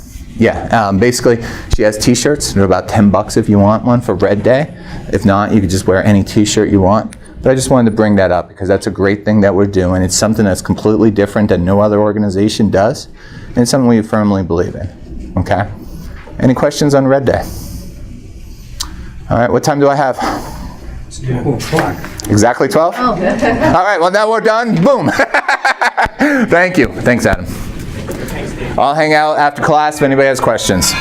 Yeah, basically, she has t-shirts. They're about $10 if you want one for Red Day. If not, you could just wear any t-shirt you want. But I just wanted to bring that up because that's a great thing that we're doing. It's something that's completely different that no other organization does. And it's something we firmly believe in. Okay? Any questions on Red Day? All right, what time do I have? It's 12 o'clock. Exactly 12? Oh, good. All right, well, now we're done. Boom. Thank you. Thanks, Adam. I'll hang out after class if anybody has questions.